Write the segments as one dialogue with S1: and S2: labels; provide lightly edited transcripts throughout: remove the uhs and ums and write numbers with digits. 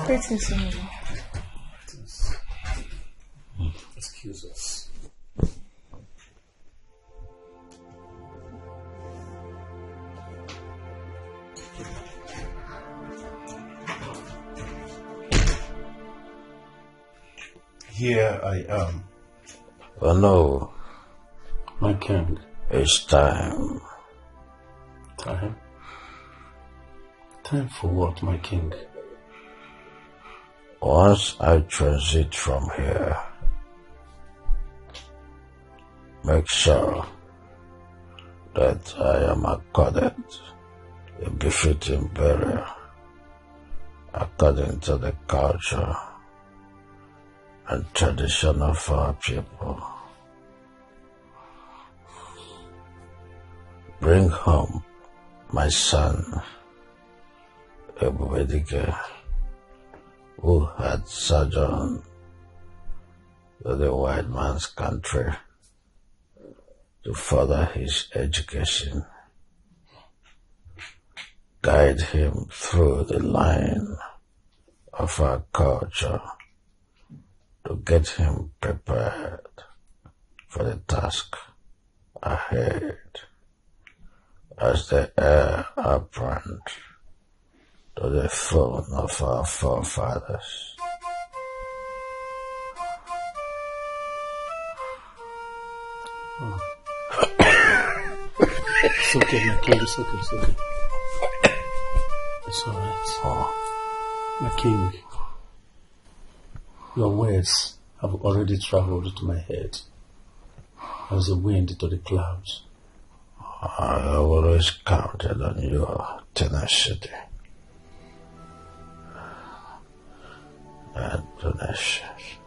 S1: Pretty soon.
S2: Excuse us. Here I am.
S3: Oh no.
S2: My king.
S3: It's time.
S2: Time? Time for what, my king?
S3: Once I transit from here, make sure that I am accorded a befitting burial according to the culture and tradition of our people. Bring home my son, Ebubedike, who had sojourned to the white man's country to further his education. Guide him through the line of our culture to get him prepared for the task ahead as the heir apparent to the throne of our forefathers.
S2: It's okay, my king, it's okay, it's okay. It's alright. My king, your words have already traveled to my head as a wind to the clouds.
S3: I have always counted on your tenacity and donations.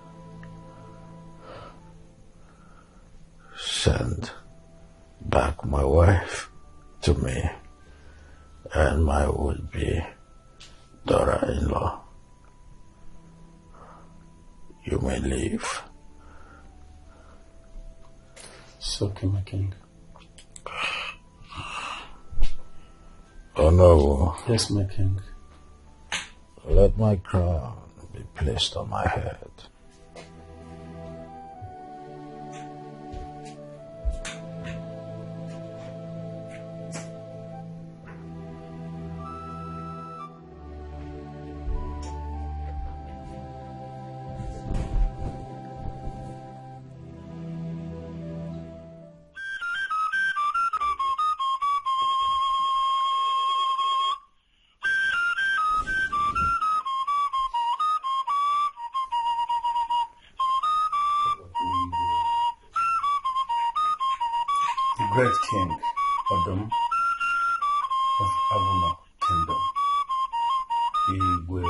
S3: Send back my wife to me and my would-be daughter-in-law. You may leave.
S2: It's okay, my king.
S3: Oh no.
S2: Yes, my king.
S3: Let my crown be placed on my head.
S2: Great king, Odom of Abuna Kingdom. Igwe.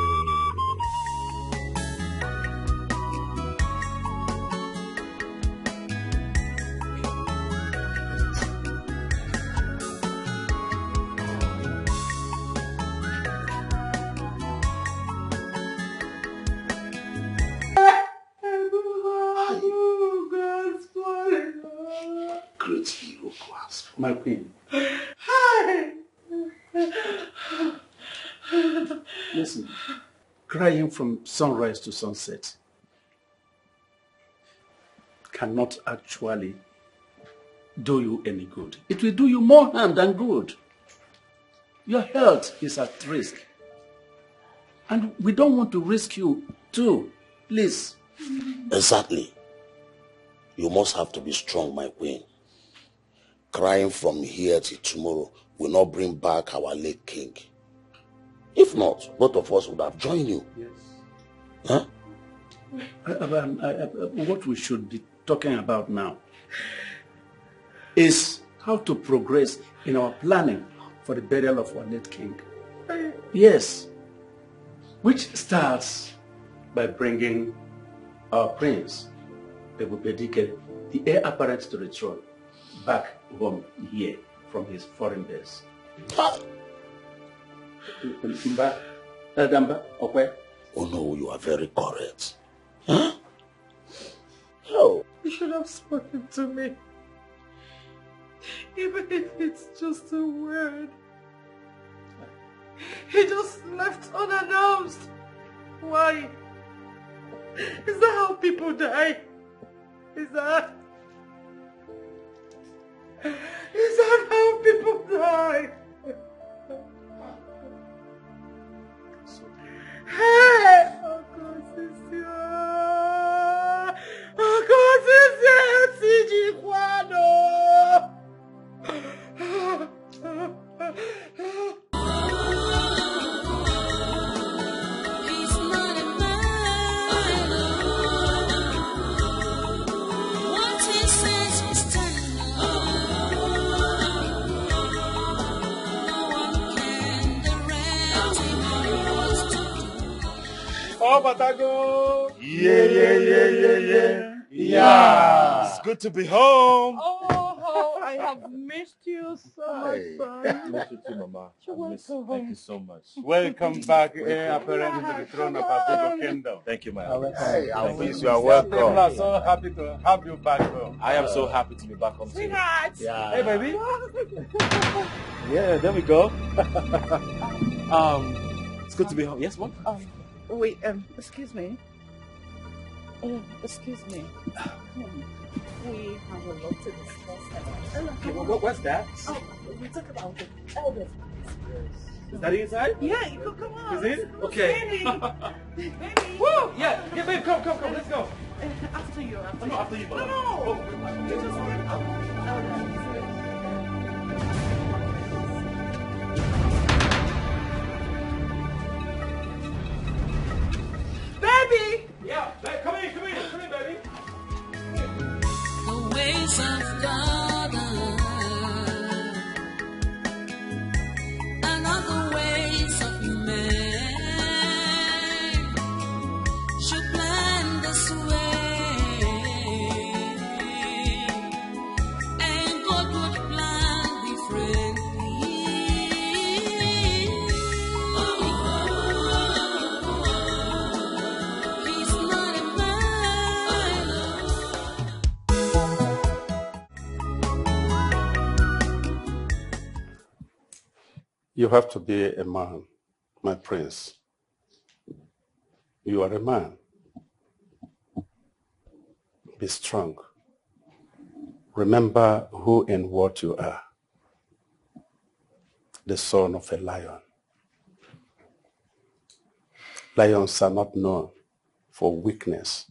S3: Great hero class.
S2: My queen. Listen, crying from sunrise to sunset cannot actually do you any good. It will do you more harm than good. Your health is at risk. And we don't want to risk you too. Please.
S4: Exactly. You must have to be strong, my queen. Crying from here till tomorrow will not bring back our late king. If not, both of us would have joined you.
S2: Yes.
S4: Huh?
S2: What we should be talking about now is how to progress in our planning for the burial of our late king. Yes. Which starts by bringing our prince, Ebubedike, the heir apparent to the throne, back home here from his foreign base.
S4: Oh no, you are very correct. Huh? Oh.
S1: You should have spoken to me. Even if it's just a word. He just left unannounced. Why? Is that how people die? Is that how people die? Hey! Oh, God,
S2: Oh, Batago!
S5: Yeah! It's good to be home.
S1: Oh, I have missed you so much, son.
S5: Miss you too, Mama. Thank you so much.
S2: Welcome back, apparent to the throne of our kingdom.
S5: Thank you, my
S4: Hey,
S5: You are welcome.
S2: People are so happy to have you back home.
S5: I am so happy to be back home too.
S1: Sweetheart.
S4: Yeah.
S2: Hey, baby.
S5: Yeah, there we go. It's good to be home. Yes, Mom?
S1: Wait, excuse me. Excuse me. We have a lot to discuss.
S5: What's that?
S1: Oh, we talk about the elders.
S5: Is that inside?
S1: Yeah, you could come on.
S5: Is it? Okay.
S1: Baby.
S5: Woo! Yeah, babe, come, let's go.
S1: After you.
S5: No, after you, Mama.
S1: No.
S5: You just want out.
S1: Baby!
S5: Yeah, babe, come in, baby.
S6: The ways of God and other ways of man should plan this way, and God would plan differently. He's not a man.
S2: You have to be a man, my prince. You are a man. Be strong. Remember who and what you are. The son of a lion. Lions are not known for weakness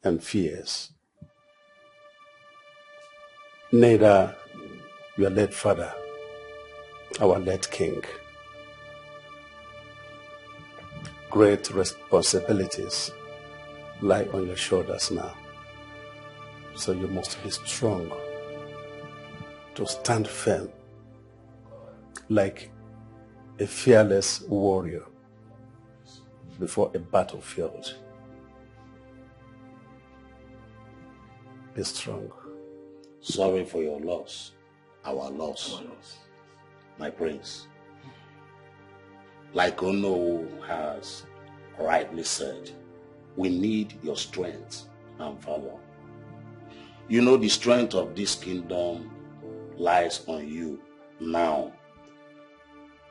S2: and fears. Neither your late father, our late king. Great responsibilities lie on your shoulders now. So you must be strong to stand firm like a fearless warrior before a battlefield. Be strong.
S4: Sorry for your loss, our loss, my prince. Like Ono has rightly said, we need your strength and valor. You know the strength of this kingdom lies on you now.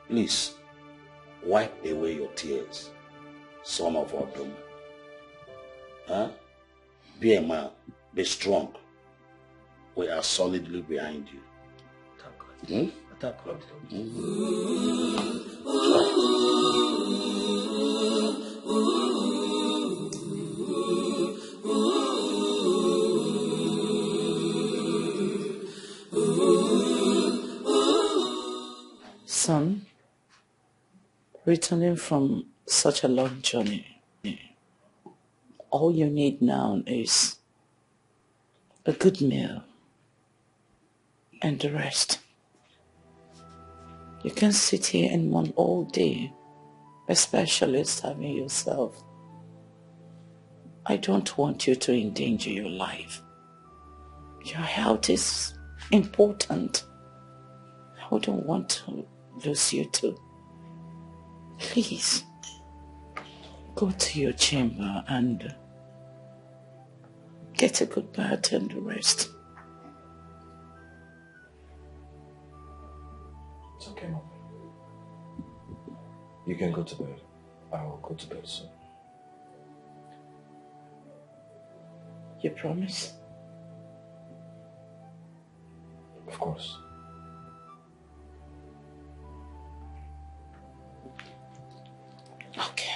S4: Please, wipe away your tears, son of Autumn. Be a man, be strong. We are solidly behind you.
S5: Attack God.
S7: Son, returning from such a long journey, all you need now is a good meal and the rest. You can sit here and mourn all day, especially starving yourself. I don't want you to endanger your life. Your health is important. I wouldn't want to lose you too. Please, go to your chamber and get a good bath and rest.
S5: It's okay, Mom. You can go to bed.
S3: I will go to bed soon.
S7: You promise?
S3: Of course.
S7: Okay.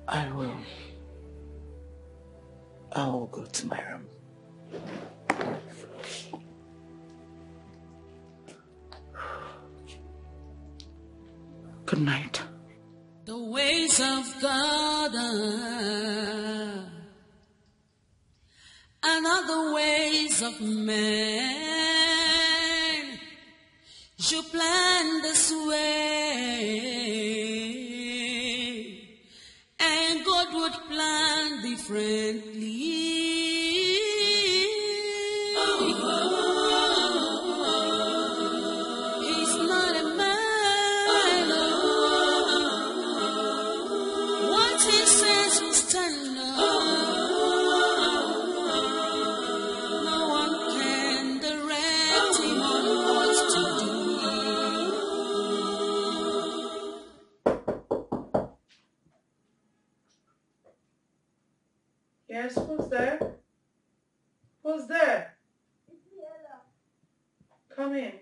S7: I will go to my room. Good night.
S6: The ways of God are not the ways of man. You plan this way, and God would plan differently. He's not a man. What he says will stand up. No one can direct him on what to do.
S1: Yes, who's there? Who's there? Come in.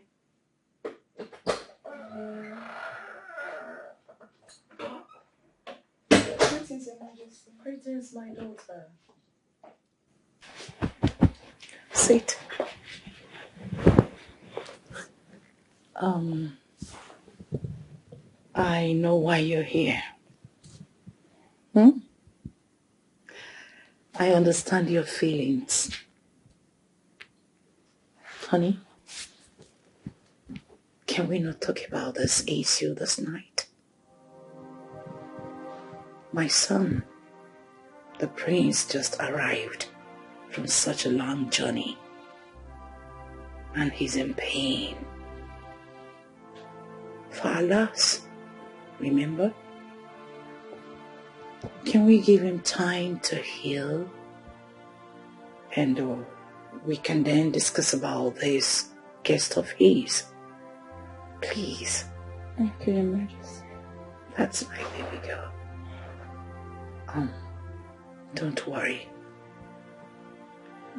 S8: Greetings, Your Majesty.
S1: Greetings, my daughter.
S7: Sit. I know why you're here. I understand your feelings. Honey, can we not talk about this issue this night? My son, the prince, just arrived from such a long journey, and he's in pain. For our loss, remember? Can we give him time to heal? And we can then discuss about this guest of his. Please.
S8: Thank you, Your Majesty.
S7: That's my baby girl. Don't worry.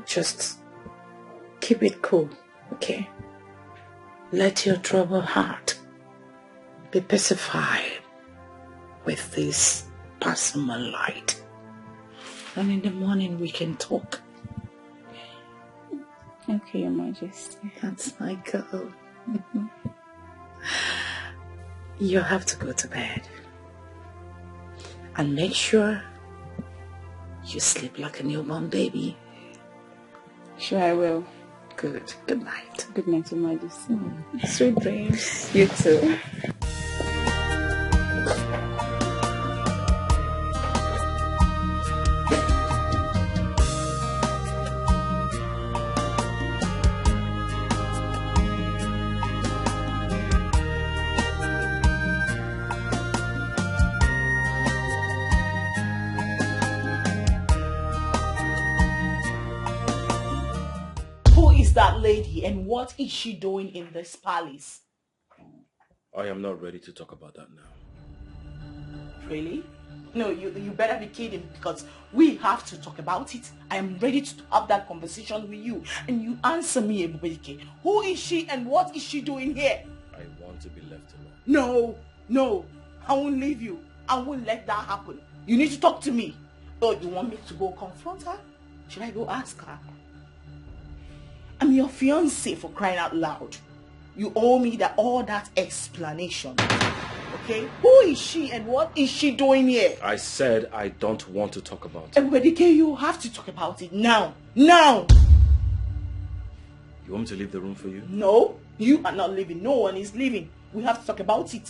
S7: Just keep it cool, okay? Let your troubled heart be pacified with this personal light. And in the morning we can talk.
S8: Okay, Your Majesty.
S7: That's my girl. You have to go to bed. And make sure you sleep like a newborn baby.
S8: Sure, I will.
S7: Good. Good night.
S8: Good night, Your Majesty.
S7: Sweet dreams.
S8: You too.
S7: That lady, and what is she doing in this palace?
S5: I am not ready to talk about that now.
S7: Really? No, you better be kidding, because we have to talk about it. I am ready to have that conversation with you, and you answer me, Ebubedike. Who is she and what is she doing here?
S5: I want to be left alone.
S7: No, I won't leave you. I won't let that happen. You need to talk to me. Oh, you want me to go confront her? Should I go ask her? I'm your fiancé, for crying out loud. You owe me all that explanation. Okay? Who is she and what is she doing here?
S5: I said I don't want to talk about it.
S7: Ebubedike, you have to talk about it now. Now!
S5: You want me to leave the room for you?
S7: No, you are not leaving. No one is leaving. We have to talk about it.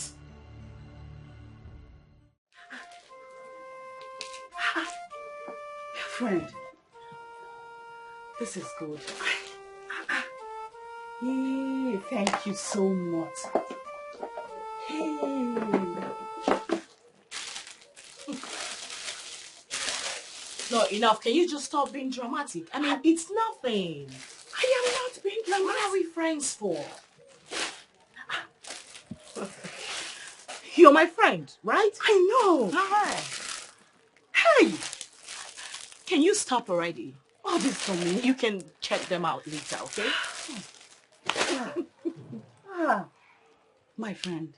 S7: Friend, this is good. Hey, thank you so much. Hey. No, enough. Can you just stop being dramatic? I mean, it's nothing. I am not being dramatic. What are we friends for?
S9: You're my friend, right?
S7: I know.
S9: Hey! Can you stop already?
S7: All this for me.
S9: You can check them out later, okay?
S7: My friend,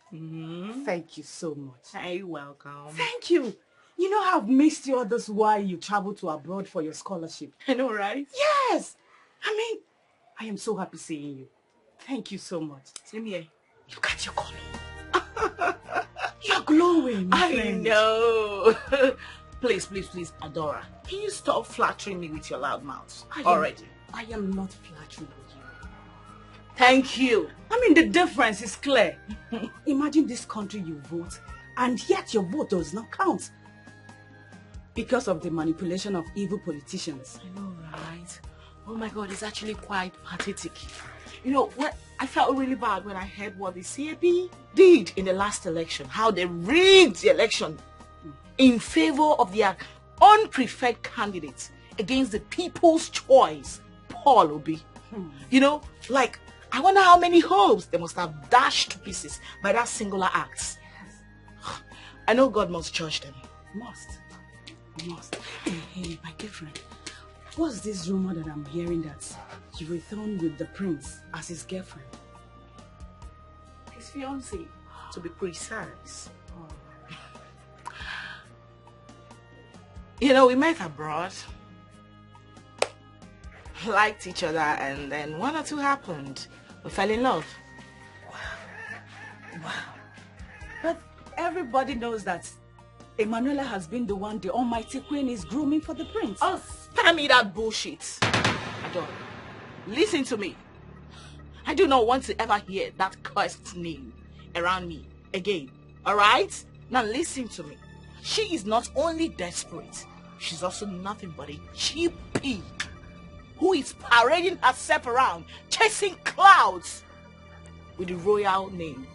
S7: thank you so much.
S9: Hey, welcome.
S7: Thank you. You know I've missed you all this while you traveled to abroad for your scholarship.
S9: I know, right?
S7: Yes. I mean, I am so happy seeing you. Thank you so much.
S9: Same here.
S7: Look at your color. You're glowing, my
S9: I
S7: friend.
S9: know. Please, Adora. Can you stop flattering me with your loud mouth already?
S7: I am not flattering with you.
S9: Thank you.
S7: I mean, the difference is clear. Imagine this country you vote, and yet your vote does not count. Because of the manipulation of evil politicians.
S9: I know, right? Oh my God, it's actually quite pathetic. You know what? I felt really bad when I heard what the CAP did in the last election. How they rigged the election in favor of their unpreferred candidates against the people's choice, Paul Obi. You know, like, I wonder how many hopes they must have dashed to pieces by that singular act. Yes. I know God must judge them.
S7: Must. Hey, my dear friend, what's this rumor that I'm hearing that you returned with the prince as his girlfriend?
S9: His fiancée, to be precise. You know, we met abroad, liked each other, and then one or two happened. We fell in love.
S7: Wow. But everybody knows that Emanuela has been the one the almighty queen is grooming for the prince.
S9: Oh, spare me that bullshit. Adore, listen to me. I do not want to ever hear that cursed name around me again. Alright? Now listen to me. She is not only desperate, she's also nothing but a cheap pig who is parading herself around, chasing clouds with the royal name.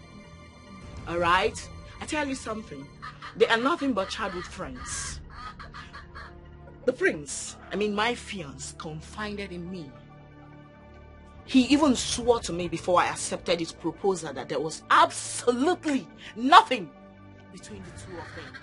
S9: Alright? I tell you something. They are nothing but childhood friends. The prince, my fiancé, confided in me. He even swore to me before I accepted his proposal that there was absolutely nothing between the two of them.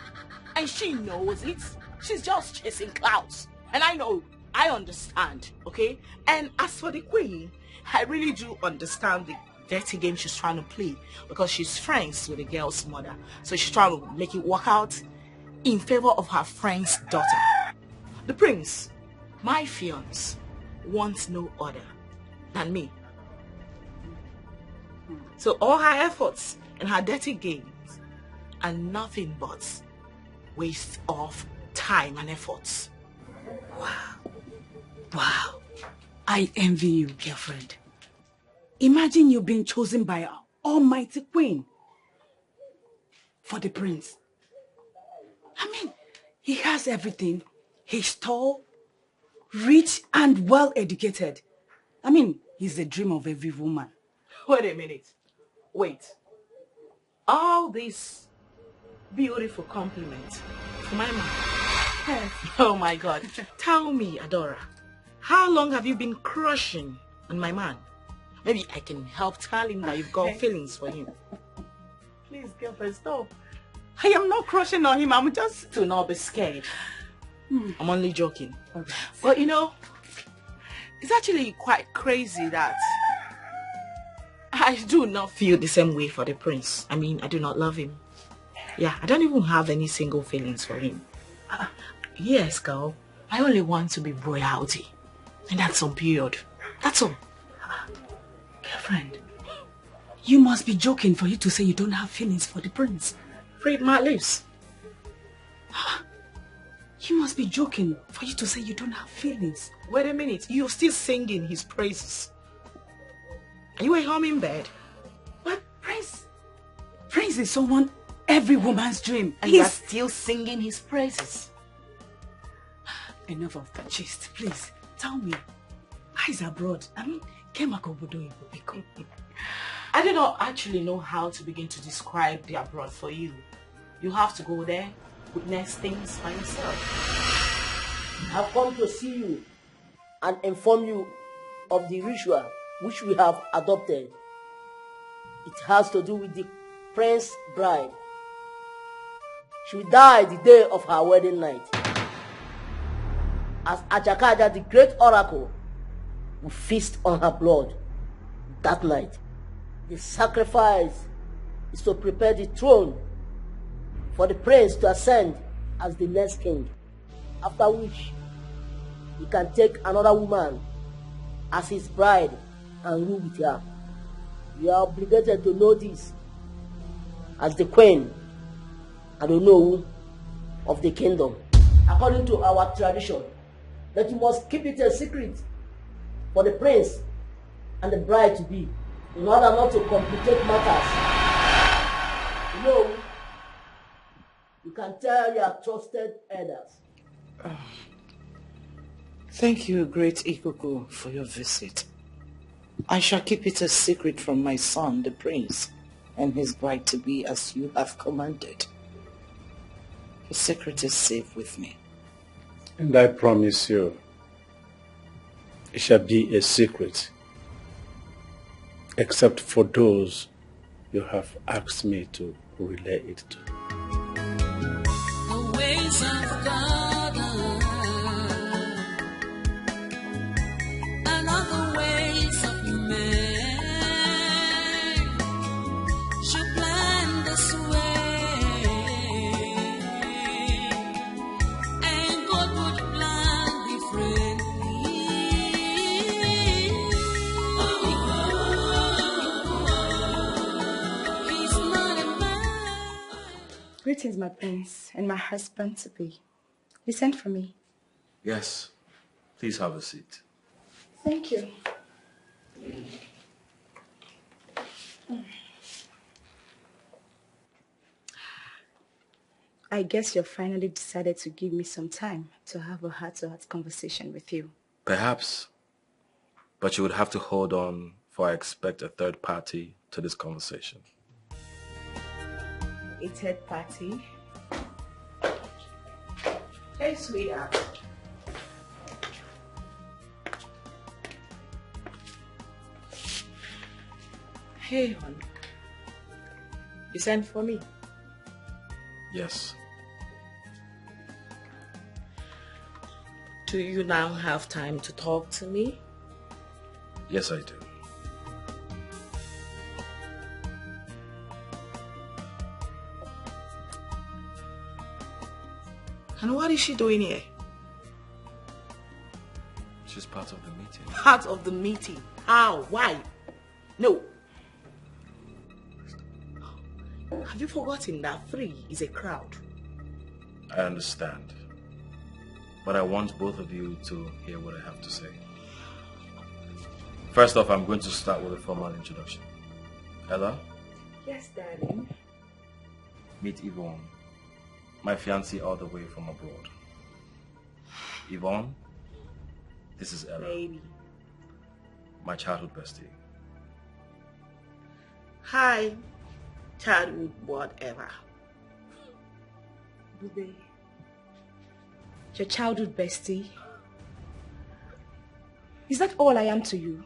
S9: And she knows it. She's just chasing clouds. And I know, I understand, okay? And as for the queen, I really do understand the dirty game she's trying to play because she's friends with the girl's mother. So she's trying to make it work out in favor of her friend's daughter. The prince, my fiancé, wants no other than me. So all her efforts and her dirty games are nothing but waste of time and efforts.
S7: Wow. I envy you, girlfriend. Imagine you being chosen by our almighty queen for the prince. He has everything. He's tall, rich, and well-educated. He's the dream of every woman.
S9: Wait a minute. Wait. All these beautiful compliments for my man.
S7: Yes.
S9: Oh my God. Tell me, Adora, how long have you been crushing on my man? Maybe I can help tell him that you've got feelings for him.
S7: Please, girlfriend, stop. I am not crushing on him. I'm just...
S9: Do not be scared. I'm only joking.
S7: Okay.
S9: But you know, it's actually quite crazy that I do not feel the same way for the prince. I do not love him. Yeah, I don't even have any single feelings for him. Yes, girl. I only want to be royalty. And that's on period. That's all.
S7: Girlfriend, you must be joking for you to say you don't have feelings for the prince.
S9: Read my lips.
S7: You must be joking for you to say you don't have feelings.
S9: Wait a minute, you're still singing his praises. Are you a hummingbird?
S7: What? Prince is someone every woman's dream.
S9: And you're still singing his praises.
S7: Enough of the gist, please. Tell me, how is abroad?
S9: I do not actually know how to begin to describe the abroad for you. You have to go there, witness things by yourself.
S10: I've come to see you and inform you of the ritual which we have adopted. It has to do with the prince bride she will die the day of her wedding night. As Achakaja, the great oracle, will feast on her blood that night. The sacrifice is to prepare the throne for the prince to ascend as the next king, after which he can take another woman as his bride and rule with her. You are obligated to know this as the queen and the know of the kingdom, according to our tradition, that you must keep it a secret for the prince and the bride to be, in order not to complicate matters. You can tell your trusted elders.
S7: Thank you, great Ikuku, for your visit. I shall keep it a secret from my son, the prince, and his bride-to-be, as you have commanded. The secret is safe with me.
S2: And I promise you, it shall be a secret, except for those you have asked me to relay it to.
S6: The ways of God are not the ways of man. Should plan this way, and God would plan differently. He's not a man.
S8: Greetings, my prince and my husband-to-be. You sent for me.
S5: Yes. Please have a seat.
S8: Thank you. I guess you finally decided to give me some time to have a heart-to-heart conversation with you.
S5: Perhaps. But you would have to hold on, for I expect a third party to this conversation.
S9: A third party? Hey, sweetheart. Hey, hon. You sent for me?
S5: Yes.
S9: Do you now have time to talk to me?
S5: Yes, I do.
S9: And what is she doing here?
S5: She's part of the meeting.
S9: Part of the meeting? How? Why? No. Have you forgotten that FREE is a crowd?
S5: I understand. But I want both of you to hear what I have to say. First off, I'm going to start with a formal introduction. Ella?
S8: Yes, darling.
S5: Meet Yvonne, my fiancée all the way from abroad. Yvonne, this is Ella.
S9: Baby.
S5: My childhood bestie.
S9: Hi, childhood whatever.
S8: Bube, your childhood bestie. Is that all I am to you?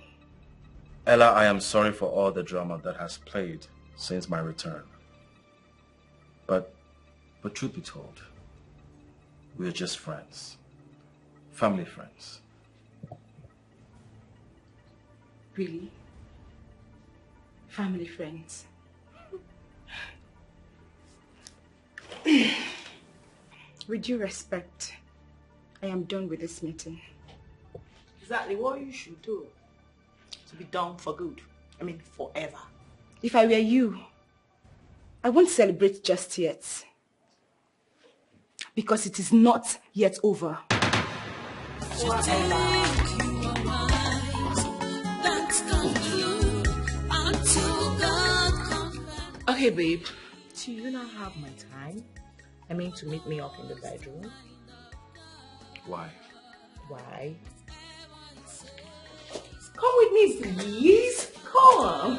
S5: Ella, I am sorry for all the drama that has played since my return. But truth be told, we are just friends. Family friends.
S8: Really? Family friends? With due respect, I am done with this meeting.
S9: Exactly what you should do. To be done for good. I mean, forever.
S8: If I were you, I won't celebrate just yet. Because it is not yet over.
S9: Okay, babe. Do you now have my time? I mean, to meet me up in the bedroom.
S5: Why?
S9: Why? Come with me, please. Come.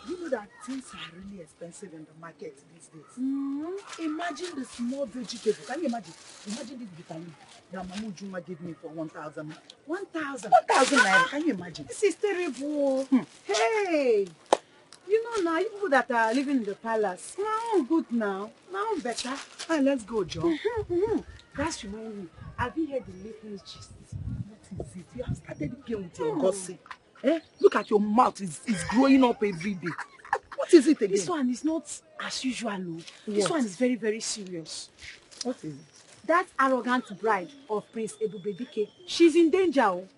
S1: You know that things are really expensive in the market these days. Imagine the small vegetable. Can you imagine? Imagine this bitter leaf that Mamu Juma gave me for 1,000. 1,000 naira. Can you imagine?
S8: This is terrible. Hey, you know now, you people that are living in the palace, now good now better.
S1: Ah, let's go, John.
S8: That reminds me, have you heard the latest gist?
S1: What is it? You have started again with your gossip. Eh? Look at your mouth, it's growing up every day. What is it again?
S8: This one is not as usual. No. This one is very, very serious.
S1: What is it?
S8: That arrogant bride of Prince Ebubedike, she's in danger. Oh.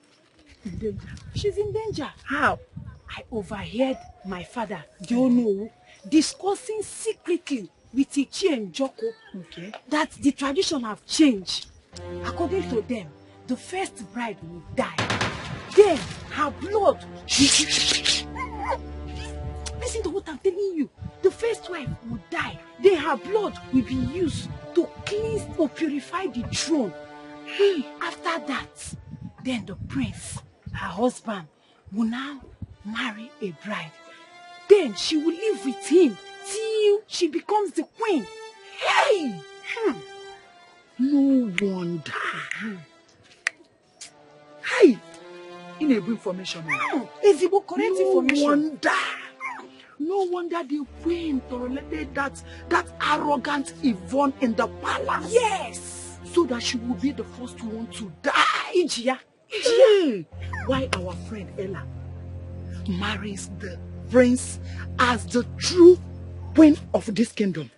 S1: In danger?
S8: She's in danger.
S1: How?
S8: I overheard my father, Diono, discussing secretly with Ichi and Joko that the tradition have changed. According to them, the first bride will die. Then her blood will... Listen to what I'm telling you. The first wife will die. Then her blood will be used to cleanse or purify the throne. After that, then the prince, her husband, will now marry a bride. Then she will live with him till she becomes the queen. Hey!
S1: No wonder. Hey! In a information.
S8: Ezibo, correct information.
S1: No wonder the queen tolerated that arrogant Yvonne in the palace.
S8: Yes!
S1: So that she will be the first one to die.
S8: Ijia.
S1: Hey! Why our friend Ella marries the prince as the true queen of this kingdom.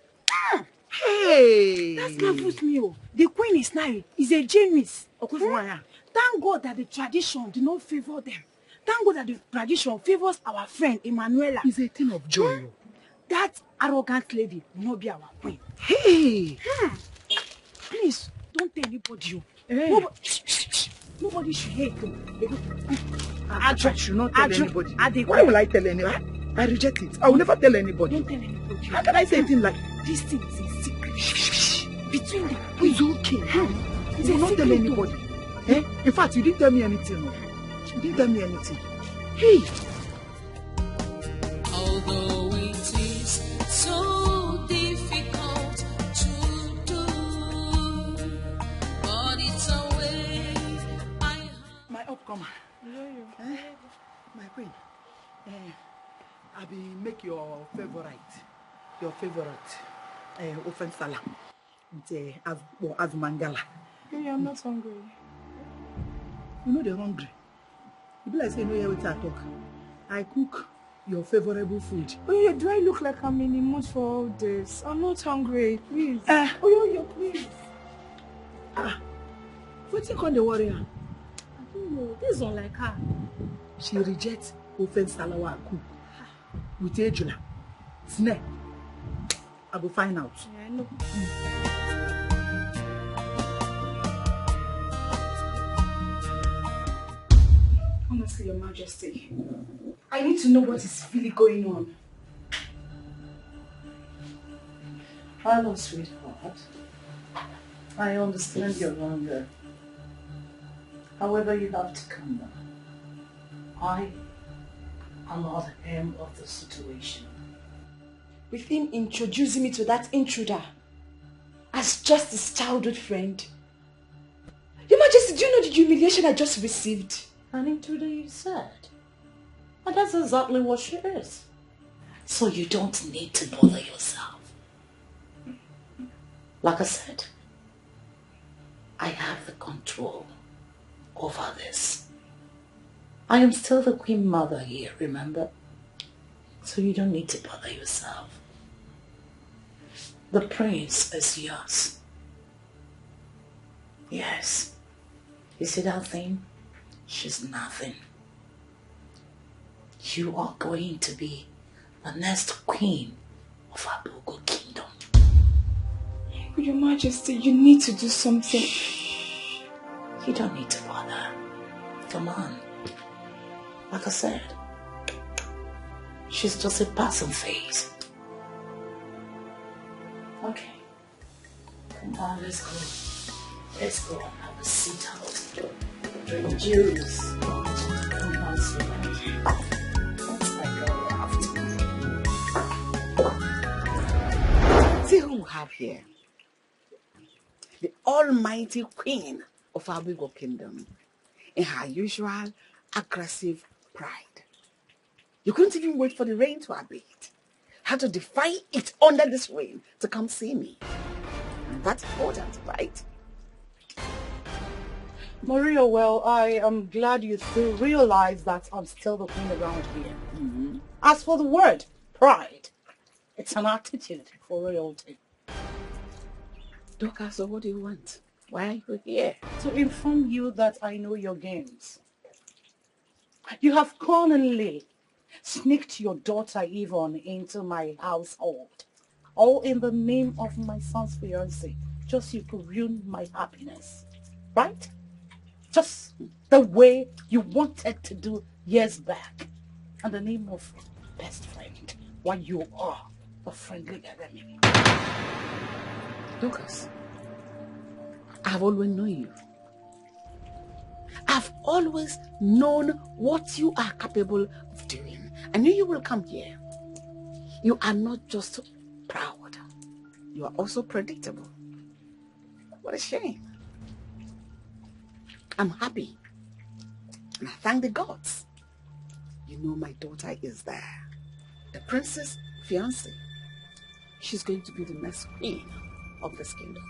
S1: Hey!
S8: That's marvelous, Mio. The queen is now is a genius. Thank God that the tradition do not favor them. Thank God that the tradition favors our friend Emanuela.
S1: It's a thing of joy.
S8: That arrogant lady will not be our queen.
S1: Hey!
S8: Please, don't tell anybody.
S1: Hey.
S8: Nobody should hate them.
S1: I should not tell anybody. Why will I tell anybody? I reject it. I will never tell anybody.
S8: Don't tell anybody.
S1: How can I say a thing like
S8: this thing is a secret between them?
S1: It's okay. You will not tell anybody. Eh? In fact, you didn't tell me anything. No. You didn't tell me anything. Hey!
S6: Although it is so difficult to do, but it's a way I...
S1: My upcomer. My queen. I will make your favorite. Offense salad. Azumangala.
S8: Hey, I'm not hungry.
S1: You know they're hungry. You be like say, you know here with I talk. I cook your favorable food.
S8: Oh yeah, do I look like I'm in the mood for all this? I'm not hungry, please. Please.
S1: What's you call the warrior?
S8: I don't know. This is not like her.
S1: She rejects offense salawa cook with ejula. Snake. I will find out.
S8: Yeah, I know. Honestly, Your Majesty, I need to know what is really going on.
S7: Hello, sweetheart. I understand your hunger. However, you have to calm down. I am not the aim of the situation.
S8: With him introducing me to that intruder as just his childhood friend. Your Majesty, do you know the humiliation I just received?
S7: An intruder, you said. And that's exactly what she is. So you don't need to bother yourself. Like I said, I have the control over this. I am still the Queen Mother here, remember? So you don't need to bother yourself. The prince is yours. Yes. You see that thing? She's nothing. You are going to be the next queen of Abogo Kingdom.
S8: Your Majesty, you need to do something.
S7: Shh. You don't need to bother. Come on. Like I said, she's just a passing phase. Okay. Come on, let's go. Let's go and have a sit out. Drink juice. Come on, sweetheart. That's like a afternoon.
S1: have here the almighty queen of our Bigo kingdom in her usual aggressive pride. You couldn't even wait for the rain to abate. Had to defy it under this rain to come see me. And that's important, right?
S7: Maria, well, I am glad you still realize that I'm still the queen around here. As for the word, pride, it's an attitude for royalty.
S1: Doka, so what do you want? Why are you here?
S7: To inform you that I know your games. You have cunningly sneaked your daughter Yvonne into my household, all in the name of my son's fiancé, just so you could ruin my happiness, right? Just the way you wanted to do years back, in the name of best friend, when you are a friendly enemy.
S1: Lucas, I've always known you. I've always known what you are capable of doing. I knew you will come here. You are not just proud. You are also predictable. What a shame. I'm happy. And I thank the gods. You know my daughter is there. The princess fiancée. She's going to be the next queen of this kingdom.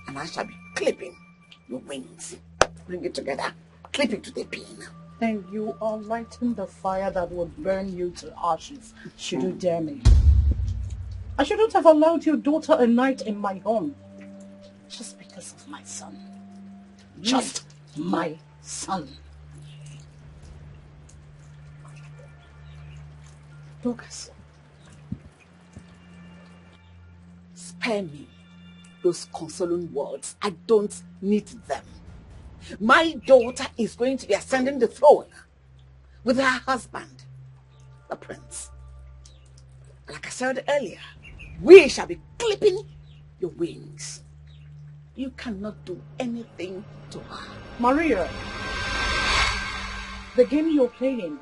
S1: And I shall be clipping your wings. Bring it together. Clip it to the pin.
S7: And you are lighting the fire that would burn you to ashes, should you dare me. I shouldn't have allowed your daughter a night in my home. Just because of my son. Just my son.
S1: Lucas, spare me those consoling words. I don't need them. My daughter is going to be ascending the throne with her husband, the prince. Like I said earlier, we shall be clipping your wings. You cannot do anything to her.
S7: Maria, the game you're playing,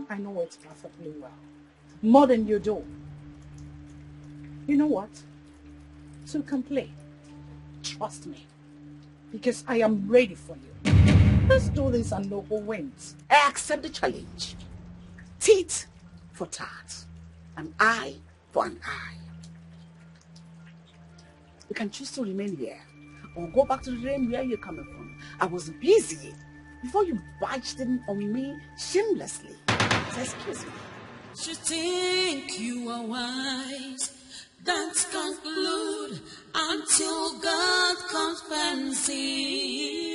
S7: I know it perfectly well. More than you do. You know what? So come play. Trust me. Because I am ready for you. Let's do this and know who wins.
S1: I accept the challenge. Tit for tat. An eye for an eye. You can choose to remain here or go back to the rain where you're coming from. I was busy before you barged in on me shamelessly. So excuse me.
S6: You think you are wise, don't conclude until God comes and sees.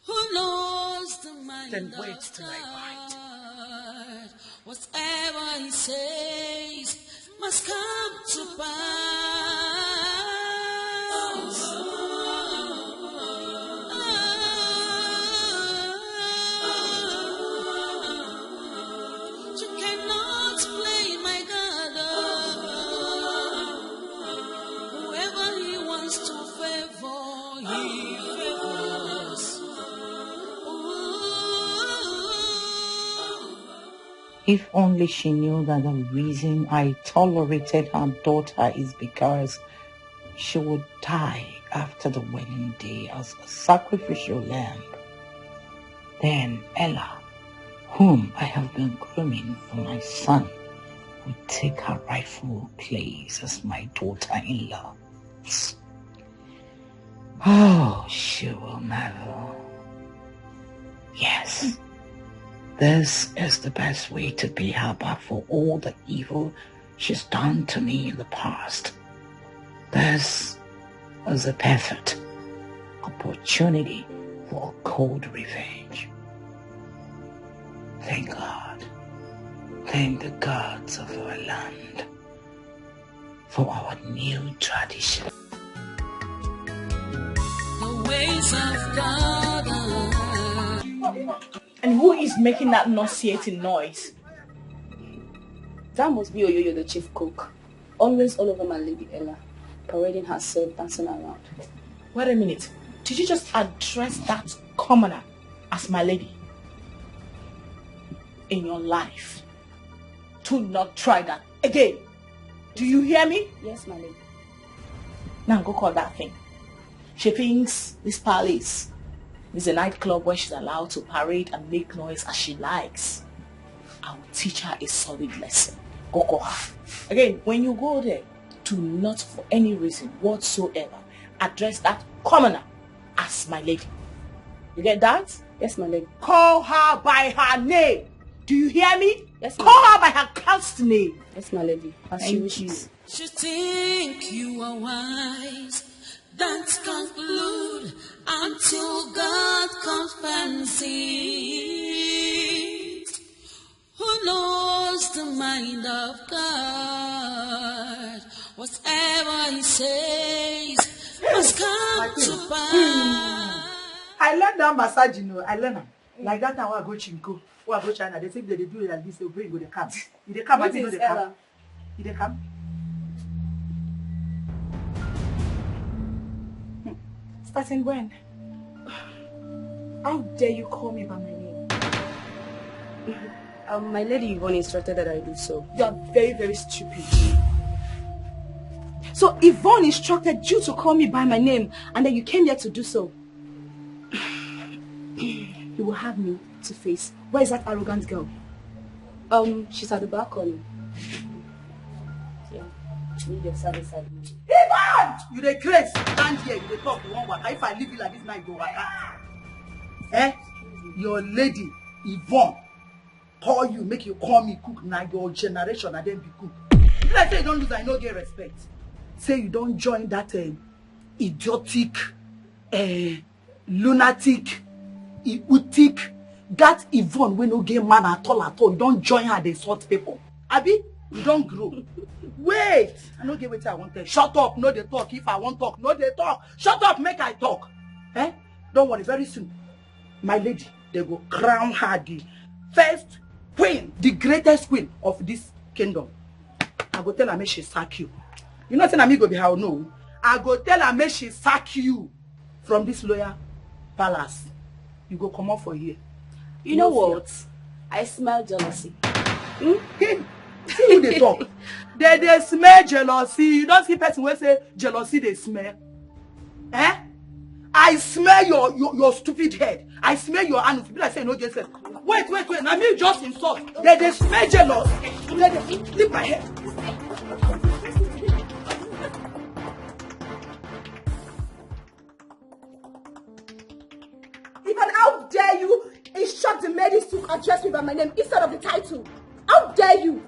S6: Who knows the mind
S7: Then wait
S6: of
S7: till I
S6: God? Whatever he says must come to pass. You cannot play my God. Whoever he wants to favor, he favors.
S7: If only she knew that the reason I tolerated her daughter is because she would die after the wedding day as a sacrificial lamb. Then Ella, whom I have been grooming for my son, would take her rightful place as my daughter-in-law. Oh, she will never. Yes. This is the best way to pay her back for all the evil she's done to me in the past. This is a perfect opportunity for a cold revenge. Thank God. Thank the gods of our land for our new tradition.
S6: The ways of God.
S9: And who is making that nauseating noise?
S11: That must be Oyoyo, the chief cook. Always all over my lady Ella, parading herself, dancing around.
S9: Wait a minute. Did you just address that commoner as my lady? In your life. Do not try that again. Do you hear me?
S11: Yes, my lady.
S9: Now go call that thing. She thinks this palace is a nightclub where she's allowed to parade and make noise as she likes. I will teach her a solid lesson. Go call her. Again, when you go there, do not for any reason whatsoever address that commoner as my lady. You get that?
S11: Yes, my lady.
S9: Call her by her name. Do you hear me?
S11: Yes,
S9: call her by her cursed name.
S11: Yes, my lady. As she wishes.
S6: You think you are wise, don't conclude until God confirms it. Who knows the mind of God? Whatever he says must come to pass.
S12: I learned that massage, you know. I learned them. Like that time when I go Chinko, when I go China, they say they do it like this, they bring go the camp. If they come, I think they come. If they come.
S8: Starting when? How dare you call me by my name?
S11: My lady Yvonne instructed that I do so.
S8: You are very, very stupid. So Yvonne instructed you to call me by my name and then you came here to do so. You will have me to face. Where is that arrogant girl?
S11: She's at the balcony. Yeah. Need your service at me.
S12: Yvonne! You the crazy. Stand here, you the talk, you won't work. If I leave you like this now, you go work. Eh? Your lady, Yvonne, call you, make you call me cook. Now your generation, and then be cook. If I say you don't lose, I no get respect. Say you don't join that idiotic, lunatic, idiotic, that Yvonne we no get man at all. You don't join her, they sort people. Abi, you don't grow. Wait, I no get what I want to. Shut up, no they talk. If I want talk, no they talk. Shut up, make I talk. Eh? Don't worry, very soon, my lady, they go crown her the first queen, the greatest queen of this kingdom. I go tell her make she sack you. You know saying me go be how no. I go tell her make she sack you from this loyal palace. You go come out for here.
S11: You know what? I smell jealousy.
S12: See who they talk. They smell jealousy. You don't see person when say jealousy they smell. Eh? I smell your stupid head. I smell your hands. People are saying no get sense. Wait. I mean just insult. They smell jealous. They leave my head.
S8: Even how dare you instruct the ladies to address me by my name instead of the title? How dare you?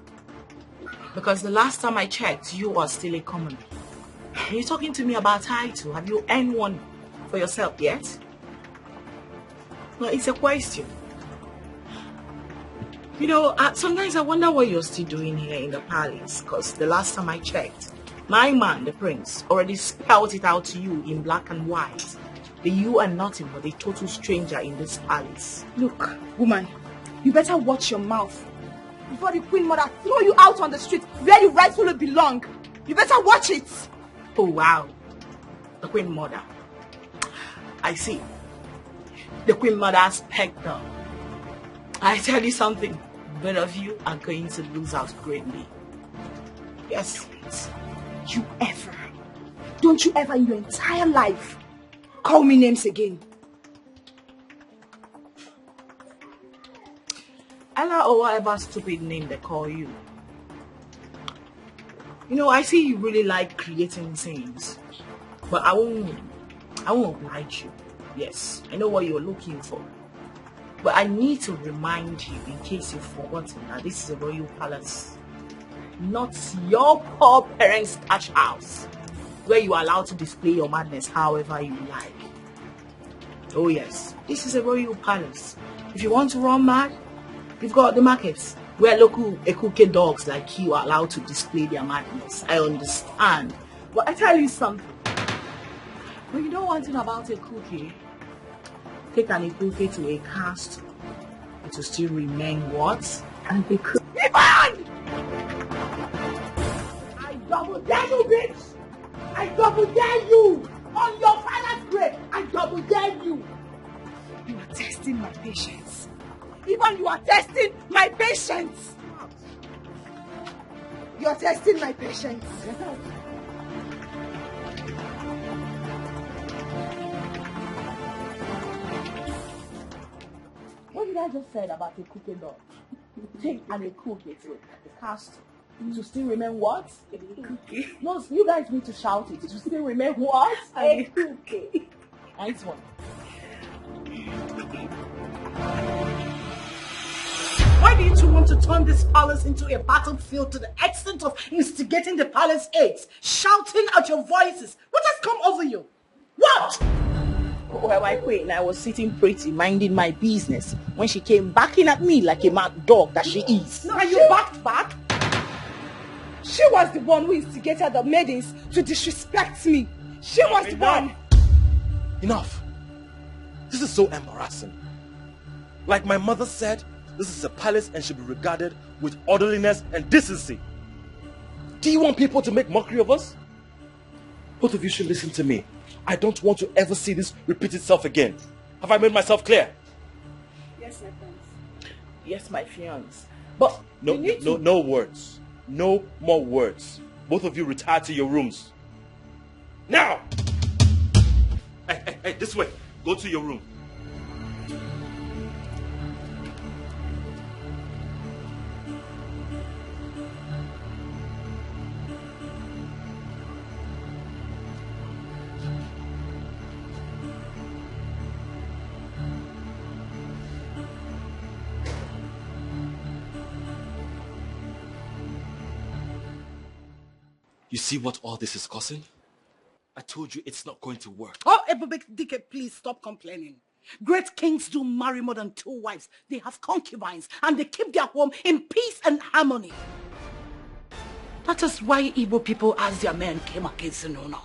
S9: Because the last time I checked, you are still a commoner. You're talking to me about title. Have you earned one for yourself yet? Well, it's a question. You know, sometimes I wonder what you're still doing here in the palace. Because the last time I checked, my man, the prince, already spelled it out to you in black and white. That you are nothing but a total stranger in this palace.
S8: Look, woman, you better watch your mouth before the queen mother throw you out on the street where you rightfully belong. You better watch it.
S9: Oh wow, the queen mother. I see. The queen mother's pegged down. I tell you something, both of you are going to lose out greatly. Yes.
S8: Don't you ever in your entire life call me names again.
S9: Ella or whatever stupid name they call you. You know, I see you really like creating scenes. But I won't oblige you. Yes, I know what you're looking for. But I need to remind you, in case you've forgotten, that this is a royal palace. Not your poor parents' thatch house, where you are allowed to display your madness however you like. Oh yes, this is a royal palace. If you want to run mad, you've got the markets, where local Ekuke dogs like you are allowed to display their madness. I understand. But I tell you something. When you know one thing about a cookie, take an Ekuke to a castle, it will still remain what? And they could.
S12: I double dare you, bitch! I double dare you! On your father's grave, I double dare you!
S8: You are testing my patience. Even you are testing my patience! You're testing my patience.
S9: What did I just say about a cooking dog? Take and a cook it has to still remain what? A cookie. No, you guys need to shout it. To still remain what? A cookie. Nice one.
S12: Why do you two want to turn this palace into a battlefield to the extent of instigating the palace aides, shouting at your voices? What has come over you? What?
S9: Well, my queen, I was sitting pretty, minding my business, when she came backing at me like a mad dog that she is.
S8: No, you backed back? She was the one who instigated the maidens to disrespect me. She was the one.
S5: Enough. This is so embarrassing. Like my mother said, this is a palace and should be regarded with orderliness and decency. Do you want people to make mockery of us? Both of you should listen to me. I don't want to ever see this repeat itself again. Have I made myself clear?
S8: Yes, my friends.
S9: Yes, my fiance. But
S5: no words. No more words. Both of you retire to your rooms. Now! Hey, this way. Go to your room. You see what all this is causing? I told you it's not going to work.
S12: Oh, Ebubedike, please stop complaining. Great kings do marry more than 2 wives. They have concubines and they keep their home in peace and harmony. That is why Igbo people as their men came against Enono.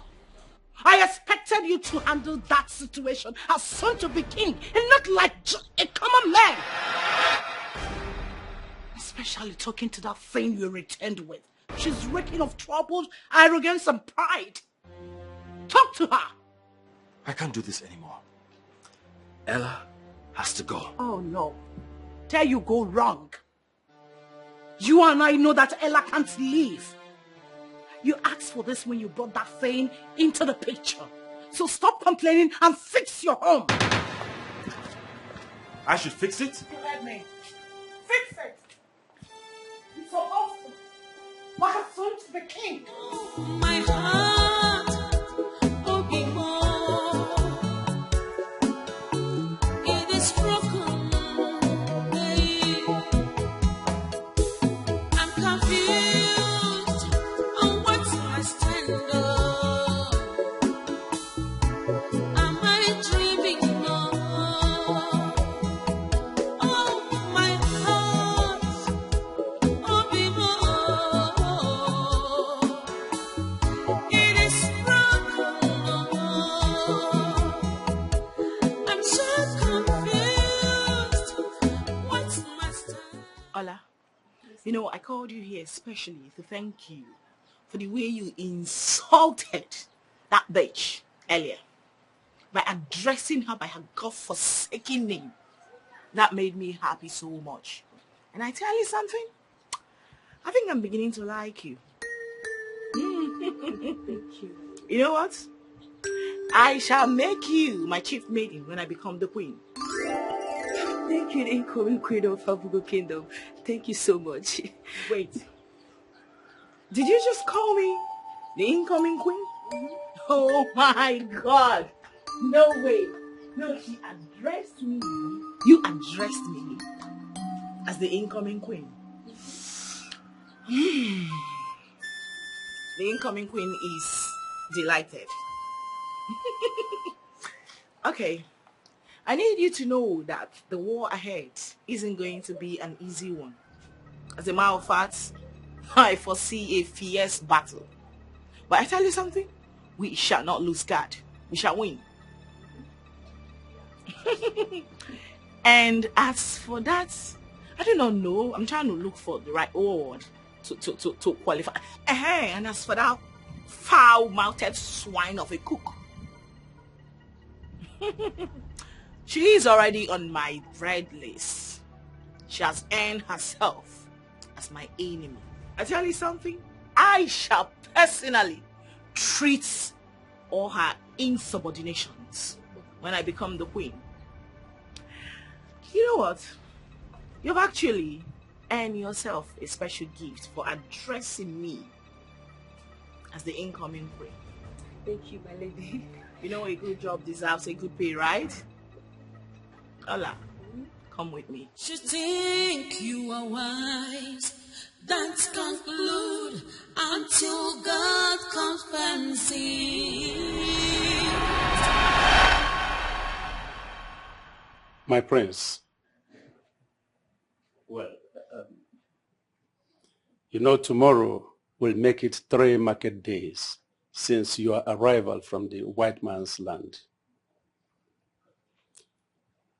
S12: I expected you to handle that situation as son to be king and not like just a common man. Especially talking to that thing you returned with. She's reeking of trouble, arrogance and pride. Talk to her.
S5: I can't do this anymore. Ella has to go.
S12: Oh no. There you go wrong. You and I know that Ella can't leave. You asked for this when you brought that thing into the picture. So stop complaining and fix your home.
S5: I should fix it?
S12: Let me. Fix it. It's so awesome. Like a son to the king.
S6: My heart, oh, be more. It is broken. I'm confused on what's my stand up. Am I dreaming more? Oh, my heart, oh, be more. It is broken. I'm so confused. What's my stand?
S9: Ola, you know, I called you here especially to thank you for the way you insulted that bitch earlier by addressing her by her God-forsaken name. That made me happy so much. And I tell you something, I think I'm beginning to like you.
S8: Thank you.
S9: You know what? I shall make you my chief maiden when I become the queen.
S11: Thank you, the incoming queen of Abugo Kingdom. Thank you so much.
S9: Wait. Did you just call me the incoming queen? Oh my God. No way. No, she addressed me. You addressed me as the incoming queen. The incoming queen is delighted. Okay. I need you to know that the war ahead isn't going to be an easy one. As a matter of fact, I foresee a fierce battle. But I tell you something, we shall not lose guard. We shall win. And as for that, I do not know. I'm trying to look for the right word to qualify. And as for that foul-mouthed swine of a cook, she is already on my red list. She has earned herself as my enemy. I tell you something, I shall personally treat all her insubordinations when I become the queen. You know what? You've actually earned yourself a special gift for addressing me as the incoming queen.
S11: Thank you, my lady.
S9: You know a good job deserves a good pay, right? Ola, come with me.
S6: You think you are wise, don't conclude until God confirms it.
S2: My prince. Well, you know, tomorrow will make it 3 market days since your arrival from the white man's land.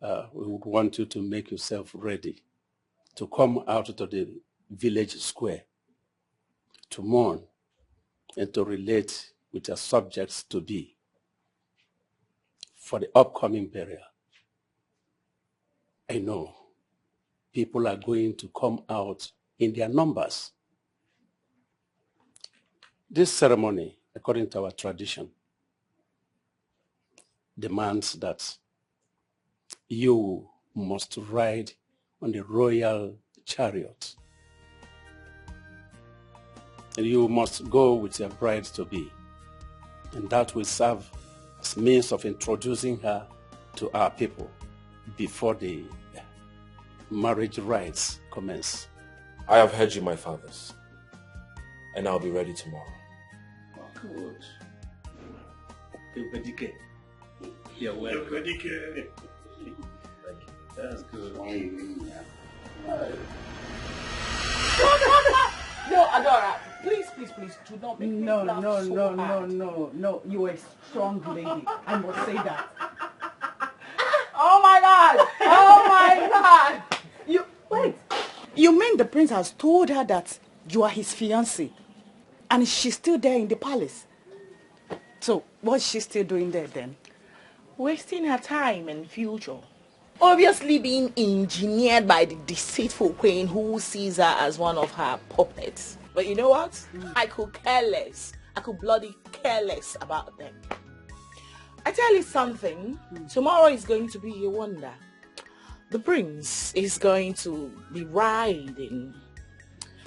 S2: We would want you to make yourself ready to come out to the village square to mourn and to relate with your subjects to be for the upcoming burial. I know people are going to come out in their numbers. This ceremony, according to our tradition, demands that you must ride on the royal chariot. And you must go with your bride-to-be. And that will serve as means of introducing her to our people before the marriage rites commence.
S5: I have heard you, my fathers, and I'll be ready tomorrow.
S2: Good. You're welcome. That's good.
S9: No, Adora, please, do not make me laugh so hard.
S12: No. You are a strong lady. I must say that.
S9: Oh my God! Oh my God!
S12: You mean the prince has told her that you are his fiancé, and she's still there in the palace? So what's she still doing there then?
S9: Wasting her time and future. Obviously being engineered by the deceitful queen who sees her as one of her puppets. But you know what? I could care less. I could bloody care less about them. I tell you something. Tomorrow is going to be a wonder. The prince is going to be riding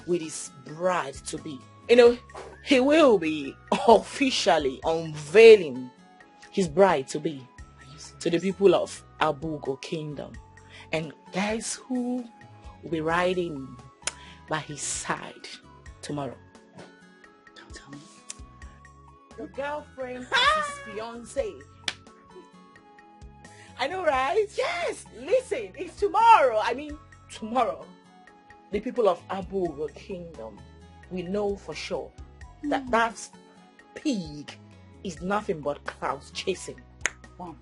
S9: with his bride-to-be. You know, he will be officially unveiling his bride-to-be to the people of Abugo Kingdom. And guess who will be riding by his side tomorrow? Don't tell me. The girlfriend of his fiancé. I know, right? Yes! Listen, it's tomorrow. I mean, tomorrow. The people of Abugo Kingdom will know for sure that that pig is nothing but clouds chasing.
S12: Wow.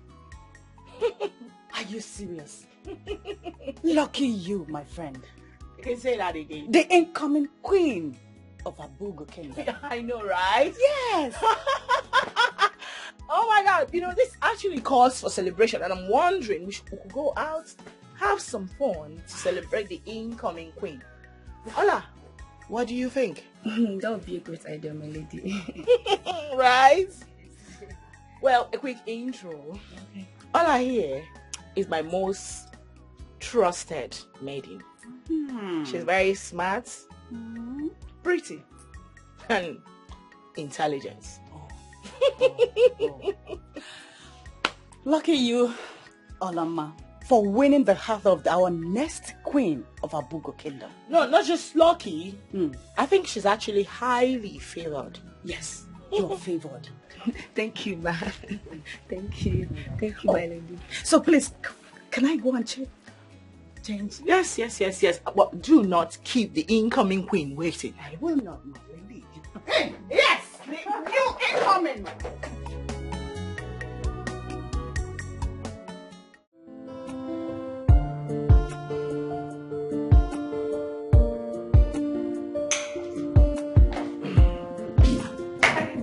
S12: Are you serious? Lucky you, my friend.
S9: You can say that again.
S12: The incoming queen of Abugo Kingdom.
S9: I know, right?
S12: Yes.
S9: Oh my God, you know, this actually calls for celebration, and I'm wondering we could go out, have some fun to celebrate the incoming queen. Ola, what do you think?
S11: That would be a great idea, my lady.
S9: Right? Well, a quick intro. Okay. Ola here is my most trusted maiden. She's very smart, pretty, and intelligent.
S12: Lucky you, Olama, for winning the heart of our next queen of Abugo Kingdom.
S9: No, not just lucky. I think she's actually highly favored.
S12: Yes, you're favored.
S11: Thank you, ma. Thank you, my lady.
S12: So please, can I go and change?
S9: Yes. But do not keep the incoming queen waiting.
S12: I will not, my lady. Yes, the new incoming.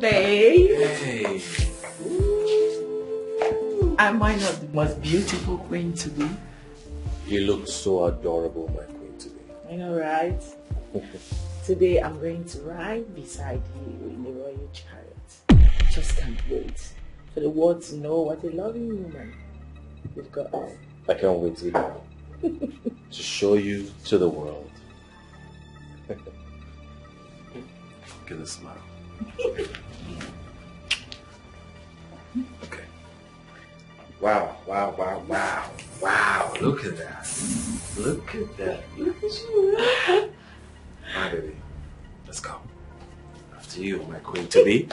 S9: Babe.
S5: Hey.
S9: Am I not the most beautiful queen to be?
S5: You look so adorable, my queen, today.
S9: I know, right?
S7: Today I'm going to ride beside you in the royal chariot. Just can't wait for the world to know what a loving woman you've got.
S5: I can't wait either to show you to the world. Give a smile. Okay. Wow, wow, wow, wow, wow. Look at that. Look at that. Look at you. My baby. Let's go. After you, my queen to be.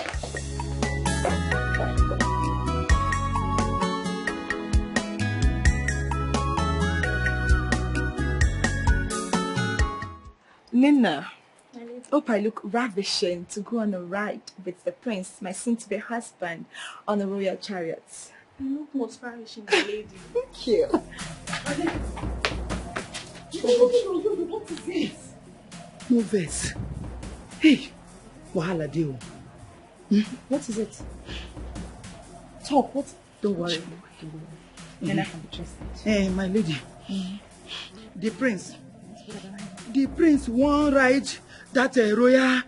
S13: Nina, hope I look ravishing to go on a ride with the prince, my soon-to-be husband, on a royal chariot.
S11: You look most ravishing, lady.
S13: Thank you.
S12: What is this? No verse. Hey, wahala deal.
S13: What is it?
S12: Talk. What?
S13: Don't worry. Nina can be trusted.
S12: Hey, my lady. The prince won't ride that royal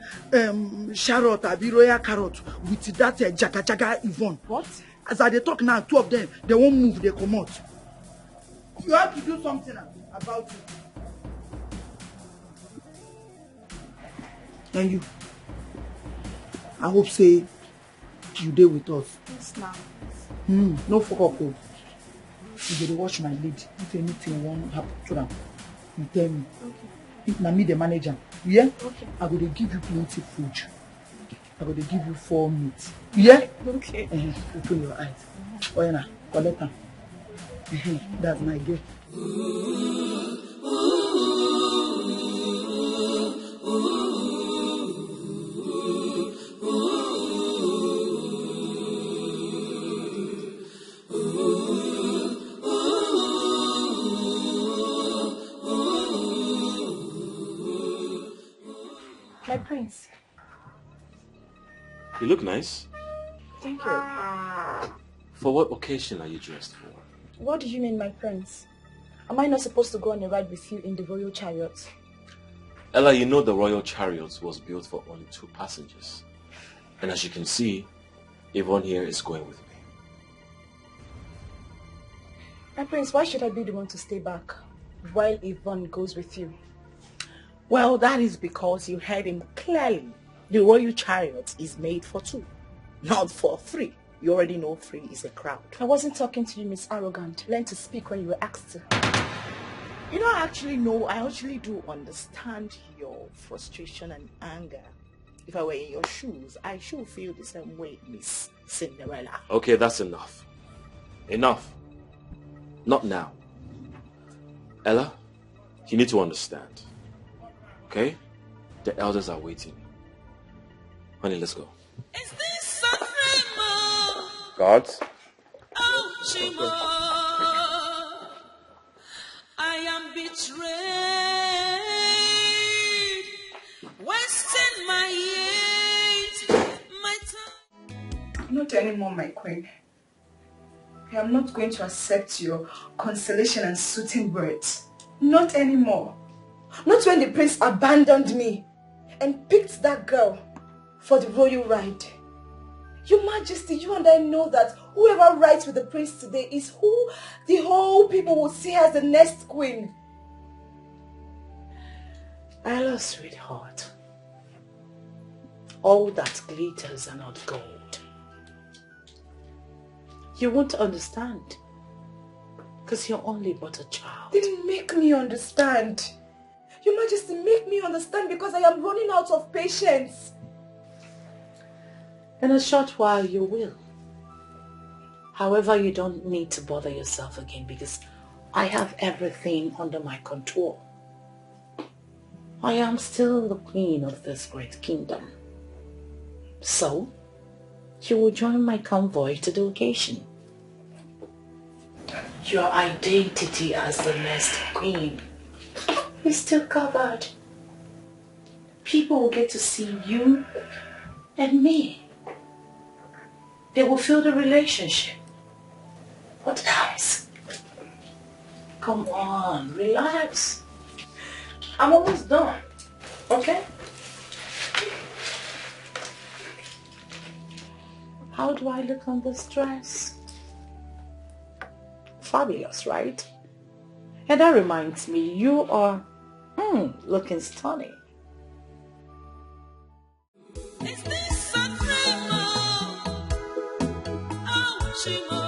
S12: chariot, abi royal carrot with that jaga Yvonne.
S13: What?
S12: As I dey talk now, two of them, they won't move, they come out. You have to do something about it. And you, I hope say you dey with us.
S13: Yes, ma'am.
S12: No fuck up. You gotta watch my lead. If anything won't happen to them, you tell me.
S13: Okay.
S12: If na me the manager, yeah?
S13: Okay.
S12: I go to give you plenty food. I go to give you 4 meat. Yeah?
S13: Okay.
S12: Open your eyes. Oh yeah, collect them. That's my girl.
S13: My prince.
S5: You look nice.
S13: Thank you.
S5: For what occasion are you dressed for?
S11: What do you mean, my prince? Am I not supposed to go on a ride with you in the royal chariot?
S5: Ella, you know the royal chariot was built for only 2 passengers. And as you can see, Yvonne here is going with me.
S11: My prince, why should I be the one to stay back while Yvonne goes with you?
S7: Well, that is because you heard him clearly. The royal chariot is made for 2, not for 3. You already know 3 is a crowd.
S11: I wasn't talking to you, Miss Arrogant. Learn to speak when you were asked to.
S7: You know, I actually do understand your frustration and anger. If I were in your shoes, I should feel the same way, Miss Cinderella.
S5: Okay, that's enough. Enough. Not now. Ella, you need to understand. Okay? The elders are waiting. Honey, let's go.
S6: Is this supreme?
S5: Guards?
S6: Oh, Chimo, I am betrayed, wasting my years, my time.
S13: Not anymore, my queen. I am not going to accept your consolation and soothing words. Not anymore. Not when the prince abandoned me and picked that girl for the royal ride. Your Majesty, you and I know that whoever rides with the prince today is who the whole people will see as the next queen.
S7: Ella, sweetheart, all that glitters are not gold. You won't understand because you're only but a child.
S13: Then make me understand. Your Majesty, make me understand because I am running out of patience.
S7: In a short while you will. However, you don't need to bother yourself again because I have everything under my control. I am still the queen of this great kingdom. So, you will join my convoy to the occasion. Your identity as the next queen is still covered. People will get to see you and me. They will feel the relationship. What else? Come on, relax. I'm almost done. Okay? How do I look on this dress? Fabulous, right? And that reminds me, you are looking stunning.
S6: Is this a dream? Oh, Chimo,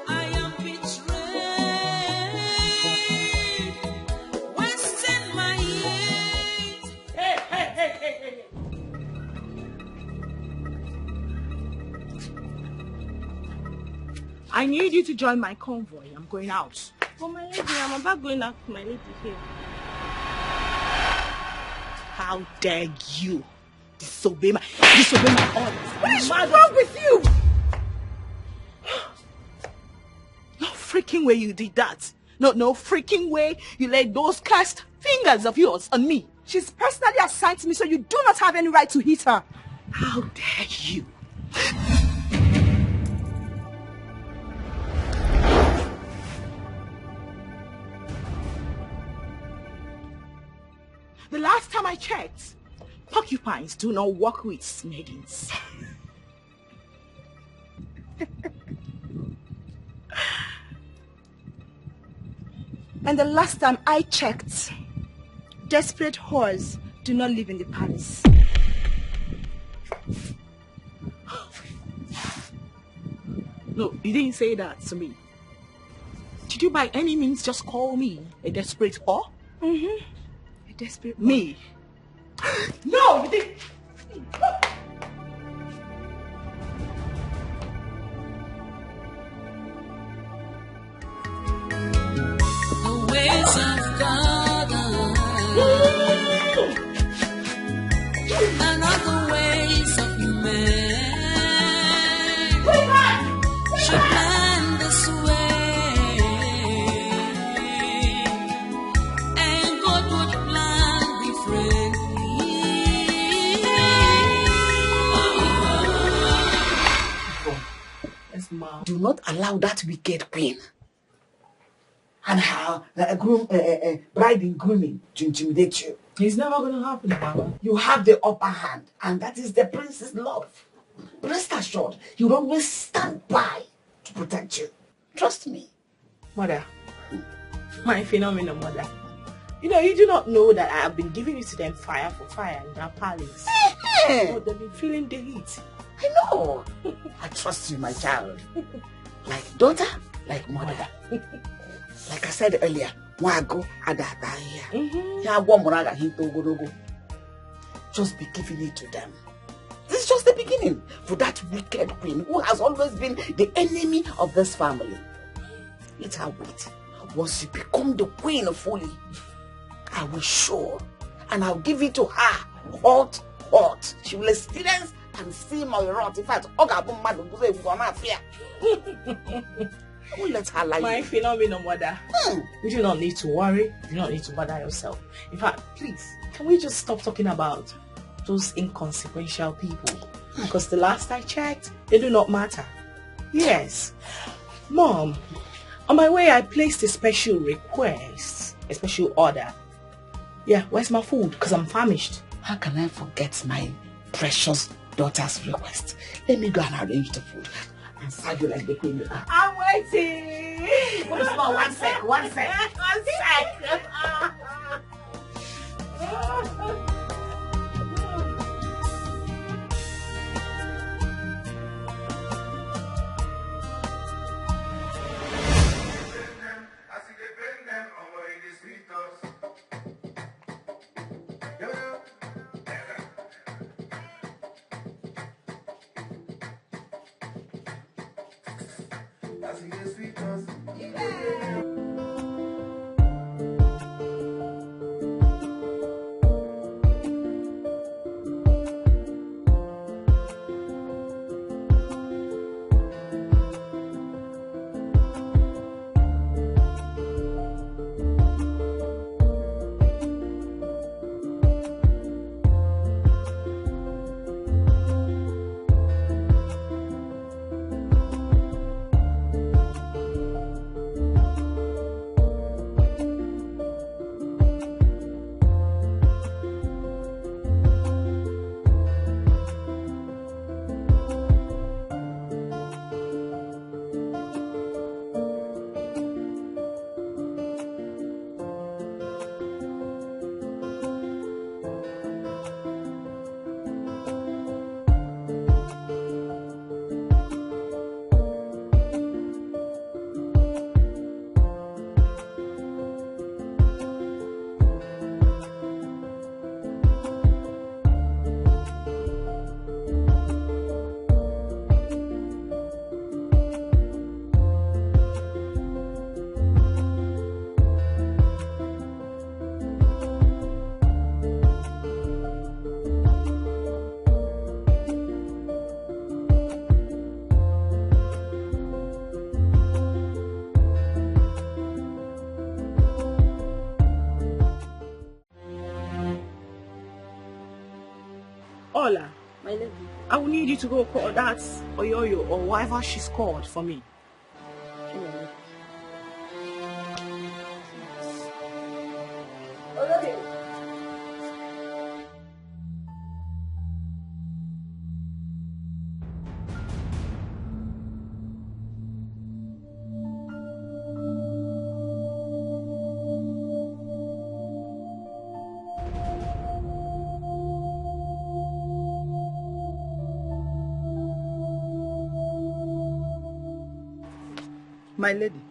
S6: I am betrayed, wasting my years.
S12: Hey.
S9: I need you to join my convoy. I'm going out.
S13: But my lady, I'm about going out with my lady here.
S9: How dare you disobey my orders? What is wrong with you? No freaking way you did that. No freaking way you laid those cursed fingers of yours on me.
S13: She's personally assigned to me, so you do not have any right to hit her.
S9: How dare you? The last time I checked, porcupines do not walk with maidens.
S13: And the last time I checked, desperate whores do not live in the palace.
S9: No, you didn't say that to me. Did you by any means just call me a desperate whore?
S13: Mm-hmm. A desperate whore.
S9: Me? No, you didn't.
S6: The ways of God and other ways of man should plan this way, and God would plan differently.
S12: Yes, ma'am.
S1: Do not allow that wicked queen and her bride and grooming to intimidate you.
S12: It's never going to happen, Mama.
S1: You have the upper hand, and that is the prince's love. Rest assured, he will always stand by to protect you. Trust me.
S9: Mother, my phenomenal mother. You know, you do not know that I have been giving it to them fire for fire in their palace. But they've been feeling the heat.
S1: I know. I trust you, my child. Like daughter, like mother. Like I said earlier, Wago Adata here. Just be giving it to them. This is just the beginning for that wicked queen who has always been the enemy of this family. Let her wait. Once you become the queen fully, I will show and I'll give it to her hot. She will experience and see my wrath. In fact, I won't let her lie.
S9: My phenomenal mother. You do not need to worry. You do not need to bother yourself. In fact, please, can we just stop talking about those inconsequential people? Because the last I checked, they do not matter. Yes. Mom, on my way I placed a special request, a special order. Yeah, where's my food? Because I'm famished.
S1: How can I forget my precious daughter's request? Let me go and arrange the food and serve you like the queen you are.
S9: I'm waiting.
S1: One sec.
S9: I will need you to go call that Oyoyo or whatever she's called for me.
S12: My lady.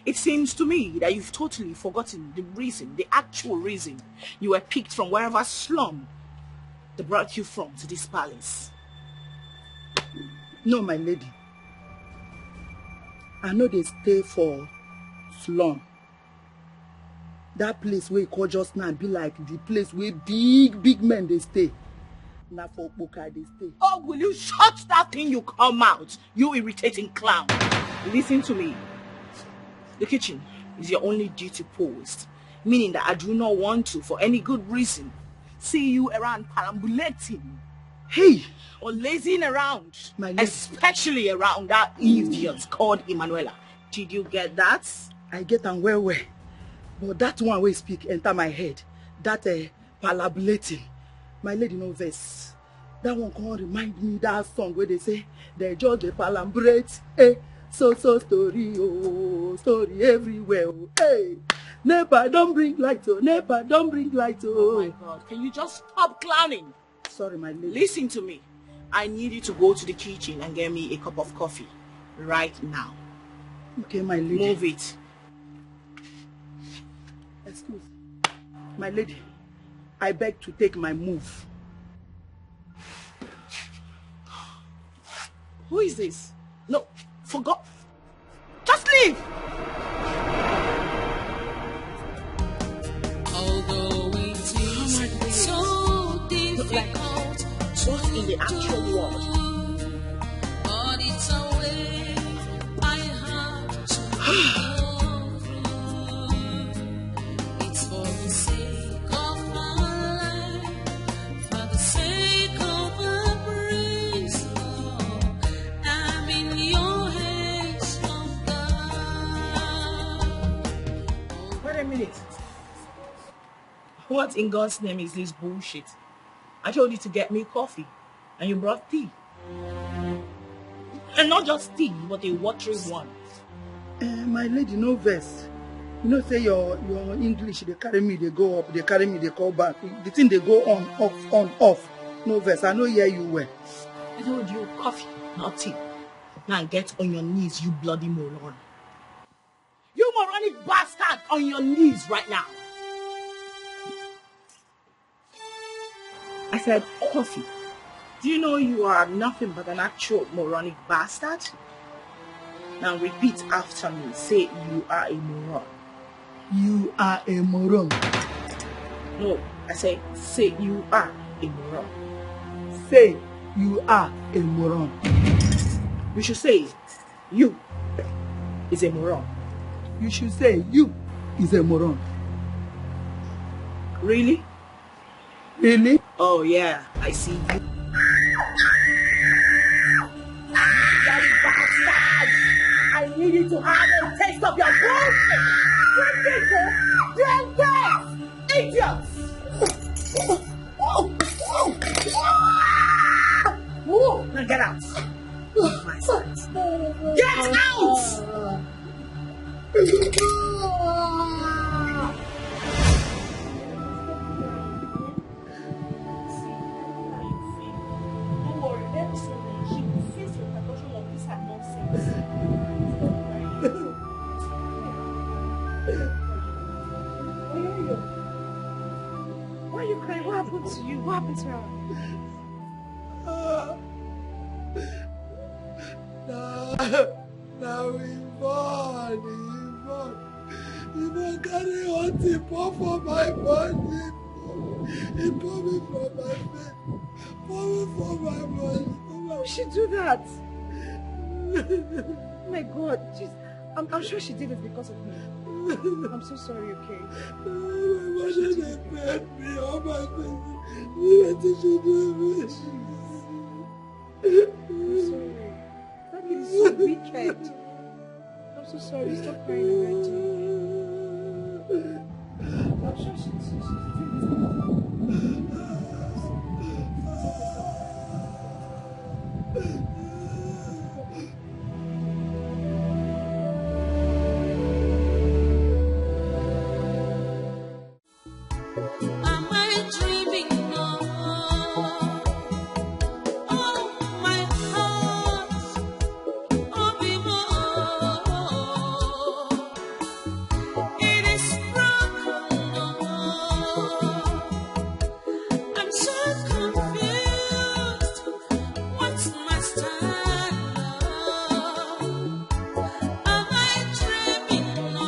S9: It seems to me that you've totally forgotten the reason, the actual reason you were picked from wherever slum they brought you from to this palace.
S12: No, my lady. I know they stay for slum. That place where you call just now be like the place where big men they stay. Now for Boka they stay.
S9: Oh, will you shut that thing you come out, you irritating clown? Listen to me. The kitchen is your only duty post, meaning that I do not want to, for any good reason, see you around perambulating.
S12: Hey!
S9: Or lazing around,
S12: especially
S9: around that idiot called Emanuela. Did you get that?
S12: I get on well. But that one way speak enter my head. That perambulating. My lady no verse. That one can't remind me that song where they say they just the palambrate. So story, oh, story everywhere. Oh, hey, never don't bring light, oh, never don't bring light, oh.
S9: Oh my God, can you just stop clowning?
S12: Sorry, my lady.
S9: Listen to me. I need you to go to the kitchen and get me a cup of coffee right now.
S12: Okay, my lady.
S9: Move it.
S12: Excuse. My lady, I beg to take my move.
S9: Who is this? No, forgot. Just leave.
S6: Although it is so difficult,
S9: what in the actual world?
S6: But it's a way I have to go through. It's for the sake of my life, for the sake of a praise, Lord. I'm in your hands, oh God.
S9: Wait a minute. What in God's name is this bullshit? I told you to get me coffee, and you brought tea. And not just tea, but a watery one.
S12: My lady, no verse. You know, say your English, they carry me, they go up, they carry me, they call back. The thing they go on, off. No verse. I know here you were.
S9: I told you coffee, not tea. Now get on your knees, you bloody moron. You moronic bastard, on your knees right now. I said coffee. Do you know you are nothing but an actual moronic bastard? Now repeat after me. Say you are a moron.
S12: You are a moron.
S9: No, I say you are a moron.
S12: Say you are a moron.
S9: You should say you is a moron.
S12: You should say you is a moron.
S9: Really?
S12: Really?
S9: Oh yeah, I see you. I need you to have a taste of your bullshit! Drink it! Idiots! Now get out! Get out!
S8: Why are you crying? What happened to you? What happened to her?
S14: Now Yvonne carry one thing pour for my body. He pour me from my face. Pour me from my body.
S8: Why would she do that? Oh my God, I'm sure she did it because of me. I'm so sorry, okay?
S14: My mother, they paid me all my things. You went to do it.
S8: I'm sorry. That is so wicked. I'm so sorry. Stop crying already. I'm sure she's
S6: Am I dreaming now? Oh, my heart, oh, it is broken now. I'm so confused. What's my stand now? Am I dreaming now?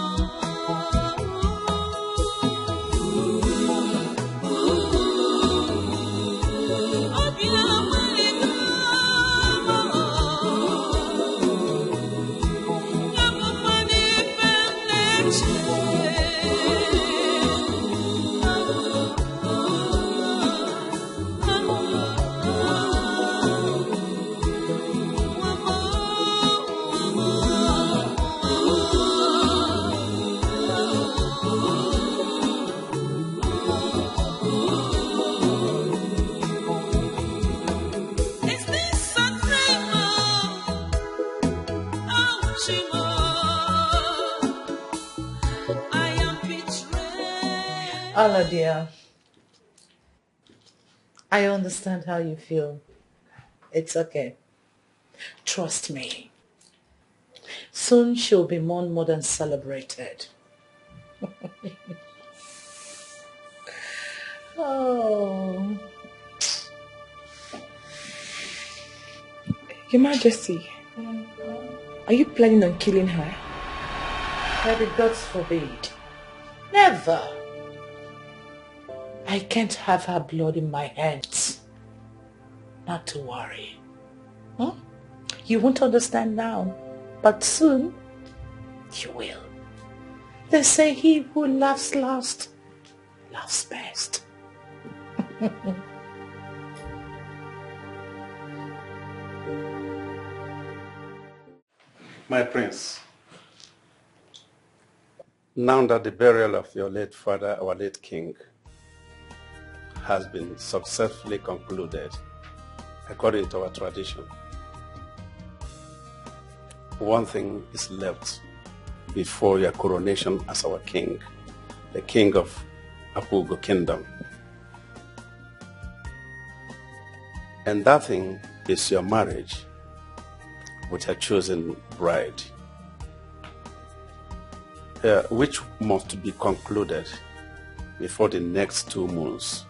S6: Is this a dream? Oh, Chimo, I am betrayed.
S7: Allah dear, I understand how you feel. It's okay. Trust me. Soon she'll be more than celebrated. Oh.
S13: Your Majesty, are you planning on killing her?
S7: May the gods forbid. Never. I can't have her blood in my hands. Not to worry. You won't understand now, but soon you will. They say he who laughs last laughs best.
S2: My prince, now that the burial of your late father, our late king, has been successfully concluded according to our tradition, one thing is left before your coronation as our king, the king of Apugo Kingdom. And that thing is your marriage with your chosen bride, which must be concluded before the next 2 moons.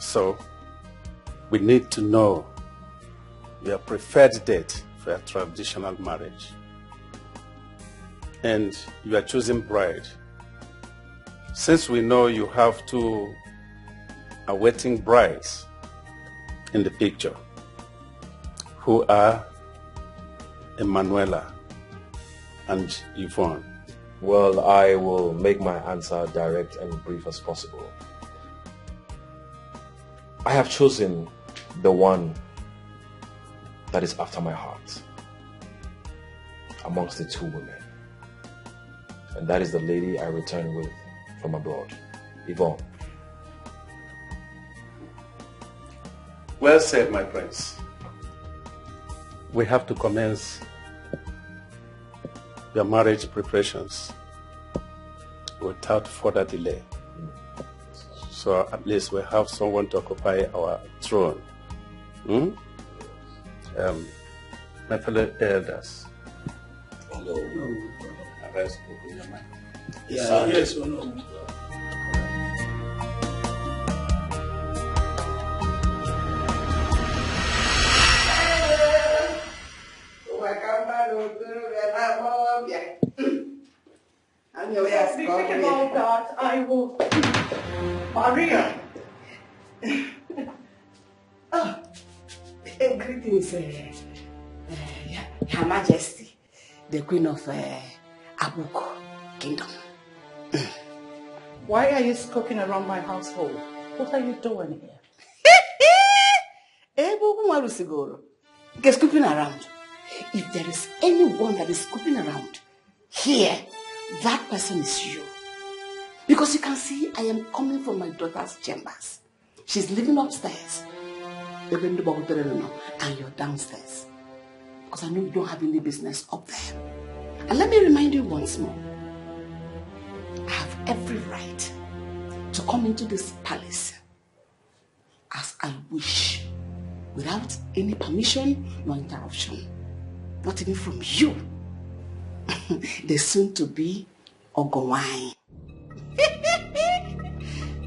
S2: So, we need to know your preferred date for a traditional marriage and your chosen bride. Since we know you have 2 awaiting brides in the picture, who are Emanuela and Yvonne.
S5: Well, I will make my answer direct and brief as possible. I have chosen the one that is after my heart amongst the 2 women. And that is the lady I returned with from abroad, Yvonne.
S2: Well said, my prince. We have to commence your marriage preparations without further delay. So at least we have someone to occupy our throne. My fellow elders.
S4: Hello.
S2: Yes,
S12: Speaking about that, I will. Maria.
S1: Greetings, Her Majesty, the Queen of Abuko Kingdom.
S7: Why are you scoping around my household? What are you doing here?
S1: Scooping around. If there is anyone that is scooping around here, that person is you. Because you can see I am coming from my daughter's chambers. She's living upstairs. And you're downstairs. Because I know you don't have any business up there. And let me remind you once more. I have every right to come into this palace as I wish, without any permission nor interruption. Not even from you. The soon-to-be Ogowai.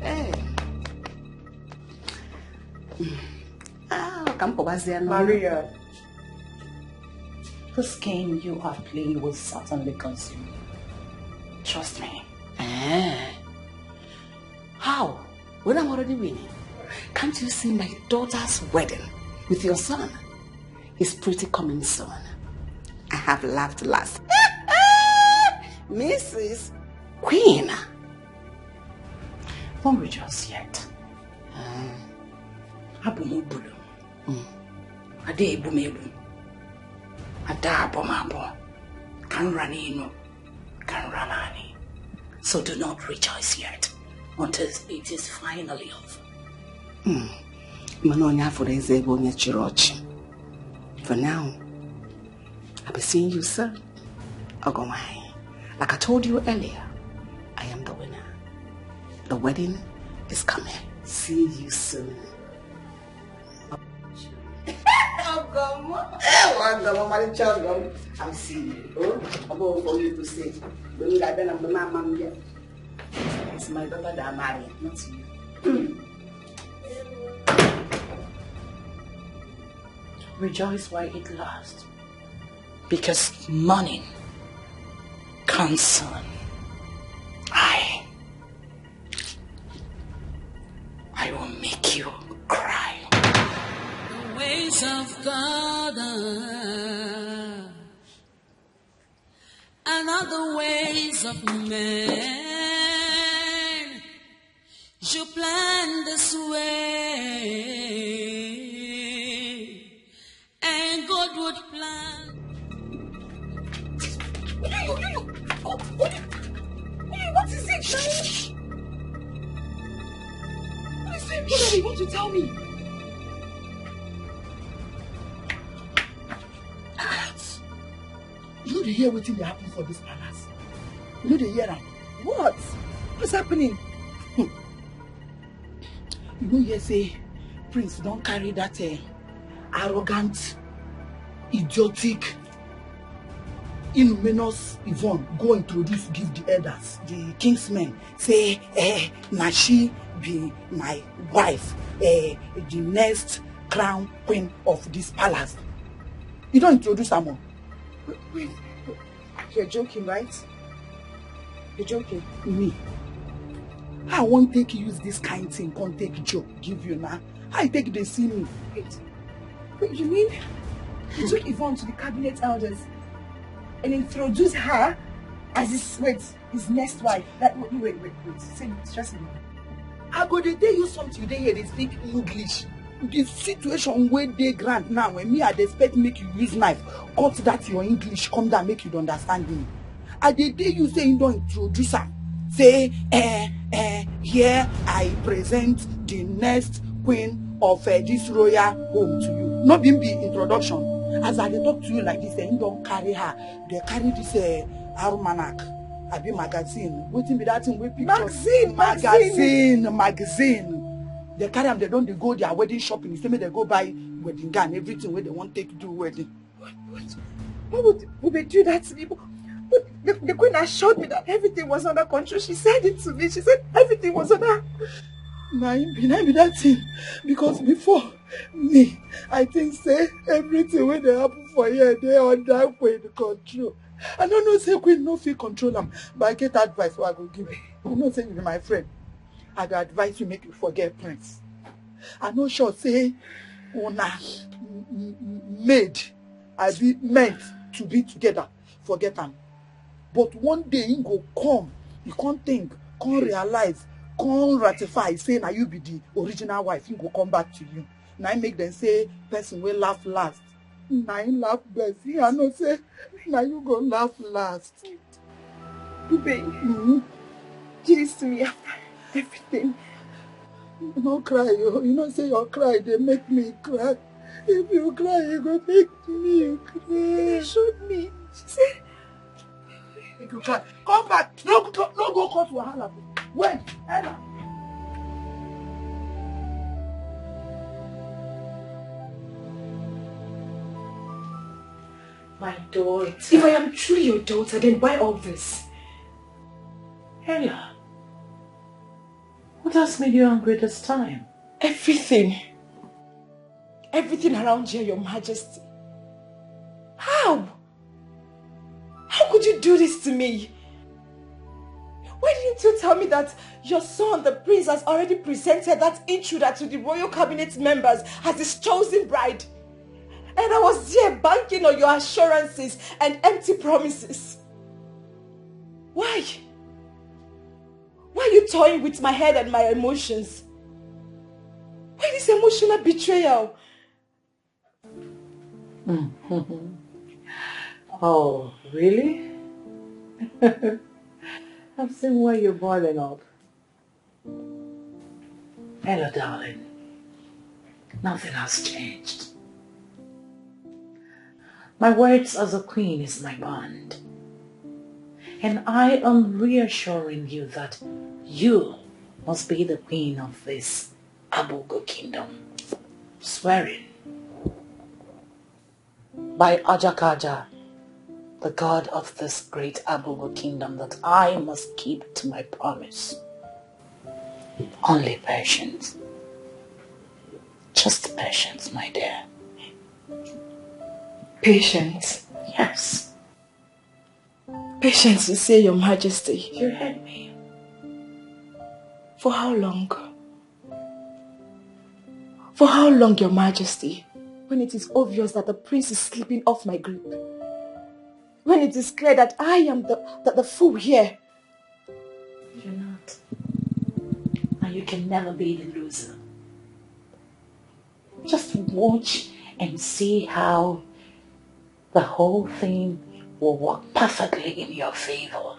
S1: Hey.
S7: Maria, this game you are playing will certainly consume you. Trust me.
S1: How? When I'm already winning? Can't you see my daughter's wedding with your son? It's pretty coming soon. I have laughed last. Mrs. Queen.
S7: Don't rejoice yet. So do not rejoice yet until it is finally over.
S1: For now, I'll be seeing you, sir. Ogomai. Like I told you earlier, I am the winner. The wedding is coming. See you soon. I'm seeing you. I'm going for you to say. It's my daughter that I'm marrying, not you.
S7: Rejoice while it lasts. Because morning comes soon. I will make you cry.
S6: The ways of God are not the ways of man. You plan this way, and God would plan.
S8: What is it, Shani? What is it that you want to tell me?
S12: You know they hear what will happen for this palace. You know they hear them.
S8: What? What's happening?
S12: You know you say, Prince, don't carry that arrogant, idiotic, inhumanous Yvonne go introduce, give the elders, the kingsmen. Say, Nashi be my wife, the next crown queen of this palace. You don't introduce her more.
S8: Wait, you're joking, right? You're joking.
S12: Me. I won't take use this kind thing, can't take joke, give you now. I take they see me.
S8: Wait, you mean you took Yvonne to the cabinet elders and introduced her as his next wife? Wait. Say, trust me.
S12: I go to tell you something today here, they speak English. The situation where they grant now, when me I expect make you use knife, cut that your English, come down, make you understand me. I the day you say you don't introduce her, say, here I present the next queen of this royal home to you. Not being the introduction. As I talk to you like this, they don't carry her. They carry this almanac. I be magazine. Waiting be that thing with pictures. Magazine. They carry them, they don't go their wedding shopping. Instead they go buy wedding gown, everything where they want to take do wedding.
S8: Why would they do that to me? But the queen assured me that everything was under control. She said it to me. She said everything was under.
S12: Nah, be that thing. Because before me, I think say everything when they happen for here, they under queen control. I don't know say queen no feel control them, but I get advice what I go give you. You know say you be my friend. I go advise you make you forget Prince. I know sure say una made I be meant to be together. Forget them. But one day he go come, he can't think, can't realize, can't ratify, say now you be the original wife, he go come back to you. Now I make them say person will laugh last. Now he laugh best. I know say now you go laugh last.
S13: Bube, do this to me after everything.
S12: You don't cry, you know say your cry, they make me cry. If you cry, you go make me cry.
S13: She showed me. She said,
S12: if you cry, come back. No go cause wahala. Wait, Ella.
S7: My daughter.
S13: If I am truly your daughter, then why all this?
S7: Ella, what has made you angry this time?
S13: Everything. Everything around here, Your Majesty. How? How could you do this to me? Why didn't you tell me that your son, the prince, has already presented that intruder to the royal cabinet members as his chosen bride? And I was there banking on your assurances and empty promises. Why? Why are you toying with my head and my emotions? Why this emotional betrayal?
S7: Oh, really? I've seen why you're boiling up. Hello, darling. Nothing has changed. My words as a queen is my bond. And I am reassuring you that you must be the queen of this Abogo kingdom. Swearing by Ajakaja, the god of this great Abogo kingdom, that I must keep to my promise. Only patience. Just patience, my dear.
S13: Patience?
S7: Yes.
S13: Patience, you say, Your Majesty.
S7: You heard me.
S13: For how long? For how long, Your Majesty? When it is obvious that the prince is slipping off my grip. When it is clear that I am the fool here.
S7: You're not. And you can never be the loser. Just watch and see how the whole thing will work perfectly in your favor.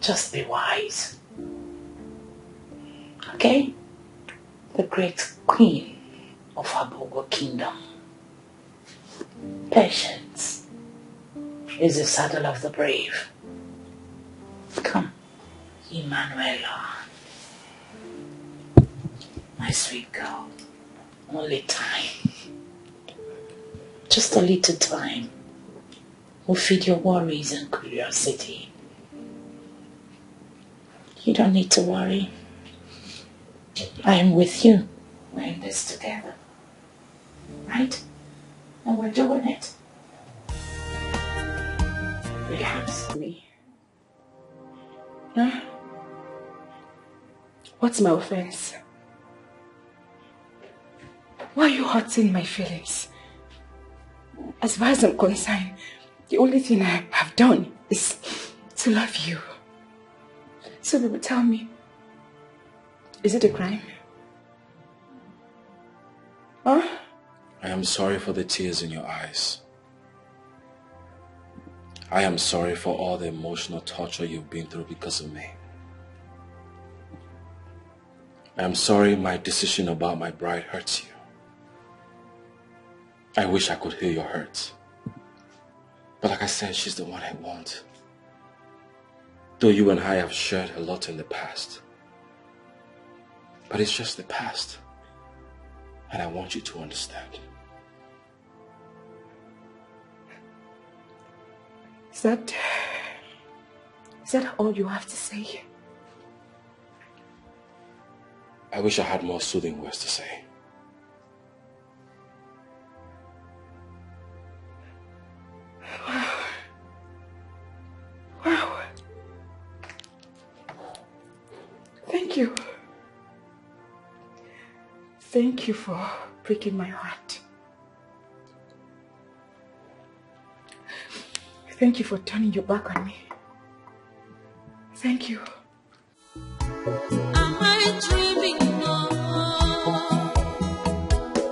S7: Just be wise. Okay? The great queen of Abogo kingdom. Patience is the saddle of the brave. Come, Emanuela. My sweet girl. Only time. Just a little time will feed your worries and curiosity. You don't need to worry. I am with you. We're in this together. Right? And we're doing it. Relax.
S13: Me. Huh? What's my offense? Why are you hurting my feelings? As far as I'm concerned, the only thing I have done is to love you. So baby, tell me, is it a crime? Huh?
S5: I am sorry for the tears in your eyes. I am sorry for all the emotional torture you've been through because of me. I am sorry my decision about my bride hurts you. I wish I could heal your hurt. But like I said, she's the one I want. Though you and I have shared a lot in the past. But it's just the past. And I want you to understand.
S13: Is that all you have to say?
S5: I wish I had more soothing words to say.
S13: Wow. Thank you. Thank you for breaking my heart. Thank you for turning your back on me. Thank you.
S6: Am I dreaming now?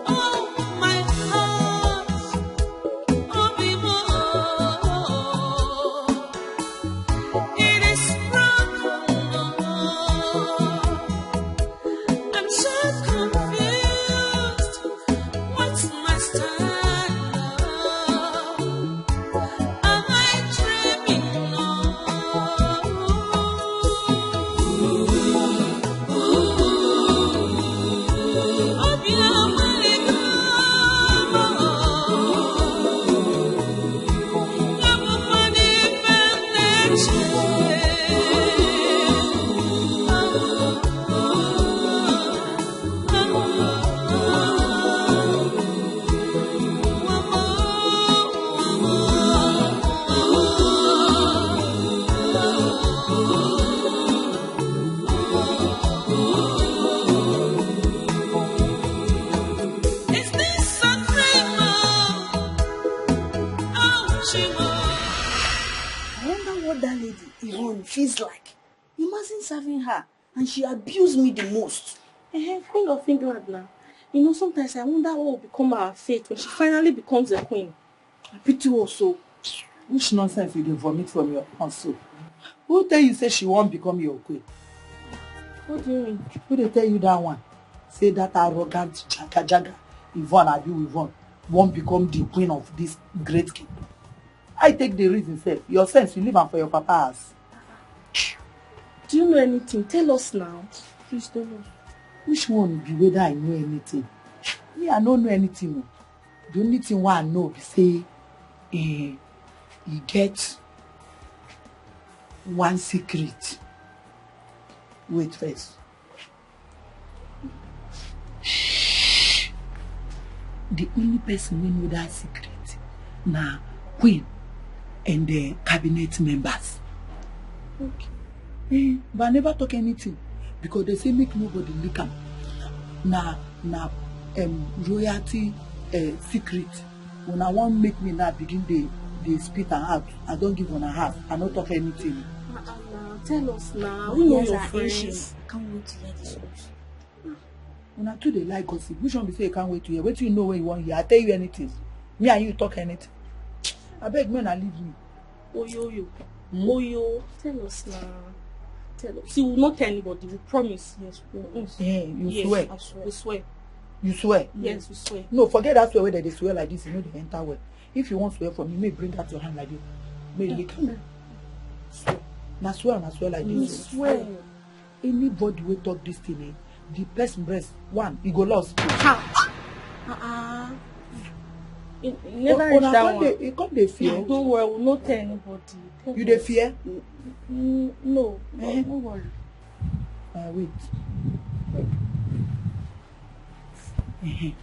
S6: Oh, my heart, oh, before it is broken now. I'm so confused. What's my style now? Am I dreaming now? Is this a dream?
S12: I wonder what that lady, Yvonne, feels like. Imagine serving her and she abused me the most.
S11: Queen of England now. You know, sometimes I wonder what will become our fate when she finally becomes a queen.
S12: I pity also. Which nonsense you dey vomit from your mouth so? Who tell you say she won't become your queen?
S11: What do you mean?
S12: Who they tell you that one? Say that arrogant jaga Yvonne, Abi Yvonne, won't become the queen of this great king. I take the reason, say your sense, you live am for your papa's.
S11: Do you know anything? Tell us now. Please tell us.
S12: Which one be whether I know anything? Me, I don't know anything. The only thing what I know be say, he get one secret. Wait first. Shh. The only person who know that secret na Queen and the cabinet members.
S11: Okay.
S12: But I never talk anything because they say make nobody leak am. Na royalty secret. When I want make me now begin they spit and out. I don't give on a half. I don't talk anything.
S11: Tell us now. We know your friends.
S12: Can't wait to hear this news. When I too they like gossip, which one be say you can't wait to hear? Wait till you know when you want hear. I tell you anything. Me and you talk anything. I beg men and leave me.
S11: Oyo. Oyo. Tell us now. Tell us. See, we will not tell anybody. We promise. Yes.
S12: You swear.
S11: I swear. We swear.
S12: You swear?
S11: Yes, we swear.
S12: No, forget that swear where they swear like this. You know they enter well. If you want swear from me, may bring out your hand like this. May lick am. Swear. Now swear like this.
S11: We swear.
S12: Anybody will talk this thing, the person breast one, he go lost.
S11: Never reach that one.
S12: You come dey fear.
S11: Don't worry, we'll not tell anybody.
S12: You dey fear?
S11: No, don't worry.
S12: Wait. You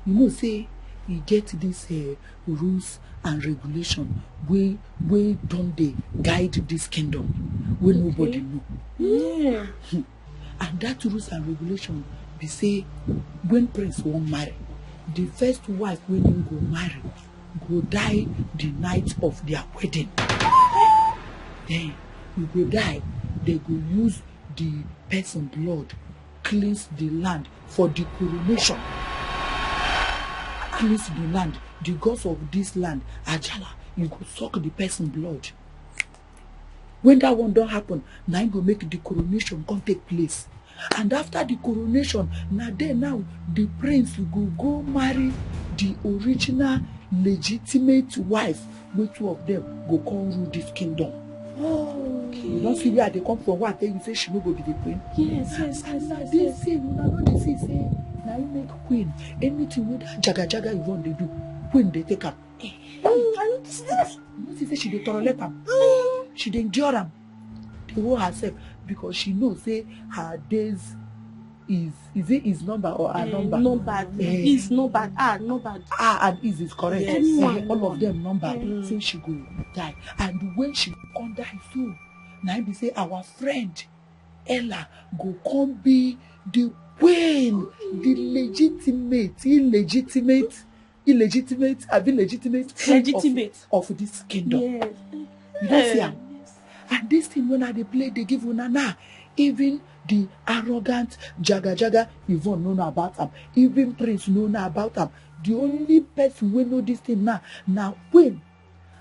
S12: know, say you get this rules and regulation wey don dey guide this kingdom wey nobody know.
S11: Yeah.
S12: And that rules and regulation be say when prince wan marry, the first wife wey him go marry go die the night of their wedding. Then you go die, they go use the person blood cleanse the land for the coronation. Cleanse the land, the gods of this land, Ajala, you go suck the person blood. When that one don't happen, now you go make the coronation come take place. And after the coronation, now the prince will go marry the original legitimate wife, which two of them go come rule this kingdom. Oh, okay. You don't see where they come from. What tell you say she no go be the queen?
S11: Yes.
S12: They say, now you make queen. Anything with that jaga you want they do, queen they take her.
S11: I notice this.
S12: You say she dey tolerate am. She dey endure am. They hold herself because she knows say her days is number or her number?
S11: Numbered. Is numbered. Numbered.
S12: And is correct.
S11: Yes.
S12: All of them numbered. Say she go die. And when she come die so, now be say our friend Ella go come be the queen, the legitimate, illegitimate illegitimate,
S8: legitimate
S12: of this kingdom.
S8: Yes.
S12: You don't see him. And this thing when they play, they give una now. Even the arrogant Jaga Yvonne know about him. Even Prince know about him. The only person who know this thing now Queen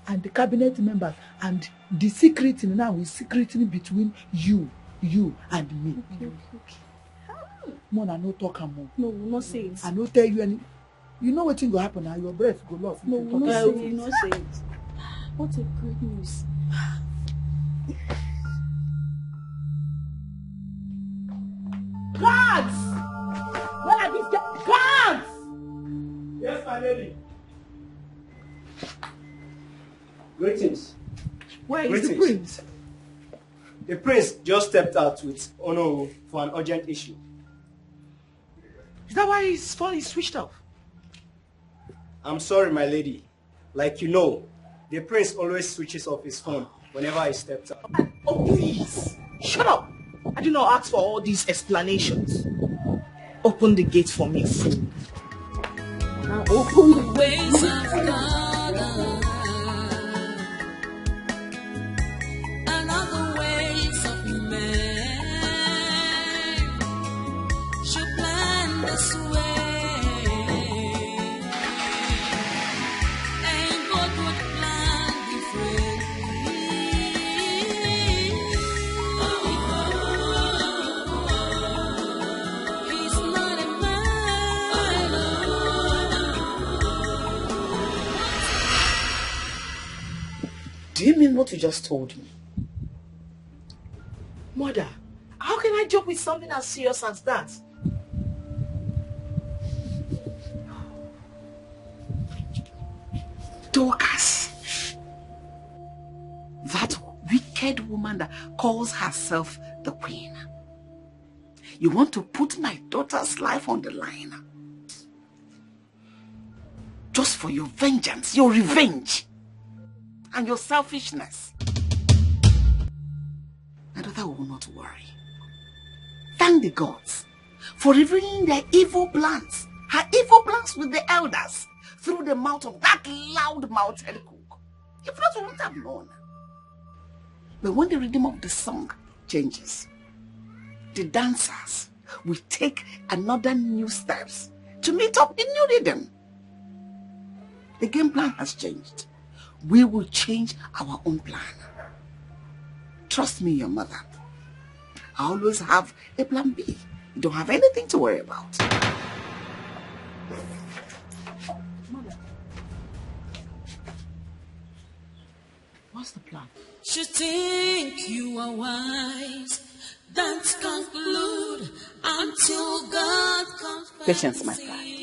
S12: and the cabinet members and the secret now is secretly between you and me.
S8: Okay.
S12: Mona no talk more.
S8: No, we'll not say it.
S12: I no tell you any. You know what thing will happen now? Your breath go lost.
S8: No, we'll not say it. We'll not say it. What a great news.
S12: Guards! Where are these guards?
S15: Yes, my lady. Greetings.
S12: Where is the prince?
S15: The prince just stepped out with Ono for an urgent issue.
S12: Is that why his phone is switched off?
S15: I'm sorry, my lady. Like you know, the prince always switches off his phone whenever he steps out.
S9: Oh, please. Shut up. I do not ask for all these explanations. Open the gate for me, fool.
S8: Now open the
S6: Ways of God, and other ways of man should plan this way. Ain't God would plan differently. He's not a man.
S1: Do you mean what you just told me?
S9: Mother, how can I joke with something as serious as that?
S1: Dorcas. That wicked woman that calls herself the queen. You want to put my daughter's life on the line? Just for your vengeance, your revenge, and your selfishness. My daughter will not worry. Thank the gods for revealing their evil plans, her evil plans with the elders, through the mouth of that loud-mouthed cook. If not, we wouldn't have known. But when the rhythm of the song changes, the dancers will take another new steps to meet up the new rhythm. The game plan has changed. We will change our own plan. Trust me, your mother. I always have a plan B. You don't have anything to worry about.
S12: Mother. What's the plan?
S6: You think you are wise, don't conclude until God comes.
S1: Patience, my friend.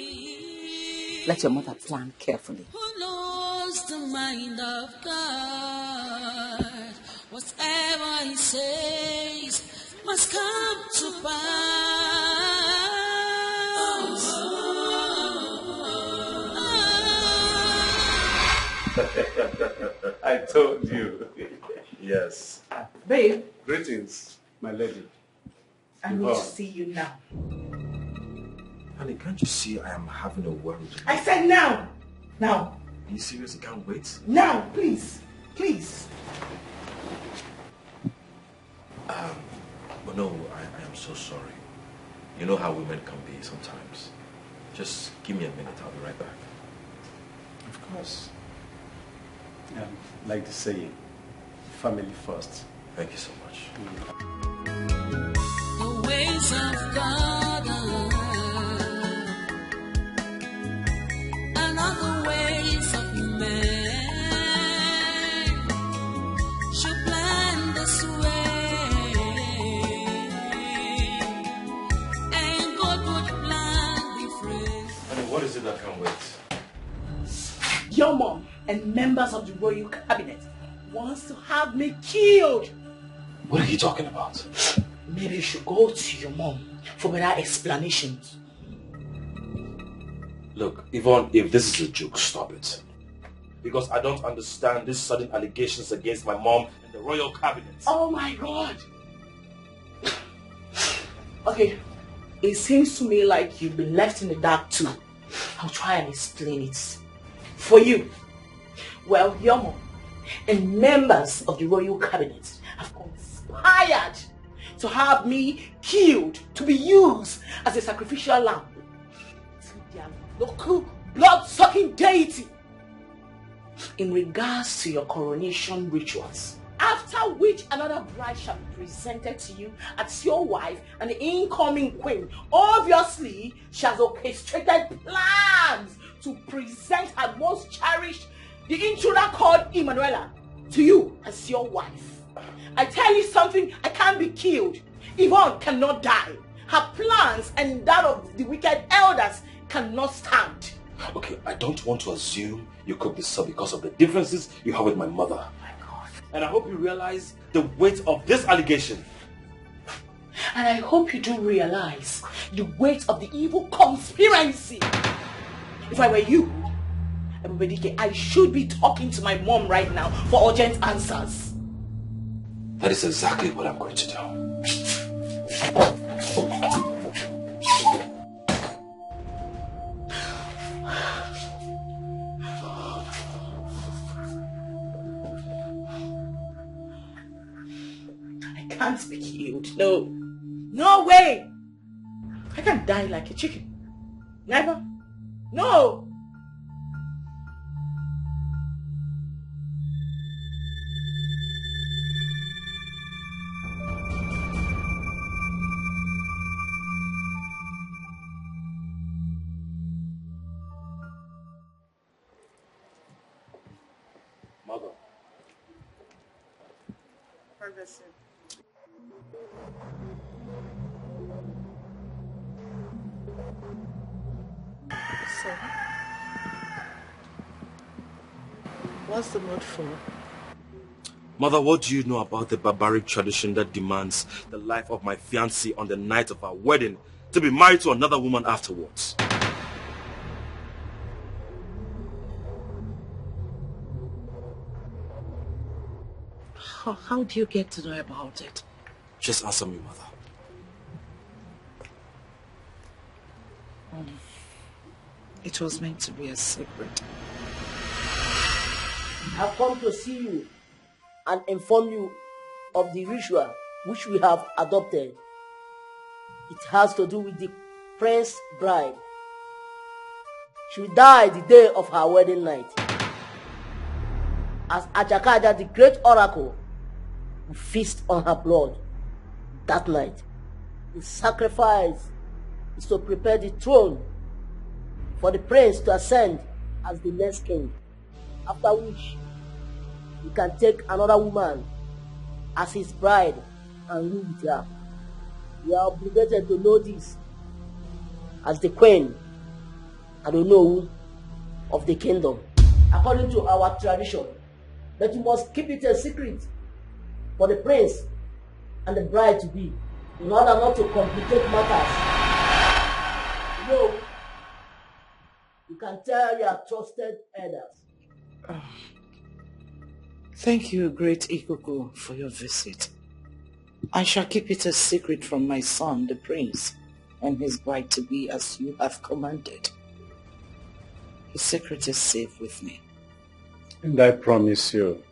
S1: Let your mother plan carefully.
S6: Who knows the mind of God? Whatever he says must come to pass.
S2: I told you.
S5: Yes.
S12: Babe,
S2: Greetings, my lady.
S9: I need to see you now.
S5: Honey, can't you see I am having a worry?
S9: I said now! Now!
S5: Are you serious? I can't wait?
S9: Now, please! Please!
S5: But no, I am so sorry. You know how women can be sometimes. Just give me a minute, I'll be right back.
S2: Of course. Like the saying, family first.
S5: Thank you so much.
S6: The ways of God and other ways of man should plan this way. And God would plan different.
S5: Honey, what is it that can't wait?
S9: Your mom and members of the royal cabinet wants to have me killed.
S5: What are you talking about?
S9: Maybe you should go to your mom for better explanations.
S5: Look, Yvonne, if this is a joke, stop it. Because I don't understand these sudden allegations against my mom and the royal cabinet.
S9: Oh my God! Okay, it seems to me like you've been left in the dark too. I'll try and explain it for you. Well, Yomo and members of the royal cabinet have conspired to have me killed to be used as a sacrificial lamb to their local blood-sucking deity in regards to your coronation rituals. After which another bride shall be presented to you as your wife, and the incoming queen obviously she has orchestrated plans to present her most cherished, the intruder called Emanuela, to you as your wife. I tell you something, I can't be killed. Yvonne cannot die. Her plans and that of the wicked elders cannot stand.
S5: Okay, I don't want to assume you cooked this up because of the differences you have with my mother. And I hope you realize the weight of this allegation.
S9: And I hope you do realize the weight of the evil conspiracy. If I were you, I should be talking to my mom right now for urgent answers.
S5: That is exactly what I'm going to do.
S9: I can't be killed. No. No way! I can't die like a chicken. Never. No!
S5: Mother.
S9: Privacy. So, what's the mood for?
S5: Mother, what do you know about the barbaric tradition that demands the life of my fiancée on the night of our wedding to be married to another woman afterwards?
S7: How do you get to know about it?
S5: Just answer me, Mother.
S7: It was meant to be a secret.
S10: I've come to see you and inform you of the ritual which we have adopted. It has to do with the prince bride. She will die the day of her wedding night. As Achakaja, the great oracle, will feast on her blood that night. The sacrifice is to prepare the throne for the prince to ascend as the next king, after which he can take another woman as his bride and live with her. We are obligated to know this as the queen and the know of the kingdom, according to our tradition. But you must keep it a secret for the prince and the bride to be, in order not to complicate matters. You can tell your trusted elders.
S7: Thank you, great Ikuku, for your visit. I shall keep it a secret from my son, the prince, and his bride-to-be as you have commanded. The secret is safe with me.
S2: And I promise you,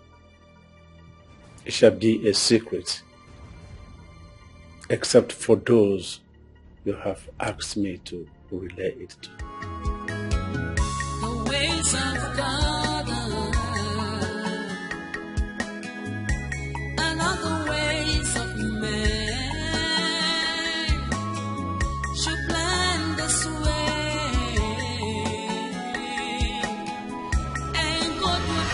S2: it shall be a secret, except for those you have asked me to relay it to.
S6: The ways of God and other ways of man should plan this way, and God would.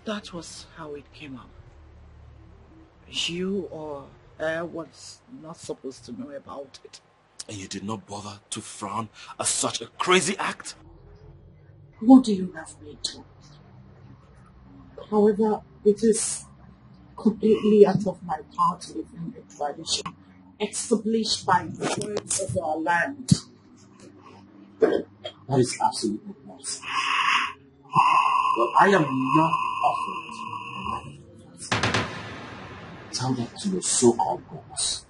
S7: That was how it came up. You or I was not supposed to know about it.
S5: And you did not bother to frown at such a crazy act?
S7: What do you have me to? However, it is completely out of my power to defend the tradition established by the words of our land.
S5: That is absolutely nonsense. But I am not offering to. Tell that to your so-called boss.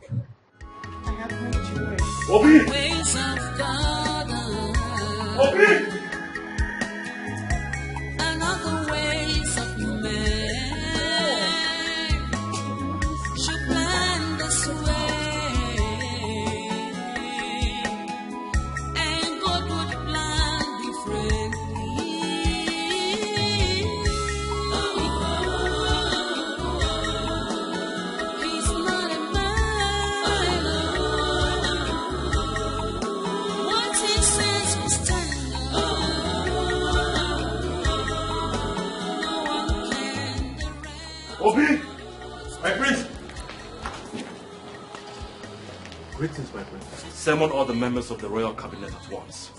S9: I have heard you.
S6: Obi! Ways of God. Obi! And other ways of man should plan this way, and God would plan differently. He's not a man. What he says will stand.
S5: Obi! My prince! Greetings, my prince. Summon all the members of the royal cabinet at once.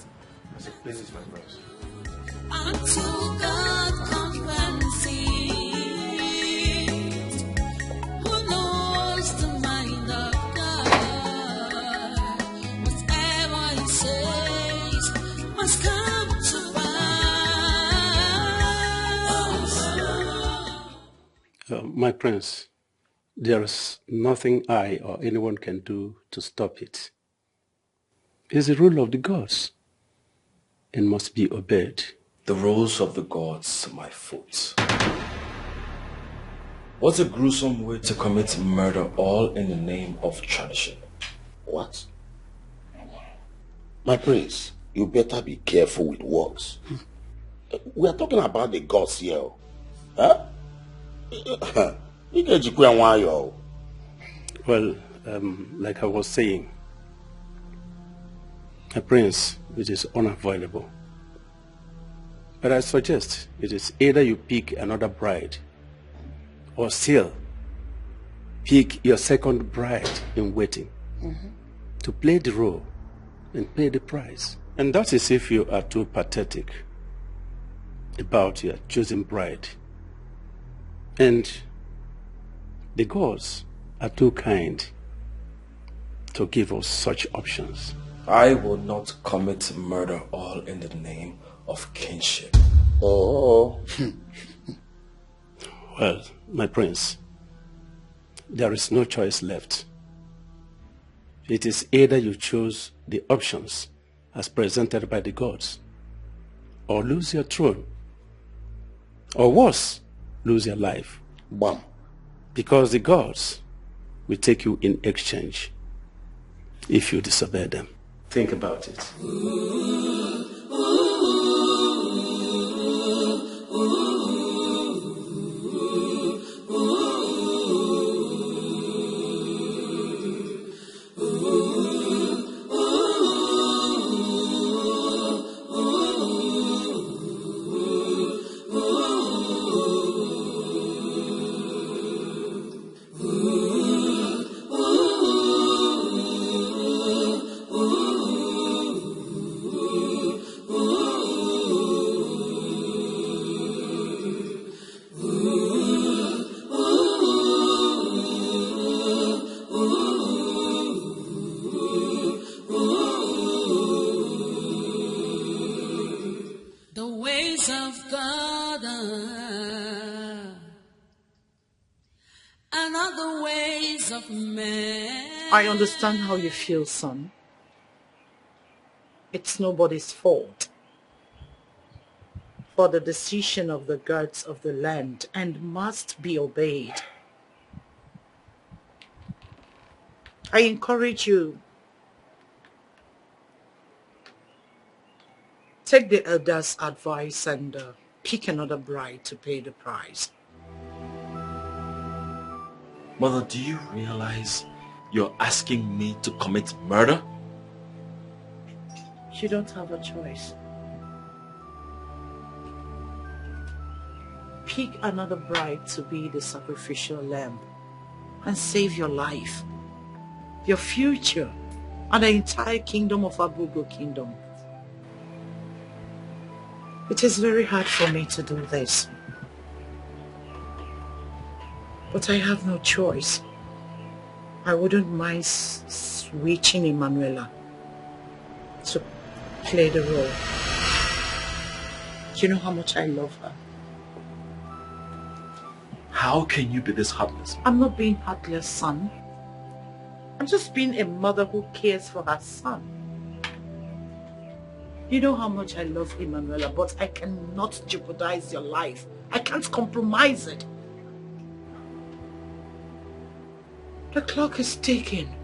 S5: As it pleases, my prince.
S6: Until God comes and sees, who knows the mind of God? Whatever he says must come to pass.
S2: My prince, there is nothing I or anyone can do to stop it. It's the rule of the gods and must be obeyed.
S5: The rules of the gods, my foot. What a gruesome way to commit murder, all in the name of tradition.
S4: What? My prince, you better be careful with words. We are talking about the gods here. Huh?
S2: Well, like I was saying, a prince, it is unavoidable. But I suggest it is either you pick another bride, or still pick your second bride in waiting to play the role and pay the price. And that is if you are too pathetic about your chosen bride. And the gods are too kind to give us such options.
S5: I will not commit murder, all in the name of kinship.
S4: Oh.
S2: Well, my prince, there is no choice left. It is either you choose the options as presented by the gods, or lose your throne, or worse, lose your life.
S4: Bam.
S2: Because the gods will take you in exchange if you disobey them. Think about it.
S6: The ways of God and other ways of man.
S12: I understand how you feel, son. It's nobody's fault for the decision of the gods of the land and must be obeyed. I encourage you, take the elders' advice and pick another bride to pay the price.
S5: Mother, do you realize you're asking me to commit murder?
S12: You don't have a choice. Pick another bride to be the sacrificial lamb and save your life, your future, and the entire kingdom of Abugo Kingdom. It is very hard for me to do this, but I have no choice. I wouldn't mind switching Emanuela to play the role. You know how much I love her.
S5: How can you be this heartless?
S12: I'm not being heartless, son. I'm just being a mother who cares for her son. You know how much I love Emanuela, but I cannot jeopardize your life. I can't compromise it. The clock is ticking.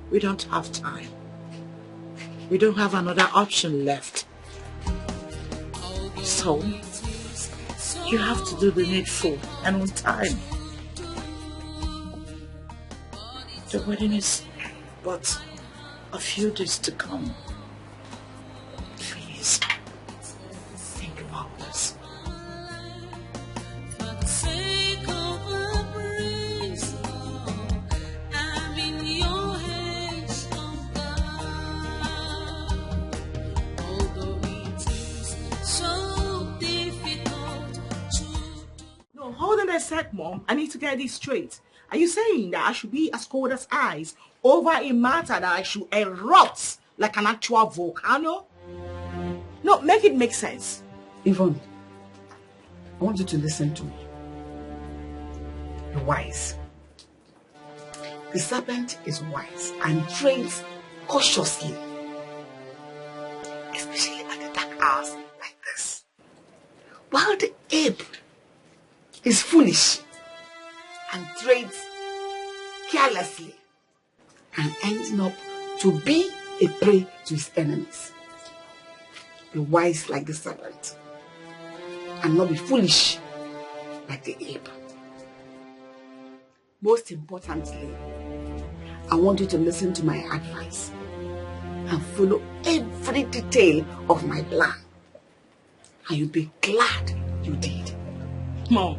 S12: We don't have time. We don't have another option left. So, you have to do the needful and on time. The wedding is but a few days to come. Please, think about this.
S6: For the sake of a breeze, I'm in your hands, oh God. Although it is so difficult to...
S9: No, hold on a sec, Mom. I need to get this straight. Are you saying that I should be as cold as ice over a matter that I should erupt like an actual volcano? No, make it make sense.
S1: Yvonne, I want you to listen to me. You're wise. The serpent is wise and trains cautiously, especially at the dark hours like this. While the ape is foolish and trades carelessly and ending up to be a prey to his enemies. Be wise like the serpent and not be foolish like the ape. Most importantly, I want you to listen to my advice and follow every detail of my plan. And you'll be glad you did.
S9: Mom,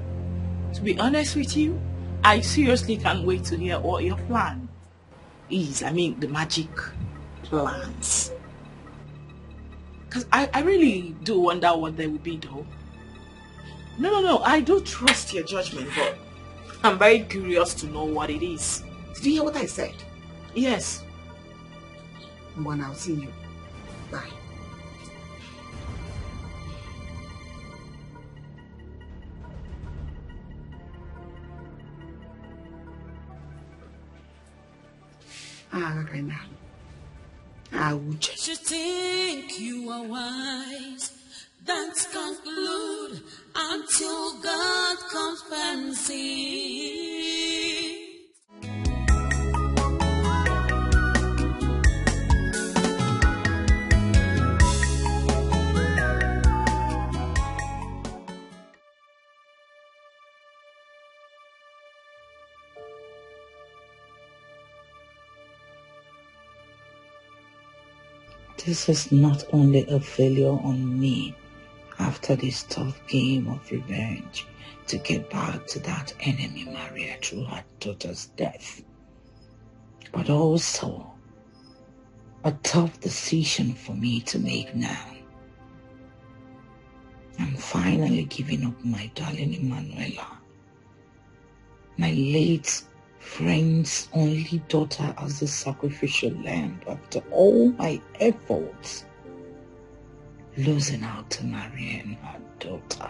S9: to be honest with you, I seriously can't wait to hear what your plan is. I mean, the magic plans. Because I really do wonder what they will be, though. No, I do trust your judgment, but I'm very curious to know what it is.
S1: Did you hear what I said?
S9: Yes.
S1: One, I'll see you. Bye.
S6: You think you are wise, that's conclude until God comes and sees.
S7: This is not only a failure on me after this tough game of revenge to get back to that enemy Maria through her daughter's death, but also a tough decision for me to make now. I'm finally giving up my darling Emanuela, my late friend's only daughter, as the sacrificial lamb after all my efforts, losing out to Maria and her daughter,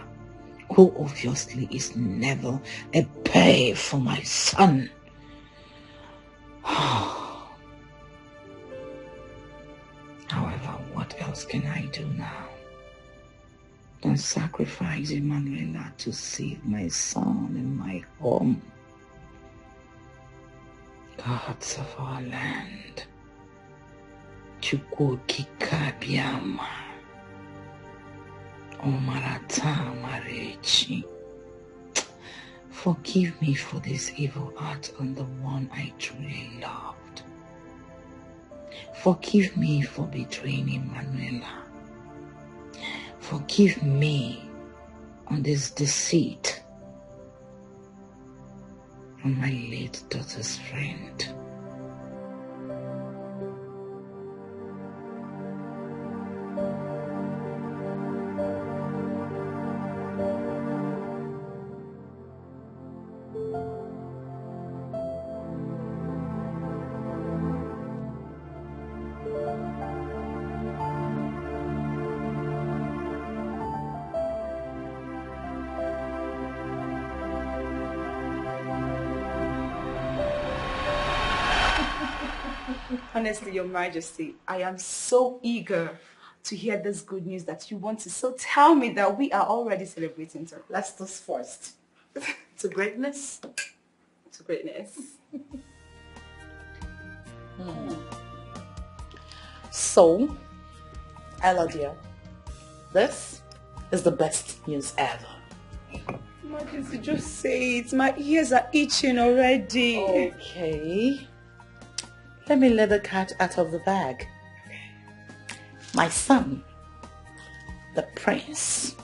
S7: who obviously is never a pay for my son. However, what else can I do now than sacrifice Emanuela to save my son and my home? Gods of our land, Chukwokikabiama, Omarata Marechi, forgive me for this evil act on the one I truly loved. Forgive me for betraying Emanuela. Forgive me on this deceit on my late daughter's friend.
S13: Honestly, Your Majesty, I am so eager to hear this good news that you want to. So tell me that we are already celebrating. So let's toast first. To greatness. To greatness.
S7: So, Ella dear, this is the best news ever.
S13: Majesty, just say it. My ears are itching already.
S7: Okay. Let me let the cat out of the bag. My son, the prince,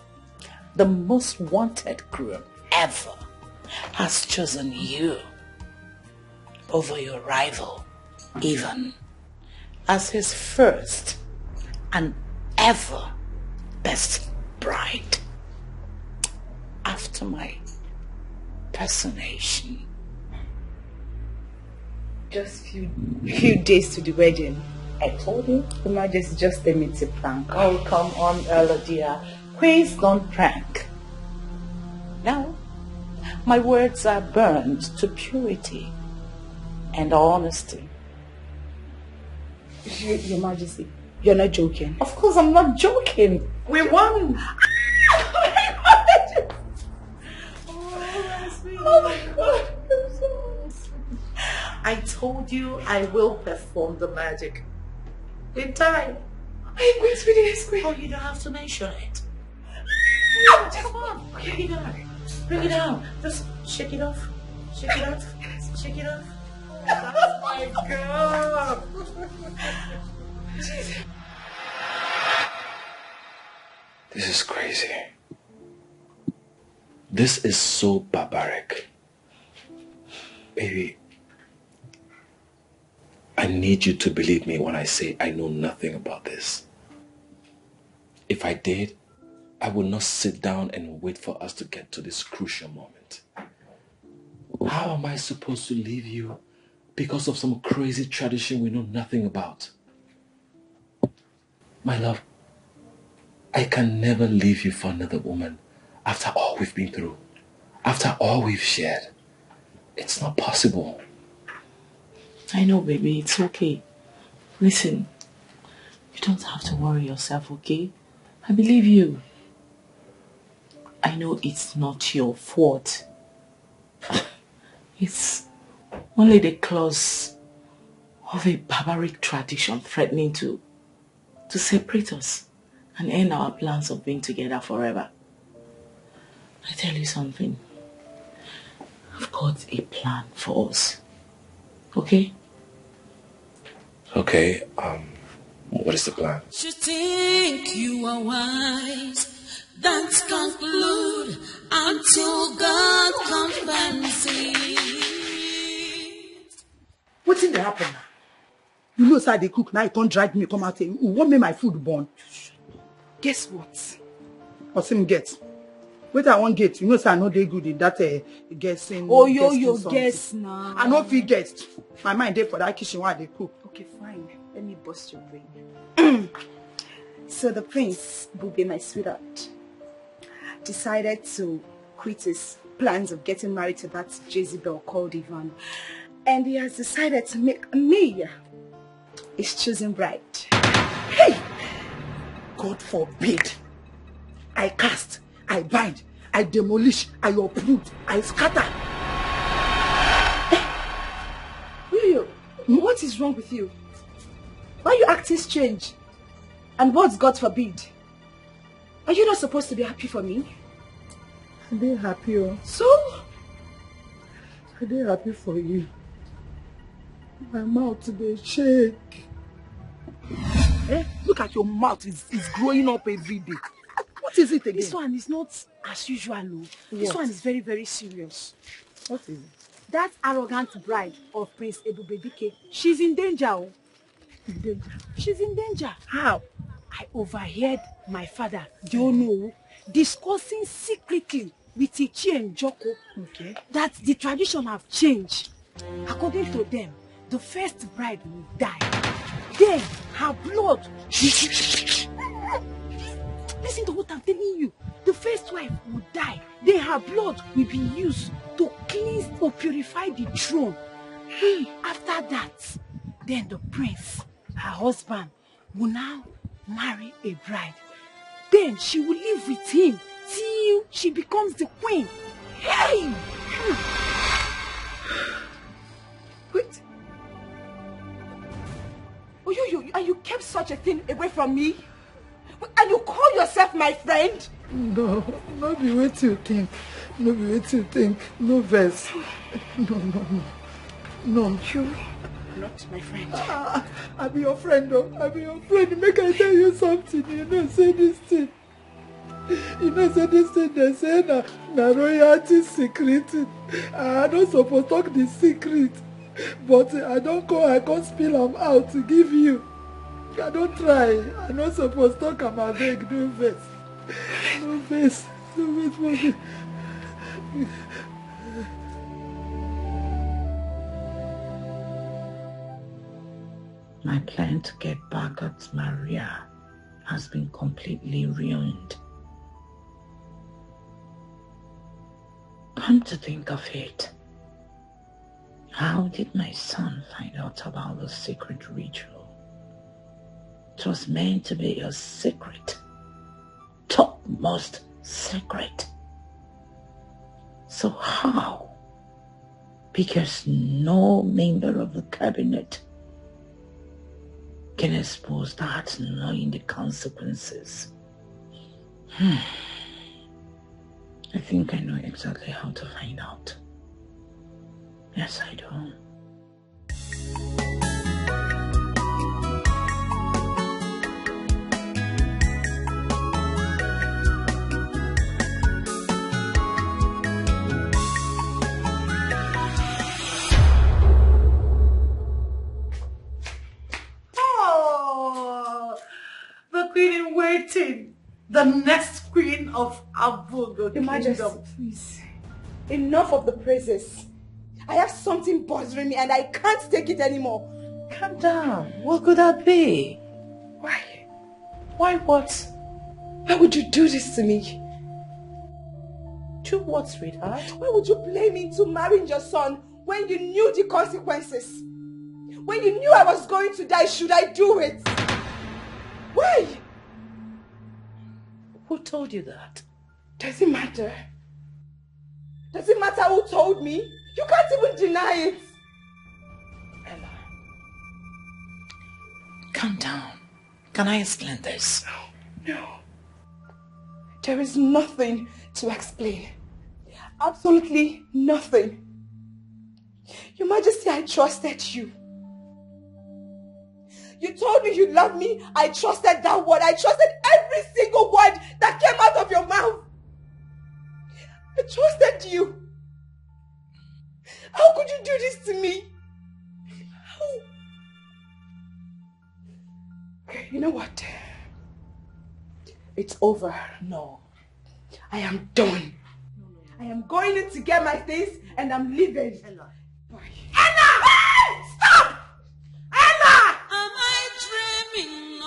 S7: the most wanted groom ever, has chosen you over your rival, even, as his first and ever best bride. After my personation.
S13: Just few days to the wedding.
S7: I told you.
S13: The Majesty, just let me to prank.
S7: Oh, come on, Ella dear. Queens don't prank. Now, my words are burned to purity and honesty.
S13: Your Majesty, you're not joking.
S7: Of course I'm not joking. We won. Oh my God. I told you I will perform the magic. In time.
S13: I'm going to be the next queen.
S7: Oh, you don't have to mention it. Come on. Bring it down. Bring it down. Just shake it off. Shake it off. Shake it off. That's my girl.
S5: This is crazy. This is so barbaric. Baby, I need you to believe me when I say I know nothing about this. If I did, I would not sit down and wait for us to get to this crucial moment. How am I supposed to leave you because of some crazy tradition we know nothing about? My love, I can never leave you for another woman after all we've been through, after all we've shared. It's not possible.
S7: I know, baby, it's okay. Listen, you don't have to worry yourself, okay? I believe you. I know it's not your fault. It's only the clause of a barbaric tradition threatening to separate us and end our plans of being together forever. I tell you something. I've got a plan for us. Okay?
S5: Okay, what is the plan?
S6: You think you are wise, don't conclude until God comes and sees.
S12: What's in the happen now? You know, sir, they cook now. You can't drag me, come out here. What made my food burn?
S8: Guess what?
S12: What's him get? Wait, I won't get. You know, sir, I know they good in that guessing.
S8: Oh, yo, guess now.
S12: I know if he guessed. My mind there for that kitchen while they cook.
S8: Okay, fine. Let me bust your brain. So the prince, Bube, my sweetheart, decided to quit his plans of getting married to that Jezebel called Ivan. And he has decided to make me his chosen bride.
S12: Hey! God forbid. I cast, I bind, I demolish, I uproot, I scatter.
S8: Yo, what is wrong with you? Why are you acting strange? And what's God forbid? Are you not supposed to be happy for me?
S12: I'm very happy, oh.
S8: So?
S12: I'm very happy for you. My mouth today shake. Eh? Look at your mouth, it's growing up every day. What is it again?
S8: This one is not as usual, no. This one is very, very serious.
S12: What is it?
S8: That arrogant bride of Prince Ebubedike, she's in danger. Oh.
S12: In danger?
S8: She's in danger.
S12: How?
S8: I overheard my father, Diono, discussing secretly with Ichi and Joko that the tradition have changed. According to them, the first bride will die. Then her blood will... Listen to what I'm telling you. The first wife will die. Then her blood will be used to cleanse or purify the throne. After that, then the prince, her husband, will now marry a bride. Then she will live with him till she becomes the queen. Hey!
S13: Wait. Oh, and you kept such a thing away from me? And you call yourself my friend?
S12: No, not be what you think. No be what you think. No verse. No.
S13: You not my friend.
S12: I be your friend, though. I be your friend. Make I tell you something. You know, say this thing. They say na royalty secret. I don't suppose talk the secret. But I can't spill them out to give you. I don't try. I not supposed to talk about beg. No verse. No verse. No verse.
S7: My plan to get back at Maria has been completely ruined. Come to think of it, how did my son find out about the secret ritual? It was meant to be a secret, topmost secret. So how? Because no member of the cabinet can expose that knowing the consequences. I think I know exactly how to find out. Yes, I do.
S12: Oh, the queen in waiting. The next queen of Abugo
S13: Your Majesty, please. Enough of the praises. I have something bothering me and I can't take it anymore.
S7: Calm down. What could that be?
S13: Why?
S7: Why what?
S13: Why would you do this to me?
S7: Do what, sweetheart?
S13: Why would you blame me into marrying your son when you knew the consequences? When you knew I was going to die, should I do it? Why?
S7: Who told you that?
S13: Does it matter? Does it matter who told me? You can't even deny it.
S7: Ella, calm down. Can I explain this?
S13: No. There is nothing to explain. Absolutely nothing. Your Majesty, I trusted you. You told me you loved me. I trusted that word. I trusted every single word that came out of your mouth. I trusted you. How could you do this to me? How? Okay, you know what? It's over.
S7: No.
S13: I am done. I am going in to get my things and I'm leaving.
S12: Ella.
S13: Bye. Ella! Hey! Stop! Ella!
S6: Am I dreaming?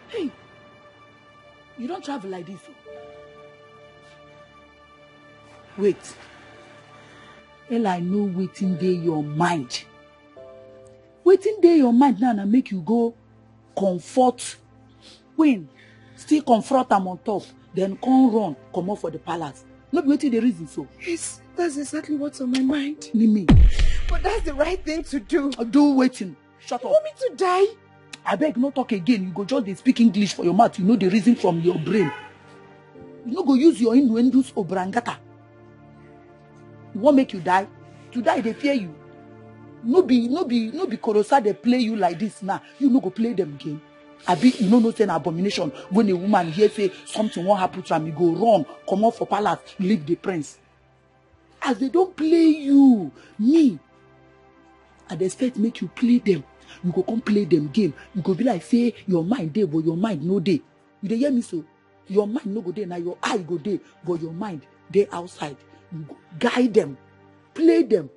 S12: Hey, you don't travel like this. Wait. Ella, I know waiting dey your mind. Waiting dey your mind now and make you go comfort queen. Still confront am on top. Then come run, come out for the palace. No be waiting the reason so.
S13: Yes, that's exactly what's on my mind.
S12: Nimi.
S13: But that's the right thing to do.
S12: Do waiting. Shut
S13: You
S12: up.
S13: want me to die?
S12: I beg no talk again. You go just dey speak English for your mouth. You know the reason from your brain. You no go use your innuendos obrangata. You want make you die? To die they fear you. No be Korosa they play you like this now. You no go play them again. Abi you no say an abomination when a woman hear say something won't happen to am, you go run, come out for palace, leave the prince. As they don't play you, me, I expect make you play them. You go come play them game. You go be like, say, your mind day, but your mind no day. You dey hear me so? Your mind no go there, now your eye go there, but your mind they outside. You go guide them, play them.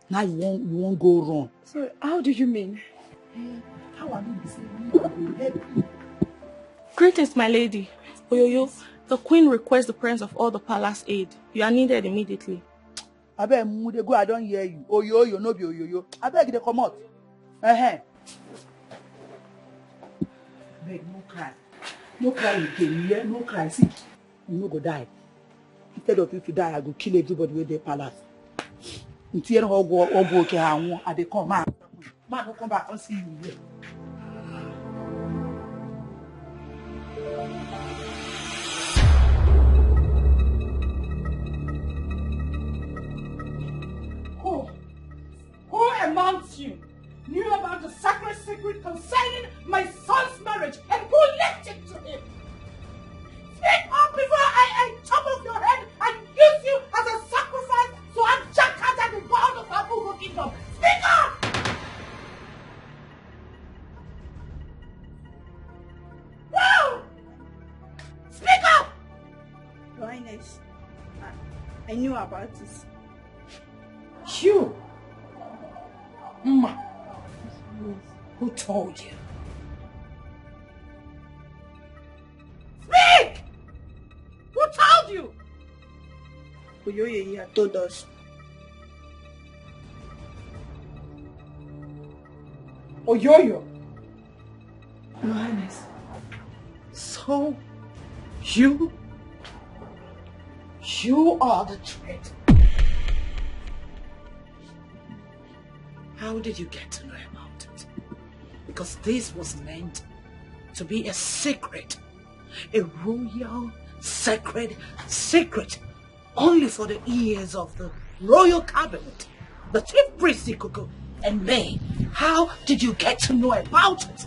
S12: Now you won't go wrong.
S13: So how do you mean?
S12: How I mean this?
S16: Greetings, my lady. Oyoyo, the queen requests the presence of all the palace aid. You are needed immediately.
S12: I beg you, go, I don't hear you. Oyoyo, no be oyoyo. I beg you, come out. Beg, no cry. No cry again, yeah? No cry. See, you no go die. Instead of if you die, I go kill everybody with their palace. Until you know go okay, I dey come, man. Man, no come back and see you here.
S8: Who amongst you knew about the sacred secret concerning my son's marriage and who left it to him? Speak up before I chop off your head and use you as a sacrifice so I'm Jackata, the god of Abugo kingdom. Speak up! Wow! Speak up!
S13: Your Highness, I knew about this.
S8: You! Who told you? Speak! Who told you?
S13: Oyoye told us.
S8: Oyoyo?
S13: Your Highness.
S8: So, you are the traitor. How did you get to know about it? Because this was meant to be a secret, a royal, sacred secret, only for the ears of the royal cabinet, the chief priest Ikuku, and me. How did you get to know about it?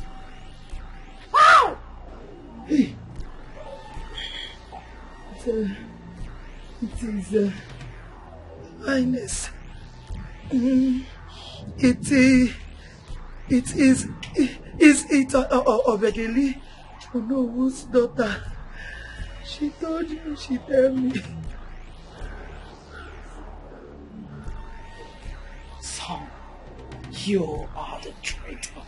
S8: How?
S14: It is, Highness. It is Obedeli, Onowo's daughter. She told you, she told me.
S8: So, you are the traitor.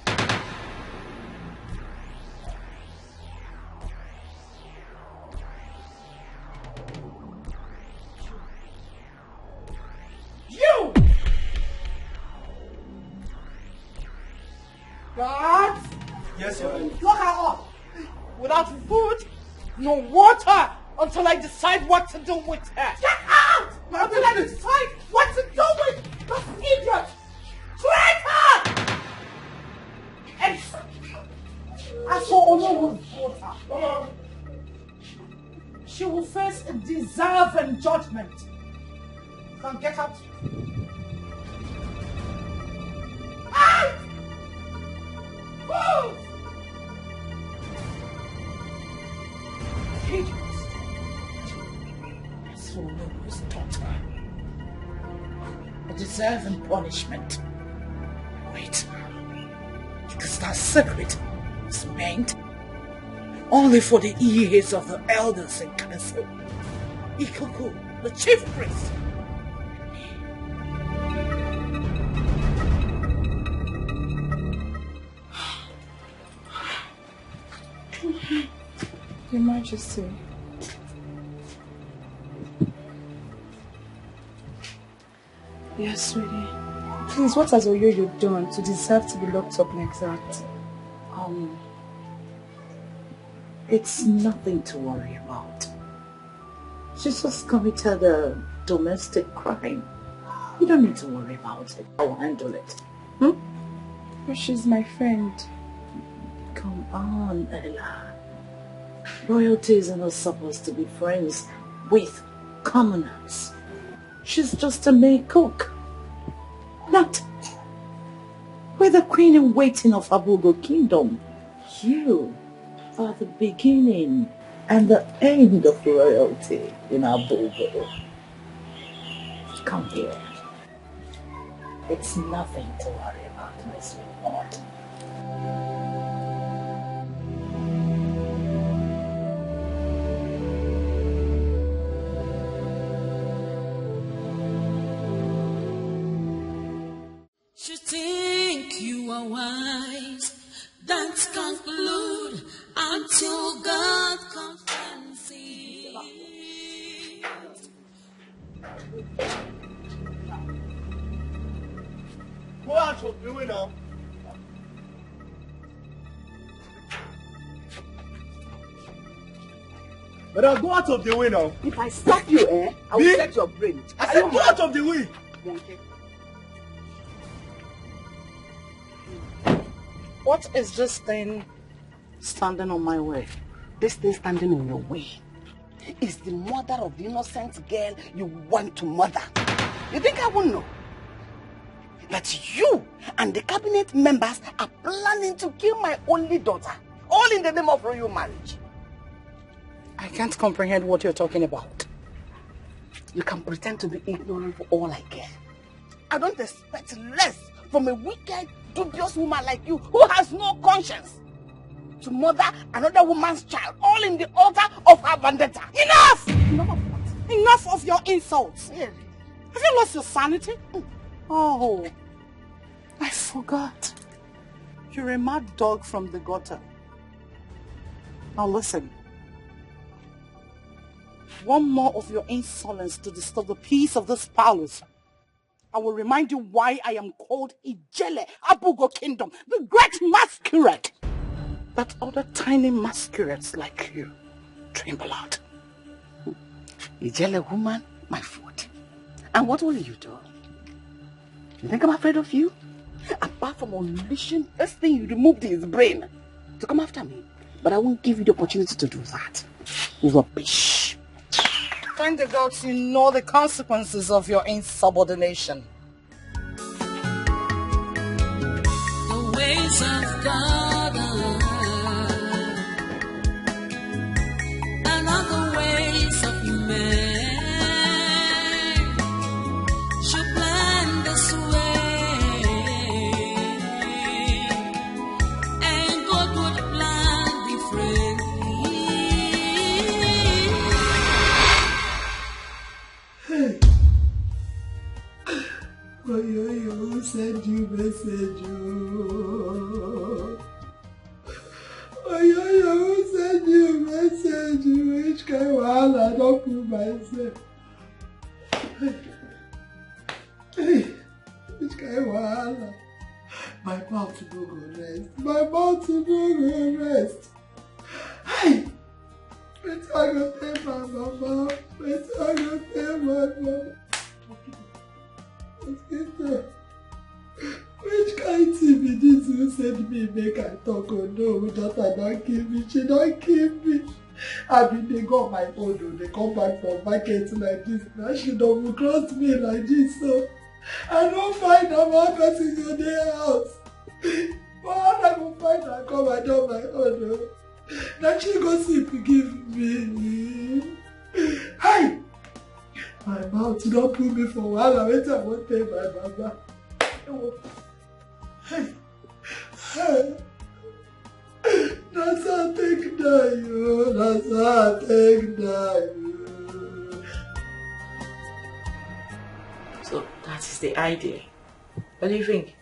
S8: You! Guards!
S15: Yes, Your Honor.
S8: Lock her up! Without food, no water, until I decide what to do with her. Get out! Until I decide what to do with this idiot! Traitor! And as for Onowo's daughter, she will face a deserving judgment. Come, get out. Out! Move! Idiot. As for Onowo's daughter, a deserving punishment. Wait. Because that secret is meant only for the ears of the elders in council. Ikuku, the chief priest.
S13: Your Majesty. Yes, sweetie. Please, what has Oyoyo done to deserve to be locked up like that?
S7: It's nothing to worry about. She's just committed a domestic crime. You don't need to worry about it. I'll handle it.
S13: But she's my friend.
S7: Come on, Ella. Royalties are not supposed to be friends with commoners. She's just a maid cook. Not with the queen in waiting of Abugo Kingdom. You are the beginning and the end of royalty in Abugo. Come here. It's nothing to worry about. my sweetheart.
S6: You think you are wise, don't conclude until God comes and sees.
S15: Go out of the way now. Brother, go out of the way now.
S1: If I stop you, I will set your brain.
S15: I said go out of the way.
S12: What is this thing standing on my way?
S1: This thing standing in your way is the mother of the innocent girl you want to murder. You think I won't know? That you and the cabinet members are planning to kill my only daughter, all in the name of royal marriage.
S12: I can't comprehend what you're talking about.
S1: You can pretend to be ignorant for all I care. I don't expect less from a wicked, dubious woman like you who has no conscience to murder another woman's child, all in the altar of her vendetta.
S12: Enough! Enough of what? Enough of your insults.
S1: Really?
S12: Have you lost your sanity? Oh, I forgot. You're a mad dog from the gutter. Now listen. One more of your insolence to disturb the peace of this palace. I will remind you why I am called Ijele Abugo Kingdom, the great masquerade. That other tiny masquerades like you tremble out.
S1: Ijele woman, my foot. And what will you do? You think I'm afraid of you? Apart from unleashing this thing you removed his brain to come after me. But I won't give you the opportunity to do that. Rubbish.
S12: Thank the gods you know the consequences of your insubordination.
S6: The ways of God and other ways of man should plan this way, and God would plan differently.
S14: Oh, you send you message. Oh, you send you message. Which kind of I don't put myself. Which kind of my mouth to no go rest. My mouth to no go rest. Hey! Wait till I go tell my mama. Wait till I go tell my mama. Which kind TV this who send me make I talk? Oh no, daughter don't kill me, she don't kill me. I mean they got my phone, they come back from market like this. Now she don't cross me like this, so I don't find a one person in their house. But I go find her, come and do my own. Now she go see to give me. Hi! My mouth don't put me for a while. I wait, I won't pay my mama. Hey. Hey. That's how I take you. That's how I take you.
S7: So that is the idea. What do you think?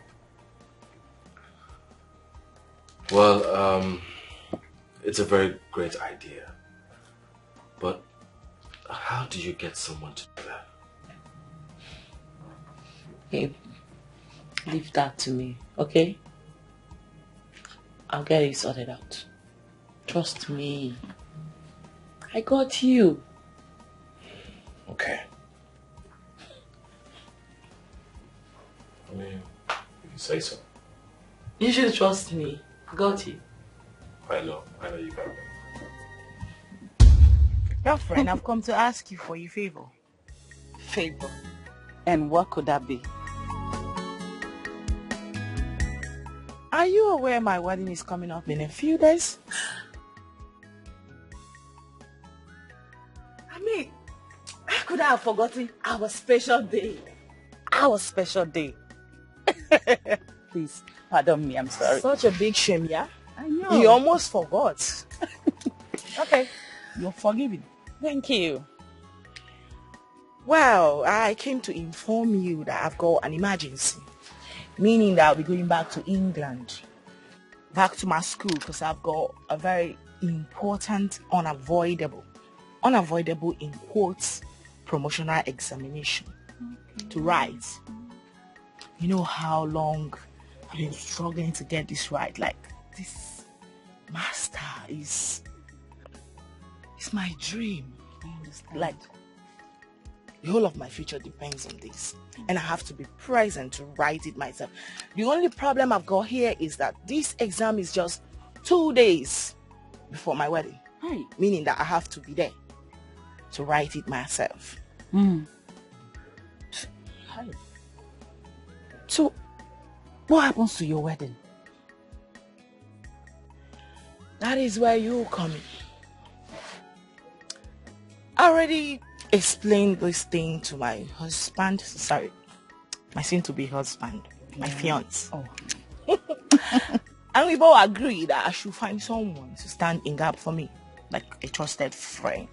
S5: Well, it's a very great idea. But how do you get someone to do that?
S7: Hey, leave that to me, okay? I'll get it sorted out. Trust me. I got you.
S5: Okay. I mean, you say so.
S7: You should trust me. I got you.
S5: I know you got me.
S12: Girlfriend, I've come to ask you for a favor. Favor? And what could that be? Are you aware my wedding is coming up in a few days?
S8: I mean, how could I have forgotten our special day?
S12: Our special day.
S7: Please, pardon me, I'm sorry.
S9: Such a big shame, yeah?
S7: I know.
S9: You almost forgot.
S7: Okay, you're forgiven. Thank you.
S9: Well, I came to inform you that I've got an emergency. Meaning that I'll be going back to England. Back to my school because I've got a very important, unavoidable in quotes, promotional examination to write. You know how long I've been struggling to get this right. Like, this master is my dream. Like, the whole of my future depends on this. And I have to be present to write it myself. The only problem I've got here is that this exam is just 2 days before my wedding.
S7: Hey.
S9: Meaning that I have to be there to write it myself.
S7: Mm. So, what happens to your wedding?
S9: That is where you come in. I already explained this thing to my husband. Sorry, my soon-to-be husband, my fiance.
S7: Oh.
S9: And we both agreed that I should find someone to stand in gap for me, like a trusted friend.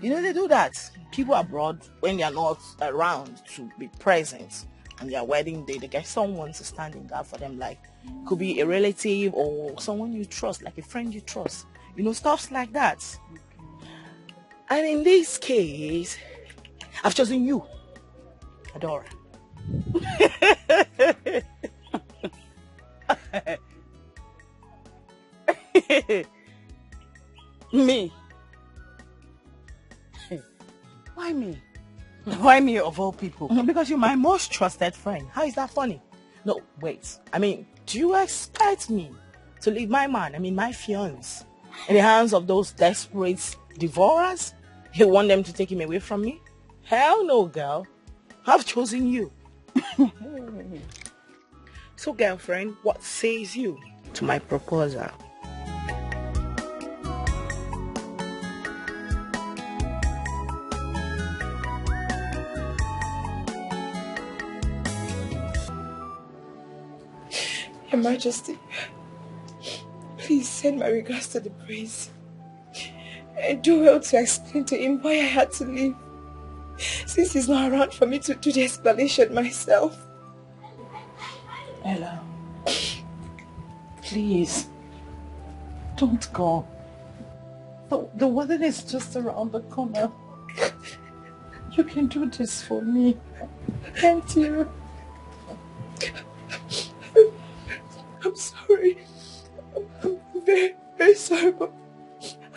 S9: You know, they do that. People abroad, when they are not around to be present on their wedding day, they get someone to stand in gap for them, like could be a relative or someone you trust, like a friend you trust. You know, stuff like that. And in this case, I've chosen you, Adora.
S7: Me? Why me? Why me of all people?
S9: Because you're my most trusted friend. How is that funny? No, wait. I mean, do you expect me to leave my man, my fiance, in the hands of those desperate devourers? You want them to take him away from me? Hell no, girl. I've chosen you. So, girlfriend, what says you to my proposal?
S13: Your Majesty, please send my regards to the prince. And do well to explain to him why I had to leave, since he's not around for me to do the explanation myself.
S7: Ella, please, don't go. The wedding is just around the corner. You can do this for me, can't you?
S13: I'm sorry. I'm very, very sorry, but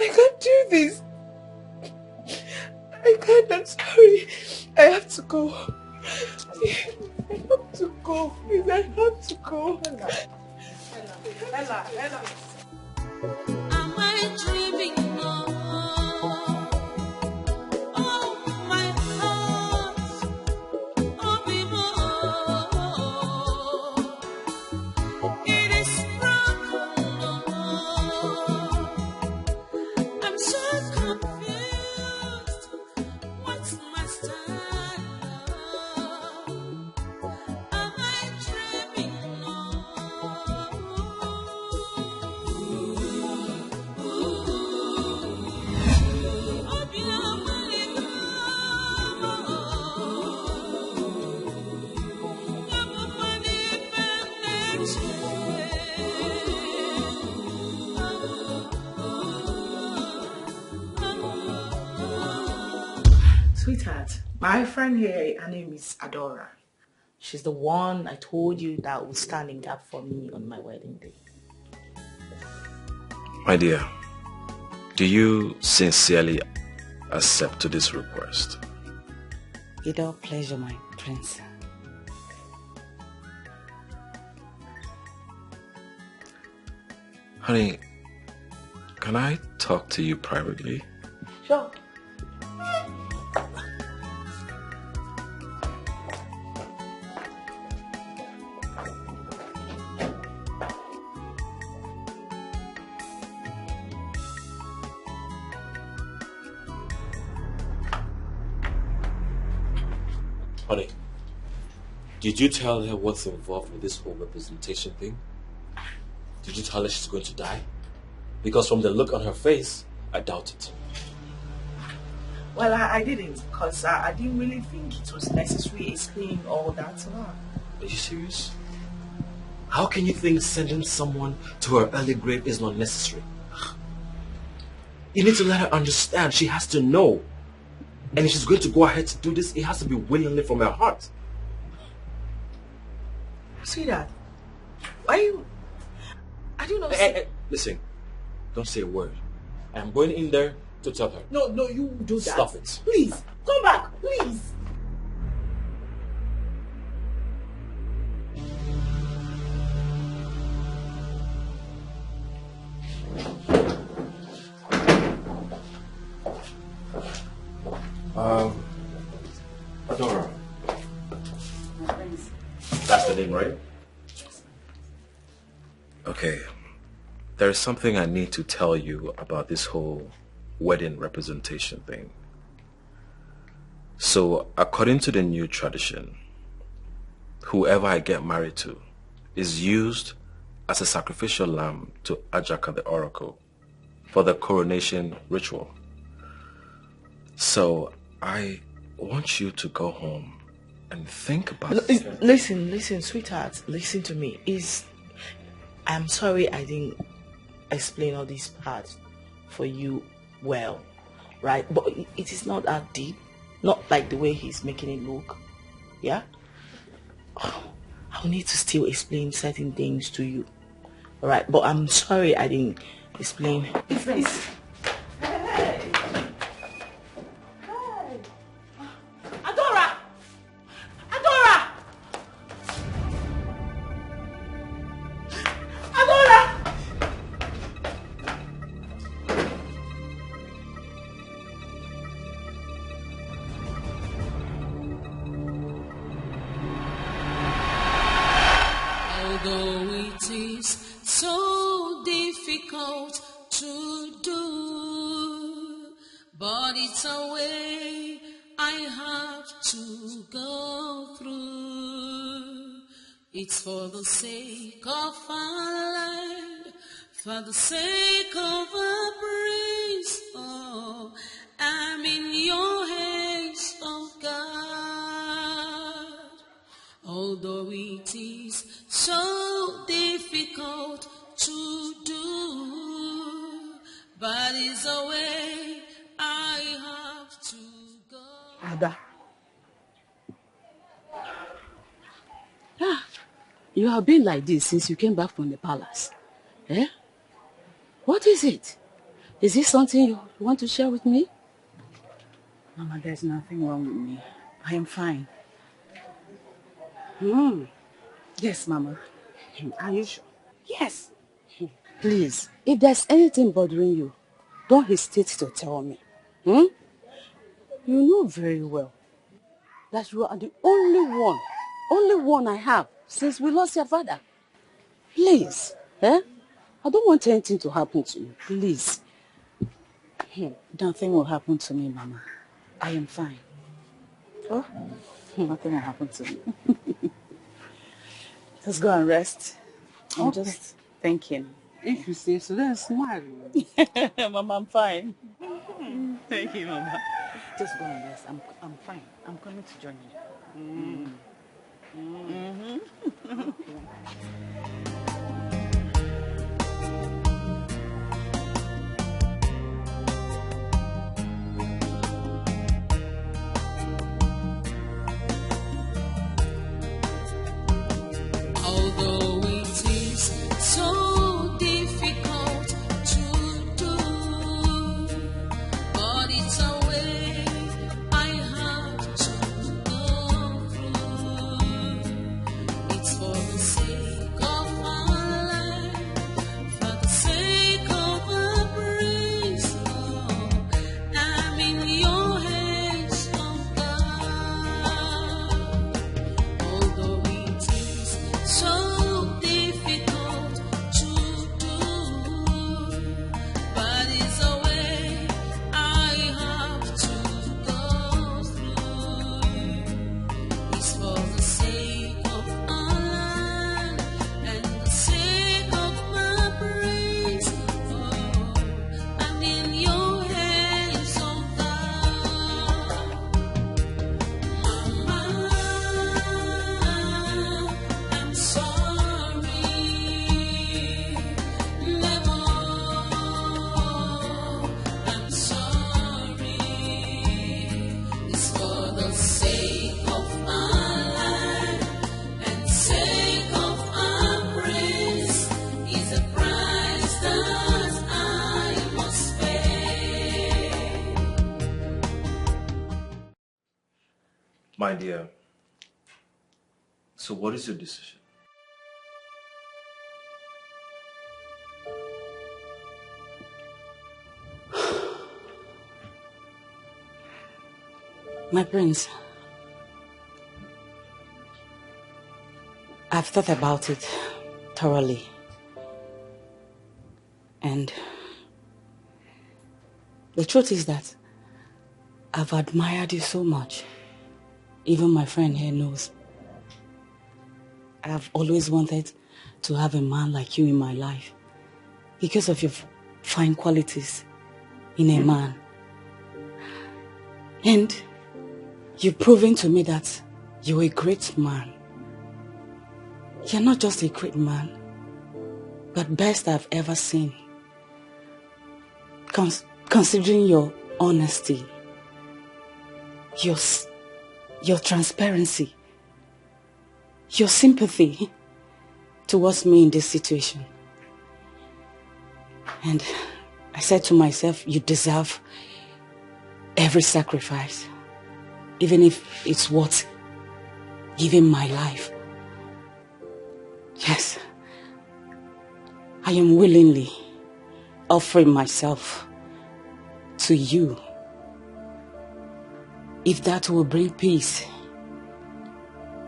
S13: I can't do this. I can't, I'm sorry. I have to go. I have to go. Please, I have to go.
S7: Ella.
S6: Am I dreaming now? Oh, my heart, oh, before it is broken. I'm so confused. What's my stand now? Am I dreaming now?
S9: Sweetheart, my friend here, her name is Adora. She's the one I told you that would stand in gap for me on my wedding day.
S5: My dear, do you sincerely accept to this request?
S7: With all pleasure, my prince.
S5: Honey, can I talk to you privately?
S9: Sure.
S5: Honey, Did you tell her what's involved with this whole representation thing? Did you tell her she's going to die? Because from the look on her face, I doubt it.
S9: Well, I didn't, because I didn't really think it was necessary explaining all that to her.
S5: Are you serious? How can you think sending someone to her early grave is not necessary? You need to let her understand. She has to know. And if she's going to go ahead to do this, it has to be willingly from her heart.
S9: Sweetheart, why you... I don't know...
S5: Hey, listen, don't say a word. I'm going in there to tell her.
S9: No, you do that.
S5: Stop it.
S9: Please, come back, please.
S5: Adora. That's the name, right? Okay. There is something I need to tell you about this whole wedding representation thing. So, according to the new tradition, whoever I get married to is used as a sacrificial lamb to Ajaka the oracle for the coronation ritual. So, I want you to go home and think about it.
S9: Listen, sweetheart. Listen to me. I'm sorry I didn't explain all these parts for you well, right? But it is not that deep. Not like the way he's making it look. Yeah? I'll need to still explain certain things to you. Alright? But I'm sorry I didn't explain.
S12: Friends.
S6: But it's a way I have to go through. It's for the sake of our land, for the sake of our praise. Oh, I'm in your hands, oh God. Although it is so difficult to do, but it's a way I have to go.
S8: Ada. You have been like this since you came back from the palace. Eh? What is it? Is this something you want to share with me?
S12: Mama, there's nothing wrong with me. I am fine. Yes, Mama.
S8: Are you sure?
S12: Yes.
S8: Please, if there's anything bothering you, don't hesitate to tell me. You know very well that you are the only one I have since we lost your father. Please, I don't want anything to happen to you. Please.
S12: Nothing will happen to me, Mama. I am fine. Oh, nothing will happen to me. Just go and rest. I'm just thinking.
S8: If you say so, then smile.
S12: Mama, I'm fine. Thank you, Mama. Just go and rest. I'm fine. I'm coming to join you.
S6: Although it is so difficult to do, but it's a way I have to go through. It's for the sake of
S5: My dear, so what is your decision?
S7: My prince, I've thought about it thoroughly. And the truth is that I've admired you so much. Even my friend here knows. I've always wanted to have a man like you in my life because of your fine qualities in a man. And you've proven to me that you're a great man. You're not just a great man, but best I've ever seen. Considering your honesty, your transparency, your sympathy towards me in this situation. And I said to myself, you deserve every sacrifice, even if it's worth giving my life. Yes, I am willingly offering myself to you, if that will bring peace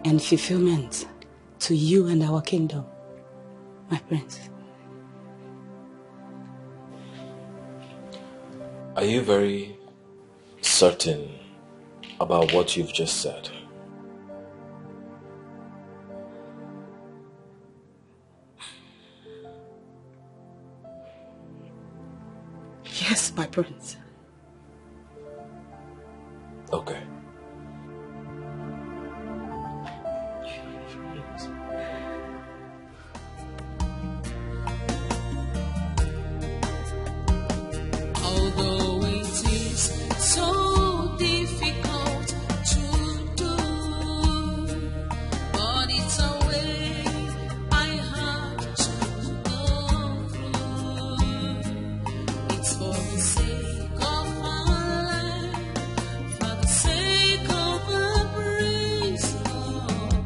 S7: and fulfillment to you and our kingdom, my prince.
S5: Are you very certain about what you've just said?
S7: Yes, my prince.
S5: Okay.
S6: Although it is so difficult to do, but it's a way I have to go through. It's for the sake of my life, for the sake of a praise, Lord.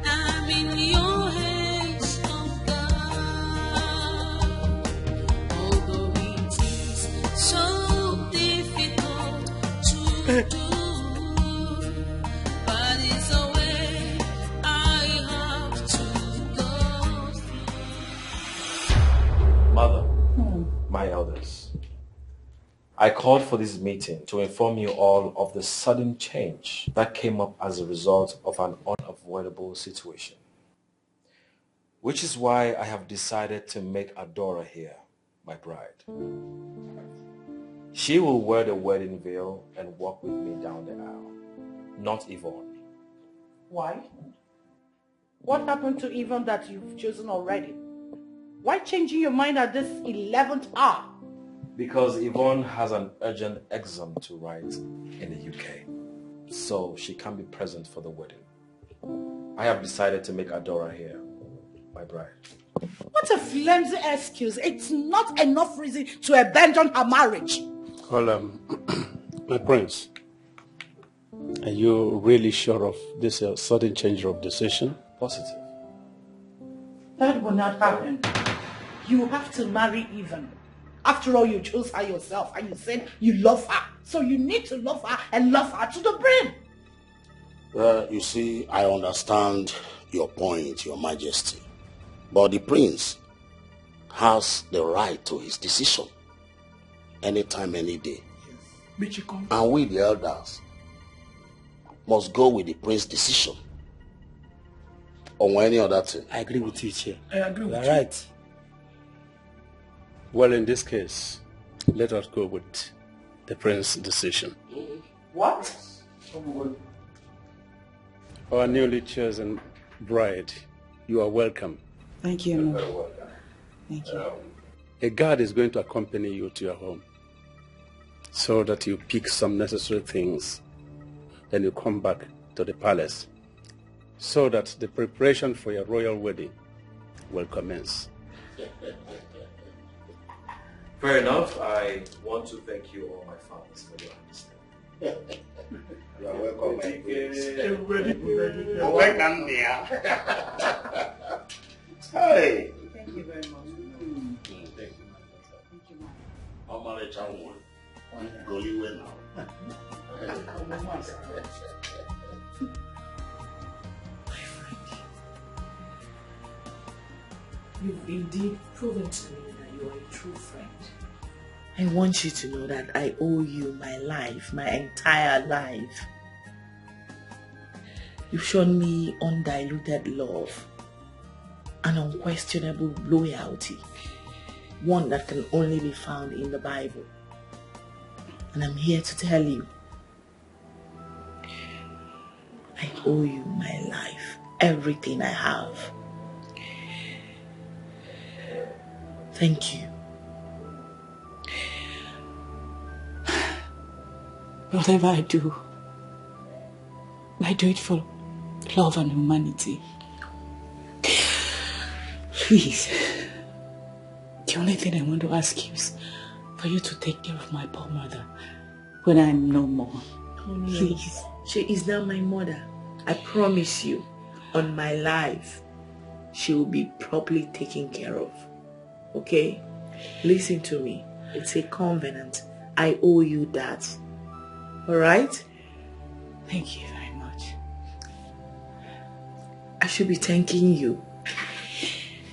S6: I'm in your hands, oh God. Although it is so difficult to do, but it's a way I have to go through.
S5: Mother, my elders, I called for this meeting to inform you all of the sudden change that came up as a result of an unavoidable situation, which is why I have decided to make Adora here my bride. She will wear the wedding veil and walk with me down the aisle, not Yvonne.
S12: Why? What happened to Yvonne that you've chosen already? Why changing your mind at this 11th hour?
S5: Because Yvonne has an urgent exam to write in the UK, so she can't be present for the wedding. I have decided to make Adora here my bride.
S12: What a flimsy excuse. It's not enough reason to abandon her marriage.
S2: Well, my prince, are you really sure of this sudden change of decision?
S5: Positive.
S12: That will not happen. You have to marry Yvonne. After all, you chose her yourself and you said you love her. So you need to love her and love her to the brim.
S4: You see, I understand your point, Your Majesty. But the prince has the right to his decision. Anytime, any day. And we, the elders, must go with the prince's decision. Or any other thing.
S2: I agree with you, Chair.
S14: I agree with
S2: You're
S14: you.
S2: right. Well, in this case, let us go with the prince's decision.
S12: What?
S2: Our newly chosen bride, you are welcome.
S7: Thank you, Lord. Thank you.
S2: A guard is going to accompany you to your home so that you pick some necessary things. Then you come back to the palace so that the preparation for your royal wedding will commence.
S5: Fair enough. I want to thank you all my fathers for your understanding.
S4: You are welcome, my prince.
S2: Welcome, dear. Hey.
S12: Thank you very much.
S4: Thank you. How many times go you in now?
S7: You've indeed proven to me that you are a true friend. I want you to know that I owe you my life, my entire life. You've shown me undiluted love and unquestionable loyalty, one that can only be found in the Bible. And I'm here to tell you, I owe you my life, everything I have. Thank you.
S17: Whatever I do it for love and humanity. Please, the only thing I want to ask you is for you to take care of my poor mother when I'm no more.
S7: Oh, no.
S17: Please.
S7: She is now my mother. I promise you, on my life, she will be properly taken care of. Okay? Listen to me. It's a covenant. I owe you that. Alright?
S17: Thank you very much.
S7: I should be thanking you.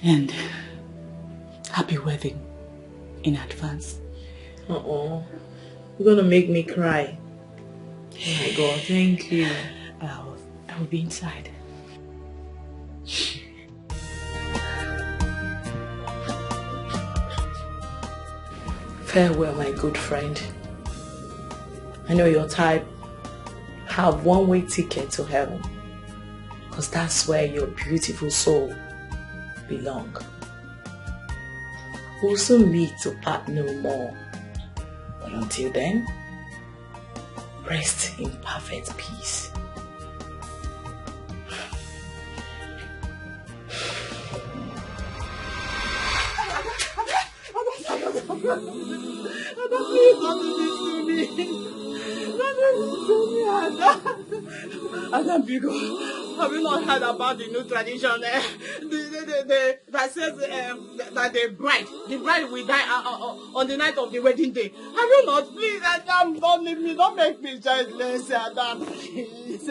S17: And happy wedding in advance.
S7: Uh-oh. You're gonna make me cry. Oh my God, thank you.
S17: I will be inside.
S7: Farewell, my good friend. I know your type have one-way ticket to heaven, because that's where your beautiful soul belong. We'll soon meet to part no more. But until then, rest in perfect peace.
S9: Annan, have you not heard about the new tradition that says that the bride will die on the night of the wedding day? Have you not? Please, Adam, don't leave me. Don't make me childless, Adam, please.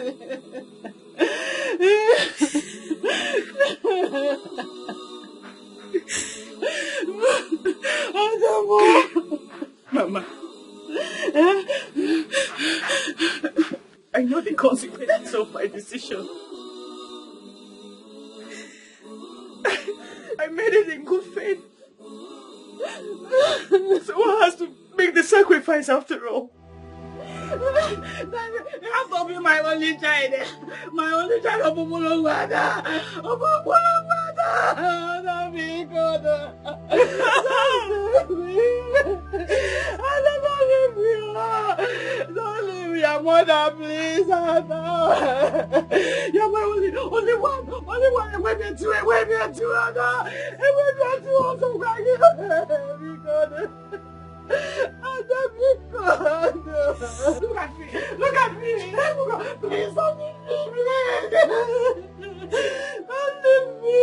S9: Mama, I know the consequences of my decision. I made it in good faith. So one has to make the sacrifice after all. You have to be my only child. My only child of Umulungwada. Of Umulungwada. Don't be good. Don't leave your mother, please. You're my only one. Wait me to Anna. Also, be good. Look at me. Please don't leave me. Don't leave me.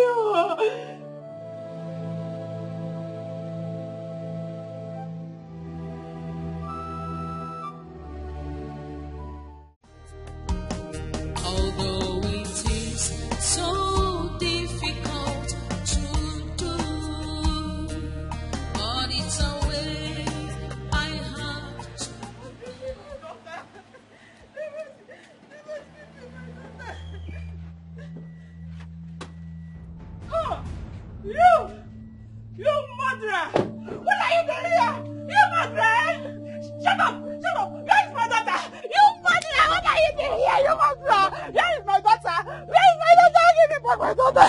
S6: Although it is so difficult to do, but it's a way I have to.
S9: Oh, you murderer! What are you doing here? You murderer! Shut up! Where is my daughter? You murderer! What are you doing here? You murderer! Where is my daughter? Give me back my daughter!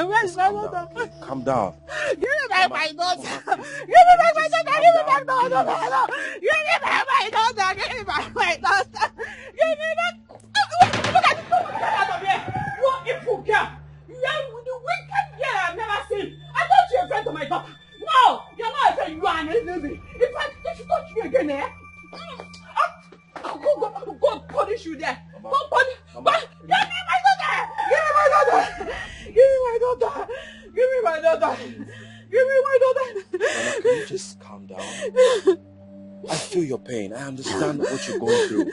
S9: Where is my daughter?
S5: Calm down.
S9: Give me back my daughter! Give me back my daughter! Give me back my daughter! Give me back my daughter! Give me back my daughter! Give me back! Look at this! Get out of here! You evil girl! You are the wicked girl I've never seen! I thought you were a friend to my daughter! No! You're not a friend! You are an enemy! In fact, if you touch me again, eh? Go
S12: punish you there. Don't punish. Give me my daughter. Give me my daughter. Give me my daughter. Give me my daughter. Give me my daughter.
S5: Mama, can you just calm down? I feel your pain. I understand what you're going through.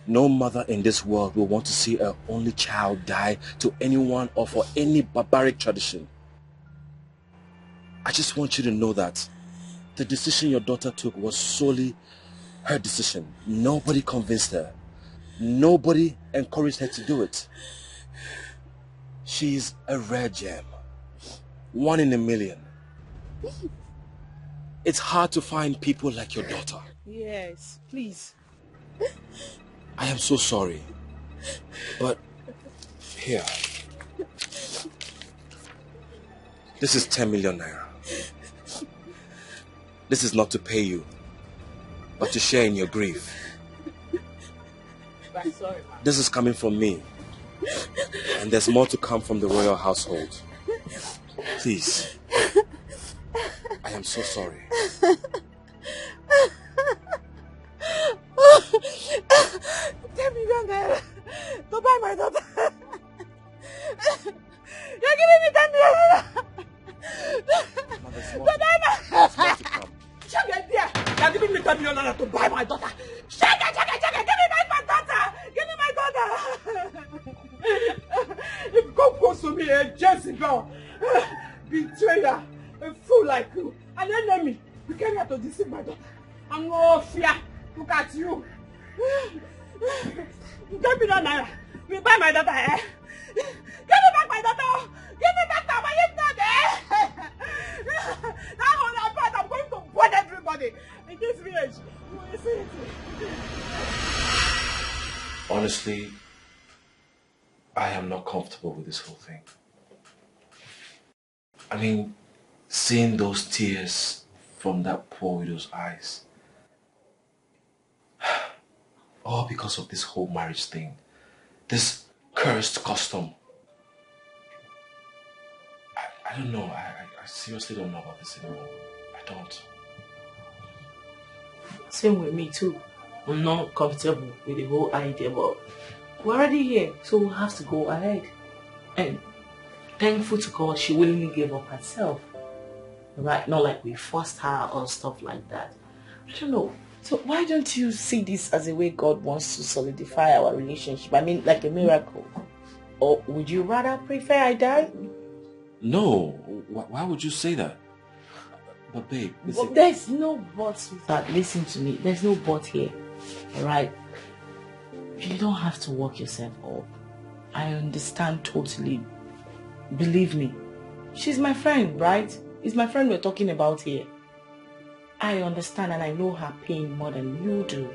S5: No mother in this world will want to see her only child die to anyone or for any barbaric tradition. I just want you to know that the decision your daughter took was solely her decision. Nobody convinced her. Nobody encouraged her to do it. She's a rare gem. 1 in a million. It's hard to find people like your daughter.
S12: Yes, please.
S5: I am so sorry. But here. This is 10 million naira. This is not to pay you, but to share in your grief.
S12: Sorry,
S5: This is coming from me. And there's more to come from the royal household. Please. I am so sorry.
S12: 10 million naira to buy my daughter. You're giving me 10 million naira. To buy my... Shut it there. You're giving me 10 million naira to buy my daughter. Shut it. Give me my daughter. Give me my daughter. If God goes to me, a Jezebel, betrayer, a fool like you, an enemy, you came here to deceive my daughter. I'm no fear. Look at you. 10 million naira. We buy my daughter, eh? Give me back my daughter. Give me back my daughter. That one I'm going to burn everybody in this village. You will see it.
S5: Honestly, I am not comfortable with this whole thing. I mean, seeing those tears from that poor widow's eyes. All because of this whole marriage thing. This cursed custom. I don't know. I seriously don't know about this anymore. I don't.
S7: Same with me too. I'm not comfortable with the whole idea, but we're already here, so we'll have to go ahead. And thankful to God, she willingly gave up herself. Right? Not like we forced her or stuff like that. I don't know. So why don't you see this as a way God wants to solidify our relationship? I mean, like a miracle. Or would you rather prefer I die?
S5: No. Why would you say that? But babe,
S7: Well, there's no but, sweetheart. Listen to me. There's no but here. Alright? You don't have to work yourself up. I understand totally. Believe me. She's my friend, right? It's my friend we're talking about here. I understand and I know her pain more than you do.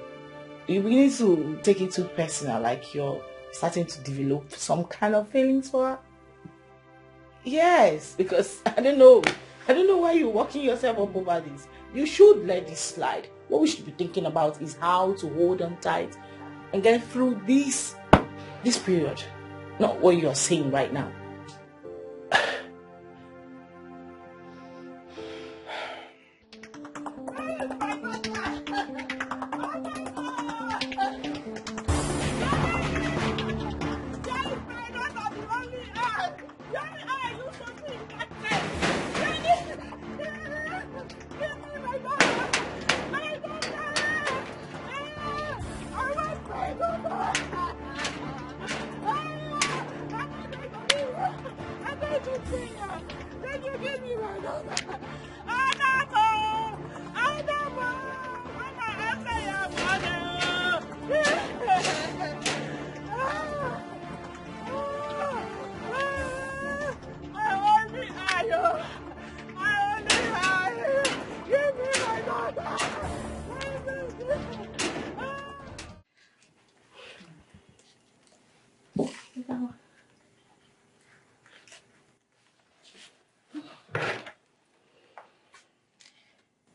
S7: You begin to take it too personal, like you're starting to develop some kind of feelings for her. Yes, because I don't know why you're working yourself up over this. You should let this slide. What we should be thinking about is how to hold on tight and get through this period. Not what you're saying right now.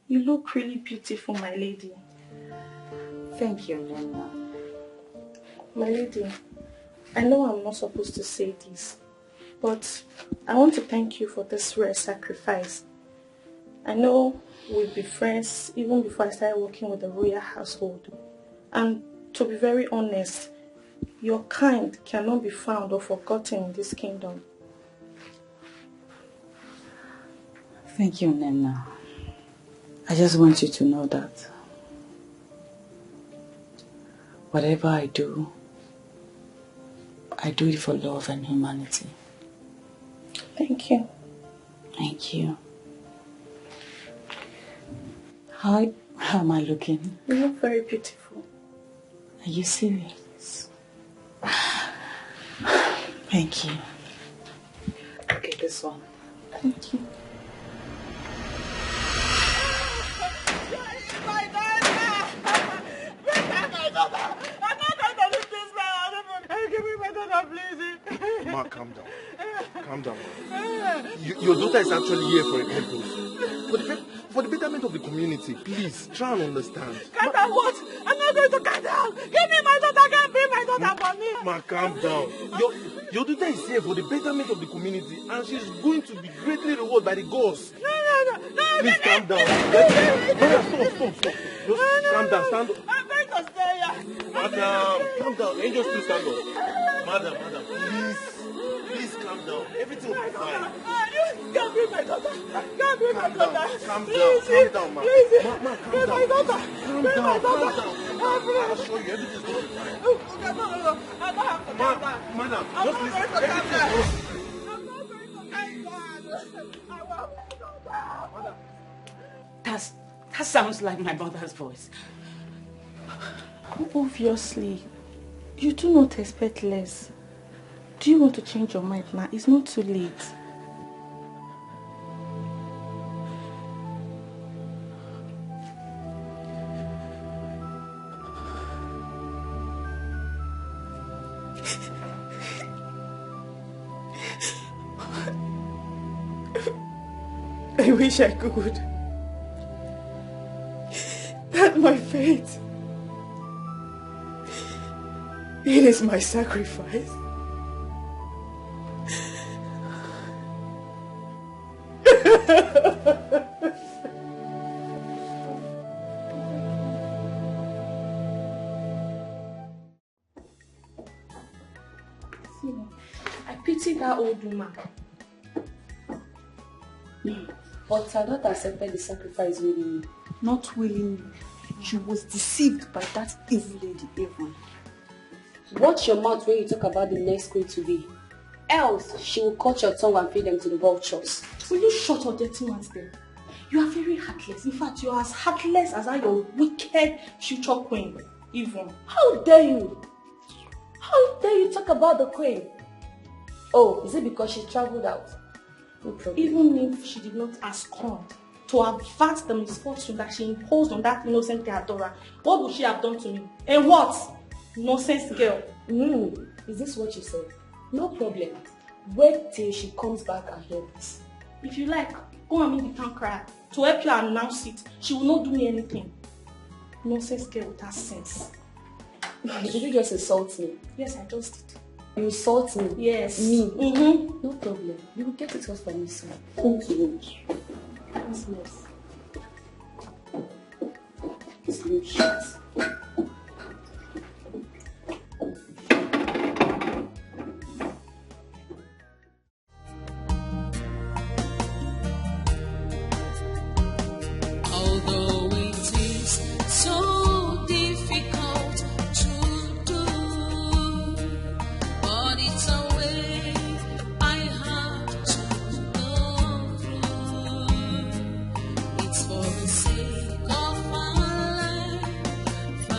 S16: You look really beautiful, my lady.
S11: Thank you, Nana.
S16: My lady, I know I'm not supposed to say this, but I want to thank you for this rare sacrifice. I know we'll be friends even before I started working with the royal household. And To be very honest, your kind cannot be found or forgotten in this kingdom.
S17: Thank you, Nena. I just want you to know that whatever I do it for love and humanity.
S16: Thank you.
S17: Thank you. How am I looking?
S16: You look very beautiful.
S17: Are you serious? Thank you. Okay, this one.
S16: Thank you.
S18: Ma, calm down. Calm down. Your daughter is actually here for a purpose. For the betterment of the community, please, try and understand.
S9: Calm down what? I'm not going to calm down. Give me my daughter, can't be my daughter for me.
S18: Ma, calm down. Your daughter is here for the betterment of the community and she's going to be greatly rewarded by the gods.
S9: No.
S18: Please calm down. Stop. Just calm down, stand up.
S9: I'm going to stay here.
S18: Madam, calm down. Angels, please stand up. Madam, please calm down. Everything will be fine.
S9: Can't be my daughter. Can't be my daughter.
S18: Calm down, ma.
S9: Please.
S18: Ma,
S9: Be my daughter.
S18: Calm down. I'll show you. Everything's going to be fine.
S9: No. I don't have to calm down.
S18: Madam,
S9: I'm
S18: just
S9: not
S18: listen.
S9: going to calm down.
S18: I'm not going to calm down.
S17: That sounds like my mother's voice.
S16: Obviously, you do not expect less. Do you want to change your mind now? It's not too late. I wish I could. That's my fate. It is my sacrifice.
S11: I pity that old woman. But her daughter accepted the sacrifice willingly.
S8: Not willingly. She was deceived by that evil lady, Avon.
S11: Watch your mouth when you talk about the next queen to be. Else, she will cut your tongue and feed them to the vultures.
S16: Will you shut your dirty ones there? You are very heartless. In fact, you are as heartless as your wicked future queen, Yvonne.
S11: How dare you? How dare you talk about the queen? Oh, is it because she traveled out? No problem.
S16: Even if she did not abscond to avert the misfortune that she imposed on that innocent Theodora, what would she have done to me? And what? Nonsense girl.
S11: Is this what you said? No problem. Wait till she comes back and hear this.
S16: If you like, go and meet the town crier to help you announce it. She will not do me anything. Nonsense girl without sense.
S11: Did you just insult me?
S16: Yes, I just did.
S11: You insult me?
S16: Yes.
S11: Me?
S16: Mm-hmm.
S11: No problem. You will get it off from me soon.
S16: Thank you.
S11: What's next? Slim shit.
S6: Although it is so difficult to do, but it's a way I have to go through. It's for the sake of my life,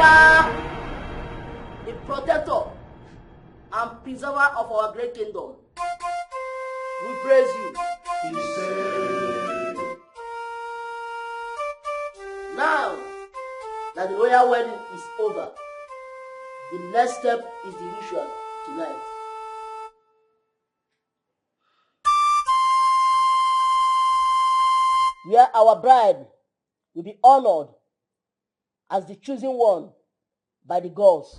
S10: Father, the protector and preserver of our great kingdom, we praise you. Now that the royal wedding is over, the next step is the ritual tonight. Where our bride will be honored as the chosen one by the gods.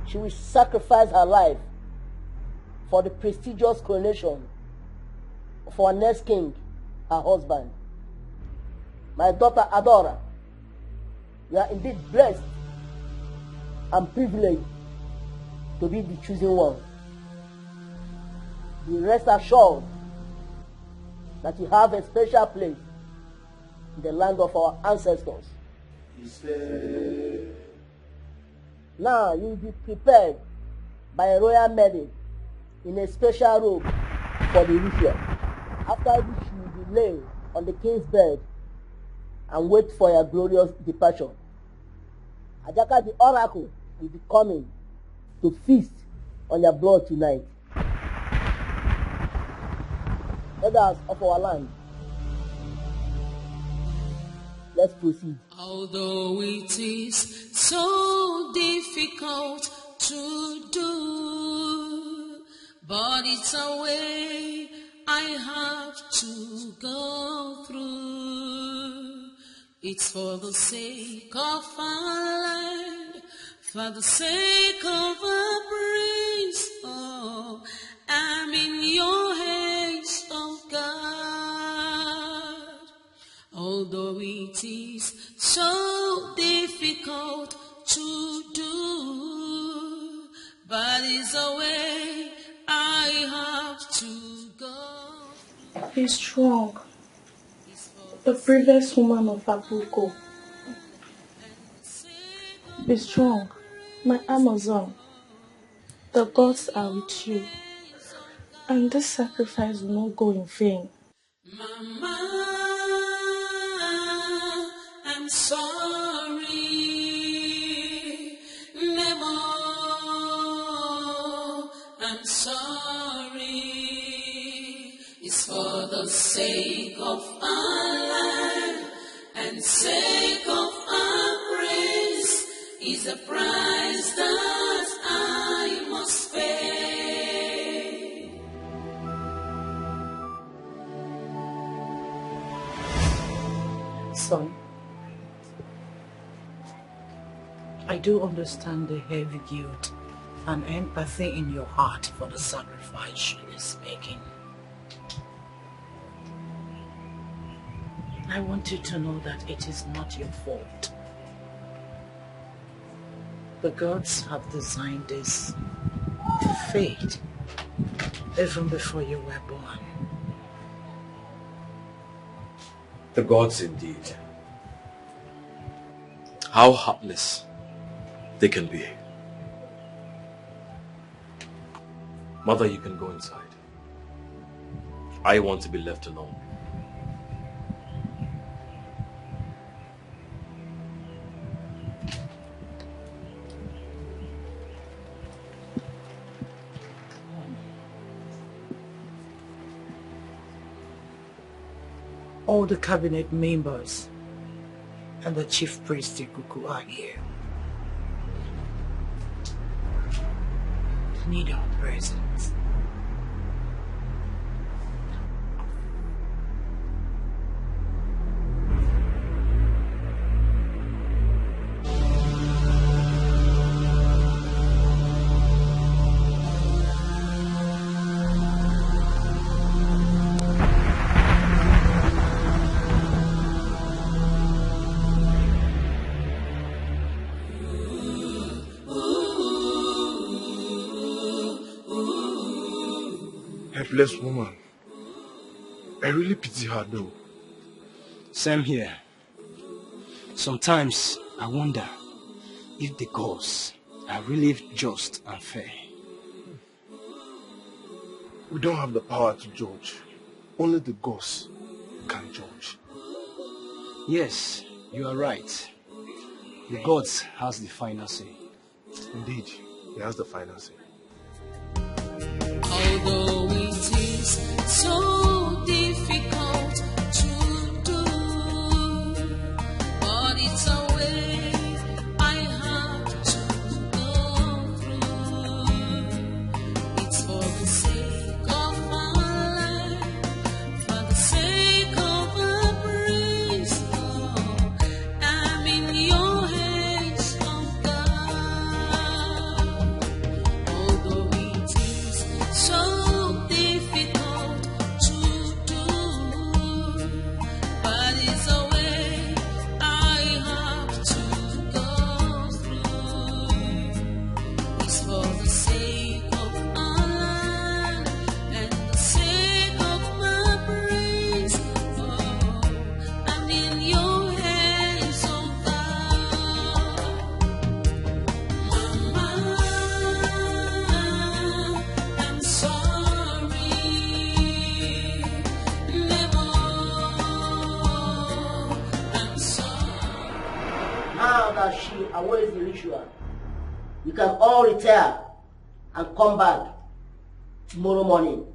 S10: She will sacrifice her life for the prestigious coronation of our next king, her husband. My daughter Adora, you are indeed blessed and privileged to be the chosen one. Be rest assured that you have a special place in the land of our ancestors. Now you will be prepared by a royal maiden in a special robe for the ritual, after which you will be laid on the king's bed and wait for your glorious departure. Ajaka the oracle will be coming to feast on your blood tonight. Elders of our land, let's proceed.
S6: Although it is so difficult to do, but it's a way I have to go through. It's for the sake of our land, for the sake of our praise. Oh, I'm in your hands, oh God. Although it is so difficult to do, but it's a way I have to go.
S16: Be strong. The bravest woman of Abuko. Be strong, my Amazon. The gods are with you, and this sacrifice will not go in vain.
S6: Mama, I'm sorry. Nemo, I'm sorry. It's for the sake of our land and sake of our praise is the price that I must pay.
S17: Son, I do understand the heavy guilt and empathy in your heart for the sacrifice she is making. I want you to know that it is not your fault. The gods have designed this fate even before you were born.
S5: The gods indeed. How heartless they can be. Mother, you can go inside. I want to be left alone.
S17: All the cabinet members and the chief priest Ukatu are here. Need our presence.
S18: Helpless woman. I really pity her though.
S15: Same here. Sometimes I wonder if the gods are really just and fair.
S18: We don't have the power to judge. Only the gods can judge.
S15: Yes, You are right. The gods has the final say.
S18: Indeed, he has the final say.
S6: Although it is so difficult to do, but it's a way I have to go through. It's for the sake of my life, for the sake of a praise, Lord. I'm in your hands, oh God. Although it is so difficult to do, but it's a way I have to go through. It's for the sake of our land and the sake of my praise. Oh, I'm in your hands, oh God. Mama, I'm sorry. Never, I'm sorry.
S10: Now that she awaits the ritual, you can all retire and come back tomorrow morning,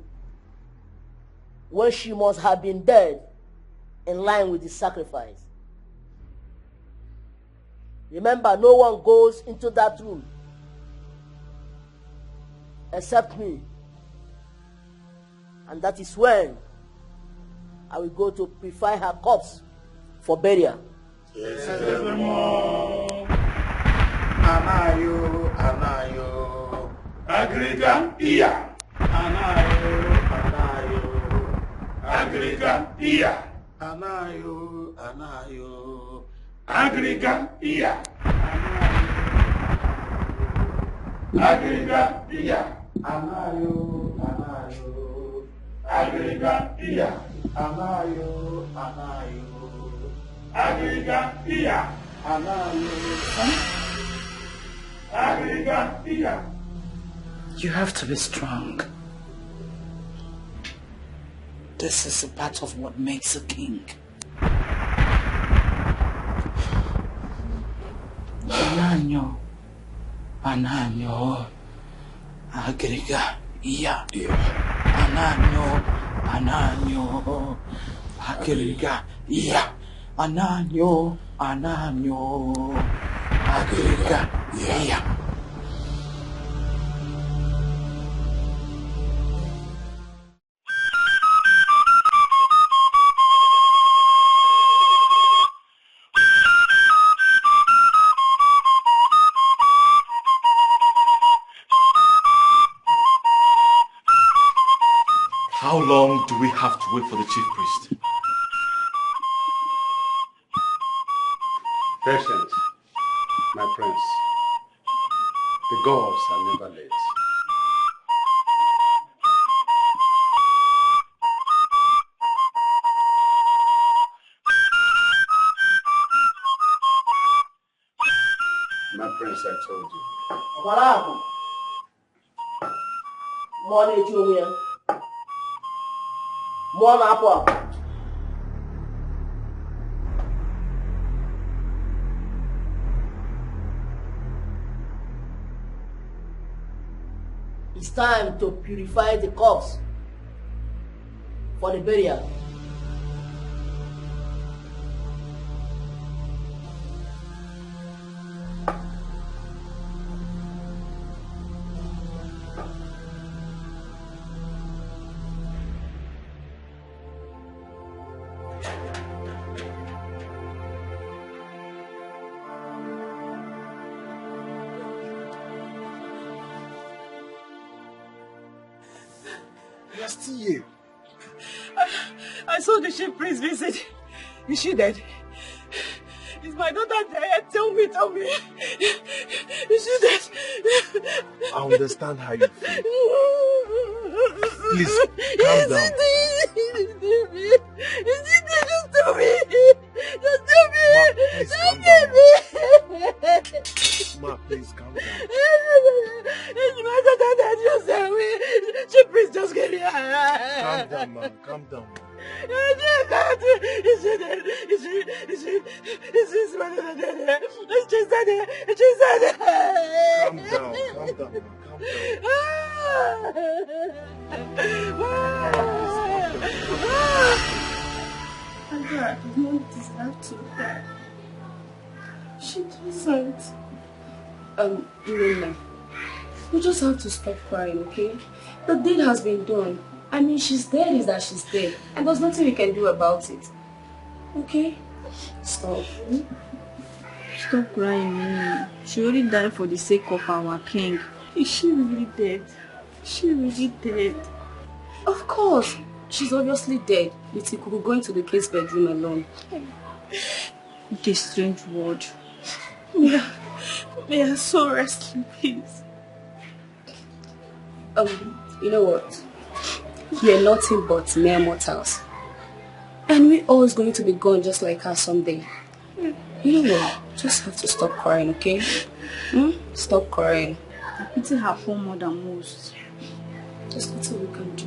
S10: when she must have been dead in line with the sacrifice. Remember, no one goes into that room except me. And that is when I will go to prepare her corpse for burial.
S2: Anayo, anayo, agriga iya. Anayo, anayo, agriga iya. Anayo, anayo, agriga iya. Agriga iya. Anayo, anayo, agriga iya. Anayo, anayo, agriga iya. Anayo.
S17: You have to be strong. This is a part of what makes a king. Ananyo, ananyo, agriga, iya. Ananyo, ananyo, agriga, iya. Ananyo, ananyo, agriga, iya.
S5: How long do we have to wait for the chief priest?
S2: Patience, my prince. The gods are never late. My prince, I told you.
S10: It's time to purify the corpse for the burial.
S18: You are still here.
S8: I saw the chief priest visit. Is she dead? Is my daughter dead? Tell me. Is she dead?
S18: I understand how you feel. Please, calm down.
S8: Is she dead? Just tell me. Just tell me.
S18: Ma, please calm down.
S8: Is my daughter dead? Just tell me. Chief priest, just get here.
S18: Calm down, man. Calm down, man. Calm down, calm down, calm
S16: Andrea does not deserve to die. She doesn't.
S11: Irene, you just have to stop crying, okay? The deed has been done. I mean, she's dead is that she's dead. And there's nothing we can do about it. Okay? Stop.
S16: Stop crying, Mimi. She only died for the sake of our king. Is she really dead? She really dead?
S11: Of course. She's obviously dead. But he could go into the kid's bedroom alone.
S16: What a strange word. May her soul rest in peace.
S11: You know what? We are nothing but mere mortals. And we're always going to be gone just like her someday. You know what? Just have to stop crying, okay? Stop crying.
S16: I pity her poor more than most.
S11: Just what we can do.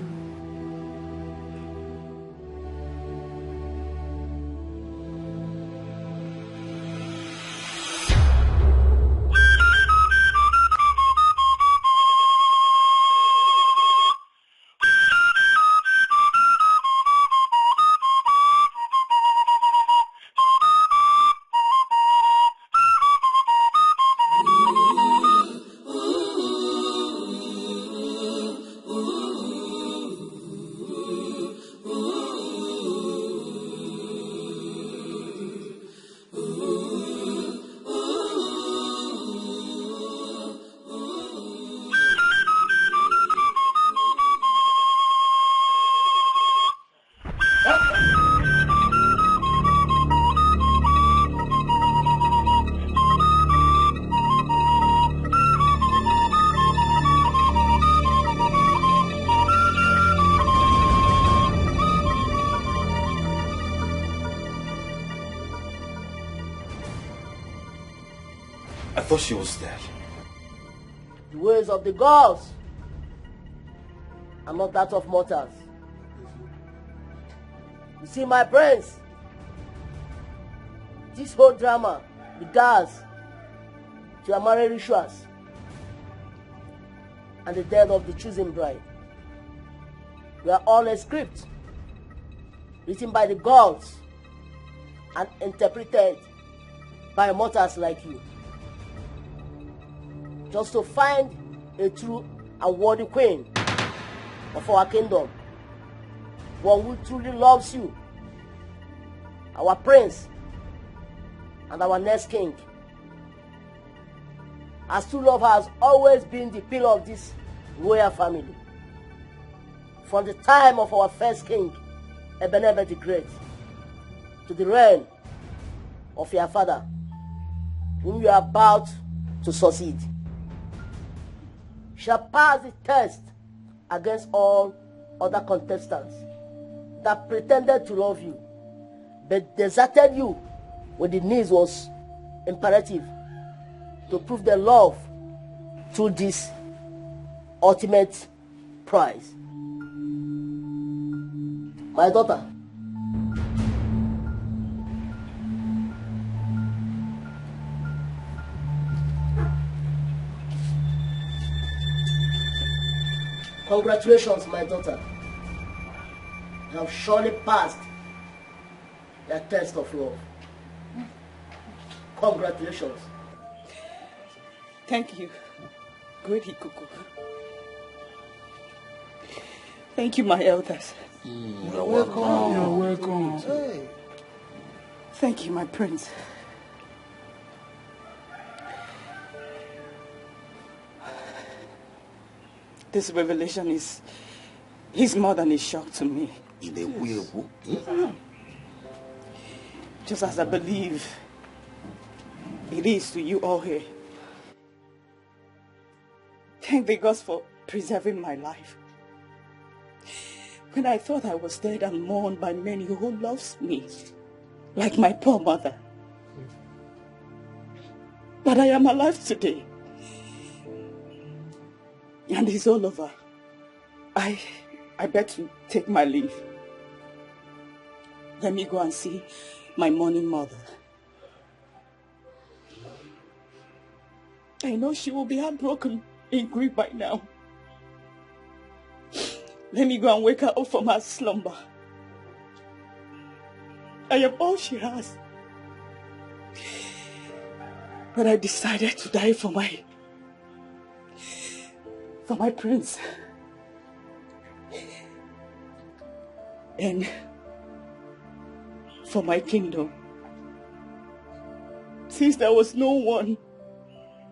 S5: I thought she was dead.
S10: The ways of the gods are not that of mortals. You see, my prince, this whole drama regards to your marriage rituals and the death of the chosen bride. We are all a script written by the gods and interpreted by mortals like you, just to find a true and worthy queen of our kingdom, one who truly loves you, our prince and our next king. As true love has always been the pillar of this royal family, from the time of our first king, Ebenezer the Great, to the reign of your father, whom you are about to succeed, shall pass the test against all other contestants that pretended to love you, but deserted you when the need was imperative to prove their love through this ultimate prize. My daughter, congratulations, my daughter. You have surely passed the test of love. Congratulations.
S17: Thank you, great Ikuku. Thank you, my elders.
S18: You're welcome. You're welcome. Hey.
S17: Thank you, my prince. This revelation is more than a shock to me. Just as I believe it is to you all here. Thank the gods for preserving my life. When I thought I was dead and mourned by many who loves me, like my poor mother. But I am alive today. And it's all over. I bet to take my leave. Let me go and see my mourning mother. I know she will be heartbroken in grief by now. Let me go and wake her up from her slumber. I am all she has. But I decided to die for my prince. And for my kingdom. Since there was no one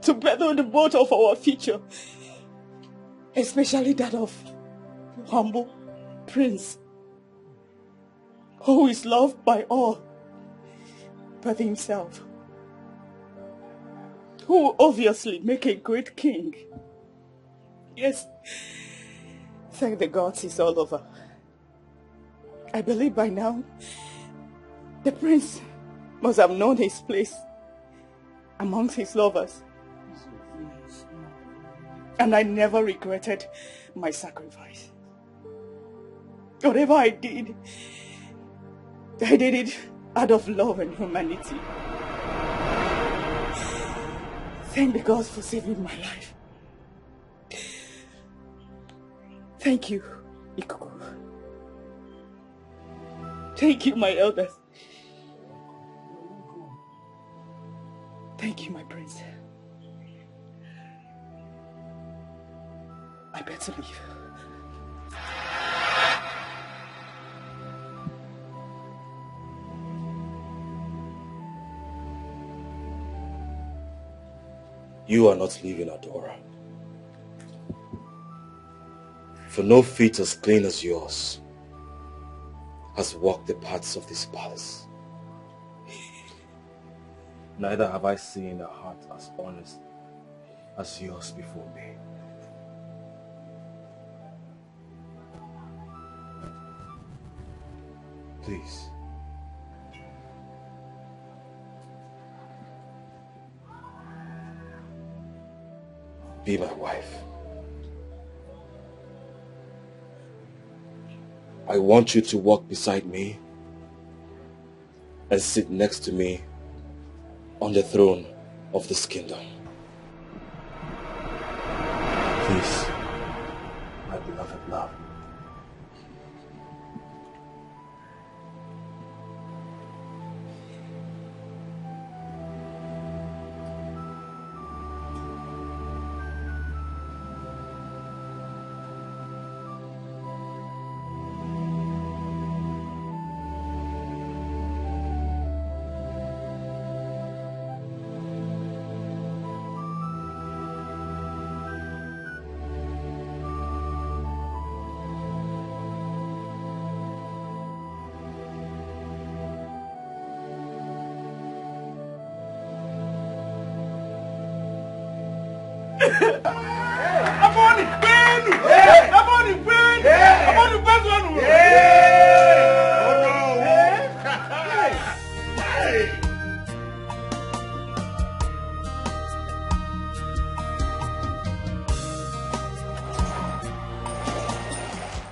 S17: to better the boat of our future, especially that of humble prince, who is loved by all but himself, who will obviously make a great king. Yes, thank the gods it's all over. I believe by now the prince must have known his place amongst his lovers. And I never regretted my sacrifice. Whatever I did it out of love and humanity. Thank the gods for saving my life. Thank you, Ukatu. Thank you, my elders. Thank you, my prince. I better leave.
S5: You are not leaving, Adora. For no feet as clean as yours has walked the paths of this palace. Neither have I seen a heart as honest as yours before me. Please. Be my wife. I want you to walk beside me and sit next to me on the throne of this kingdom. Please, my beloved love.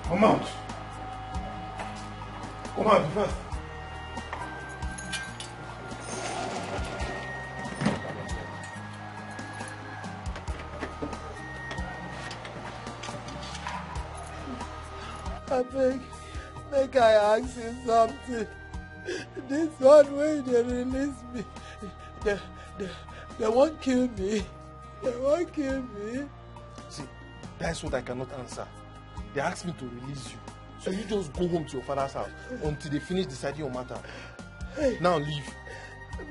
S18: Come out. Come out first.
S14: I beg, make I ask you something. This one way they release me. They won't kill me. They won't kill me.
S18: See, that's what I cannot answer. They asked me to release you. So you just go home to your father's house until they finish deciding your matter.
S14: Hey.
S18: Now leave.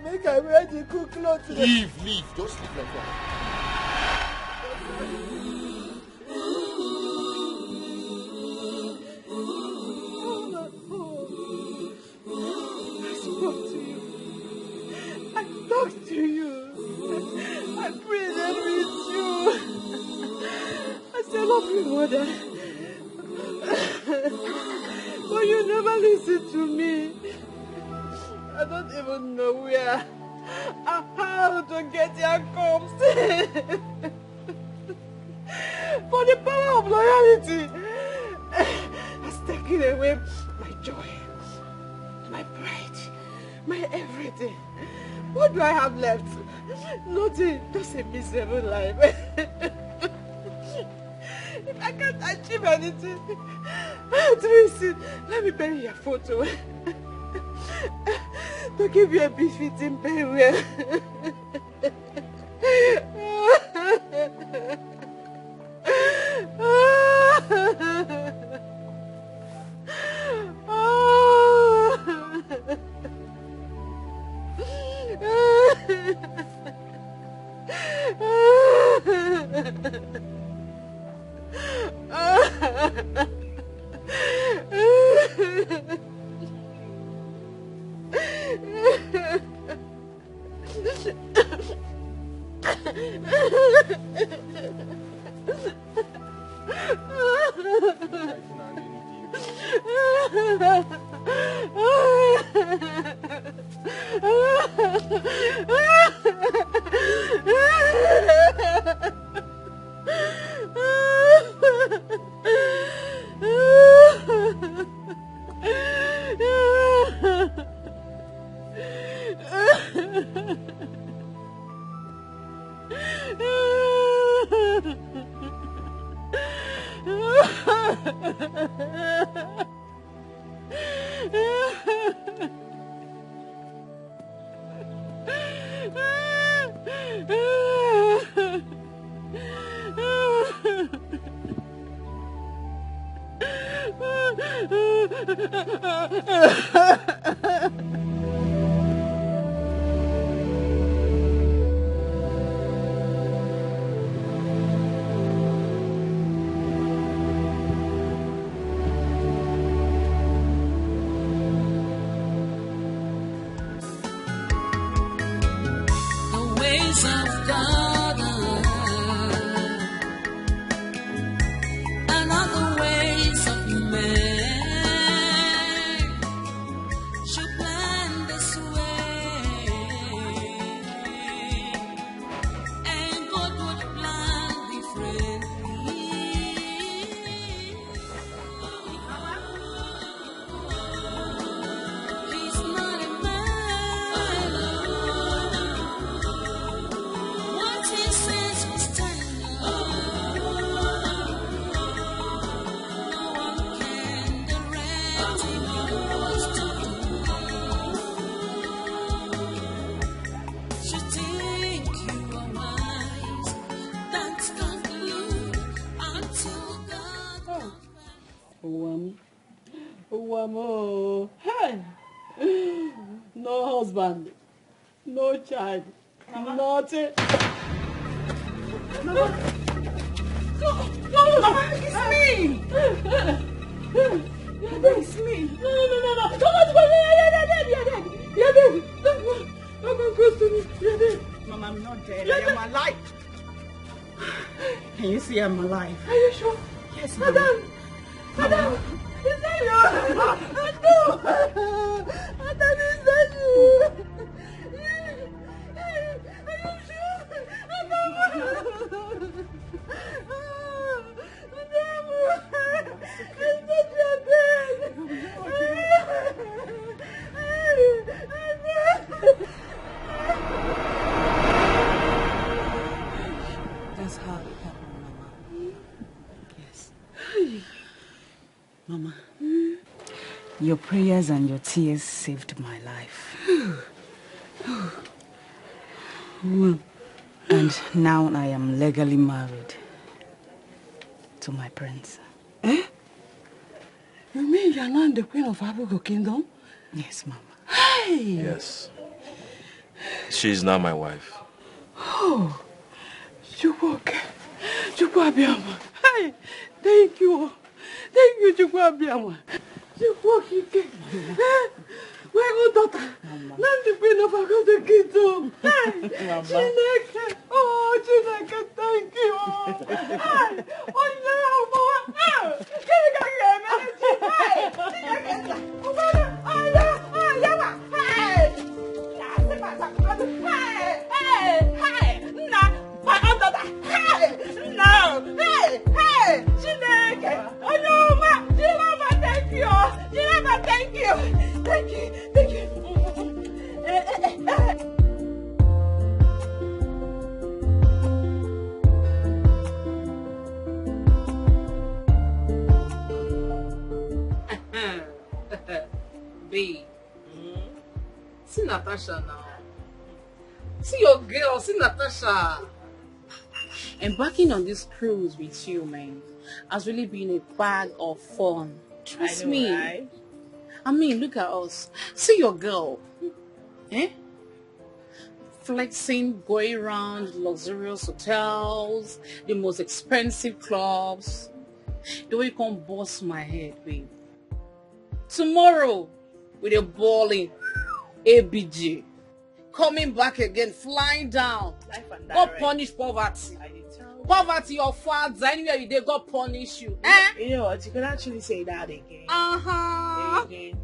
S14: Make I wear the cool clothes.
S18: Leave. Just leave like that.
S14: I talked to you. I prayed and with you. I said, love you, mother. But you never listen to me. I don't even know where or how to get your comes. For the power of loyalty has taken away my joy, my
S17: my everything. What do I have left? Nothing, just a miserable life. If I can't achieve anything, Tracy, let me bury your photo. To give you a befitting burial.
S12: No husband, no child, nothing.
S17: Mama, it's me! It's me!
S12: No. Come on, you're dead. Don't come close to me. You're dead.
S17: Mama, I'm not dead. I am alive. Can you see I'm alive?
S12: Are you sure?
S17: Yes,
S12: Madam! Is that you? No! Madam, is that you? Are you sure? Madam!
S17: That's how it happened, Mama. Yes. Mama, your prayers and your tears saved my life. And now I am legally married to my prince.
S12: Eh? You mean you're not the queen of Abugo Kingdom?
S17: Yes, Mama.
S12: Hey!
S5: Yes. She's now my wife.
S12: Oh, Chukwabiama. Hey, thank you. Thank you, Chukwabiama. Chukwakike. My own daughter. Not the queen of Abugo Kingdom. Hey, Chineke. Oh, Chineke, thank you. Hey, oh, no, boy. Oh, Chineke, Thank you.
S1: Natasha now. See your girl, see Natasha. Embarking on this cruise with you, man, has really been a bag of fun. Trust me. Right? I mean, look at us. See your girl. Eh? Flexing, going around luxurious hotels, the most expensive clubs. The way you can bust my head, babe. Tomorrow, with a balling ABG, coming back again, flying down. God punish poverty. Poverty, your father, anywhere you dey, God punish you.
S17: You know what? You can actually say that again. Again.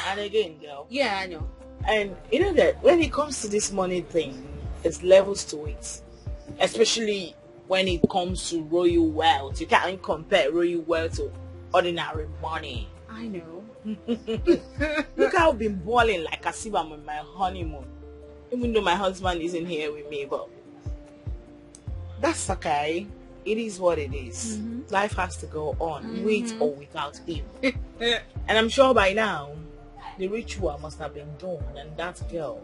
S17: And again, girl.
S1: Yeah, I know.
S17: And you know that when it comes to this money thing, there's levels to it. Especially when it comes to royal wealth. You can't compare royal wealth to ordinary money.
S1: I know.
S17: Look how I've been balling like as if I'm on my honeymoon. Even though my husband isn't here with me, but that's okay. It is what it is. Life has to go on, with or without him. And I'm sure by now, the ritual must have been done, and that girl,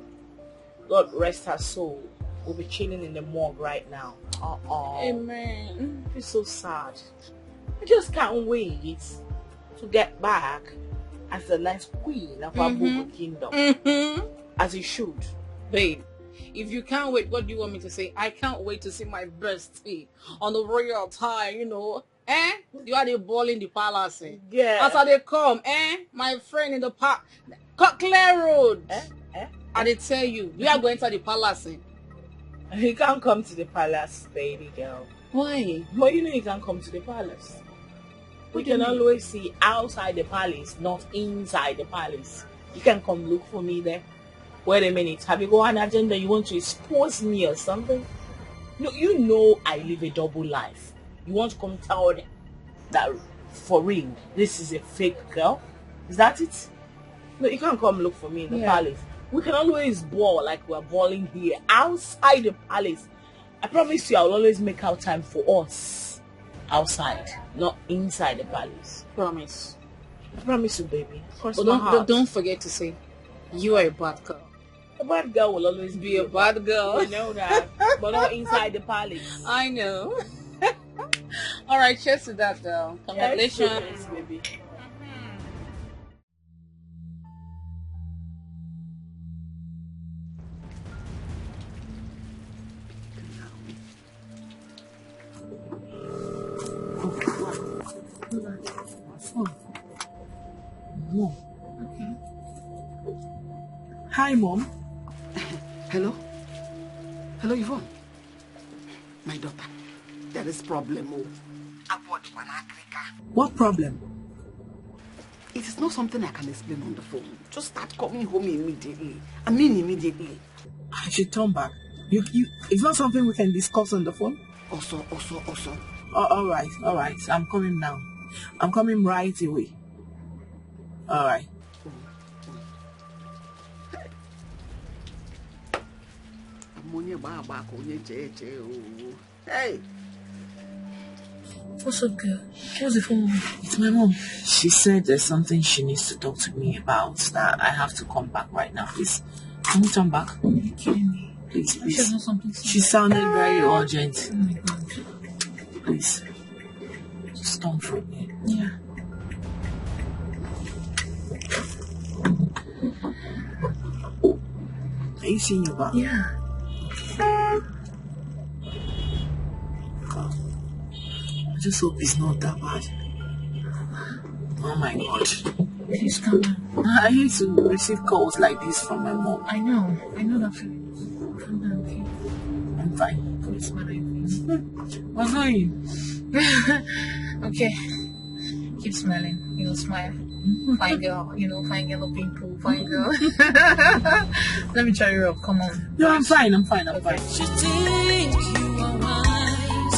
S17: God rest her soul, will be chilling in the morgue right now.
S1: Amen.
S17: It's so sad. I just can't wait to get back as the next queen of our Bobo kingdom. As you should.
S1: Babe, if you can't wait, what do you want me to say? I can't wait to see my bestie on the royal attire, you know. You are the ball in the palace.
S17: Yeah.
S1: As they come, my friend in the park, Clear Road. And they tell you, we are going to the palace.
S17: You can't come to the palace, baby girl.
S1: Why?
S17: Well, you know you can't come to the palace. We can always see outside the palace, not inside the palace. You can come look for me there. Wait a minute, have you got an agenda? You want to expose me or something? No, you know I live a double life. You want to come tell them that for real, this is a fake girl? Is that it? No, you can't come look for me in the palace. We can always ball like we're balling here outside the palace. I promise you I will always make out time for us outside, not inside the palace.
S1: Promise.
S17: I promise you, baby.
S1: Don't forget to say you are a bad girl.
S17: A bad girl will always be a
S1: bad girl.
S17: You know that. But not inside the palace.
S1: I know. Alright, cheers to that, girl. Congratulations.
S17: Yes, baby.
S12: Mom. Okay. Hi, Mom.
S1: Hello? Hello, Yvonne. My daughter, there is problem.
S12: What problem?
S1: It is not something I can explain on the phone. Just start coming home immediately. I mean immediately.
S12: I should turn back. It's not something we can discuss on the phone?
S1: Also.
S12: All right. I'm coming now. I'm coming right away. All right.
S1: Hey.
S11: What's up, girl? What's the phone?
S12: It's my mom. She said there's something she needs to talk to me about, that I have to come back right now. Please, can you turn back?
S11: Are you kidding me?
S12: Please.
S11: She
S12: sounded very urgent.
S11: Oh my God.
S12: Please. Just don't for me.
S11: Yeah.
S12: Are you seeing your back?
S11: Yeah.
S12: I just hope it's not that bad. Oh my God.
S11: Please calm down.
S12: I hate to receive calls like this from my mom.
S11: I know that feeling. Calm down, okay?
S12: I'm fine.
S11: Put a smile on your face.
S12: What's going?
S11: Okay. Keep smiling. Smile. Fine girl. Fine girl, pimple. Fine girl. Let me try you up. Come on.
S12: No, I'm fine.
S11: Okay.
S6: You think you are wise?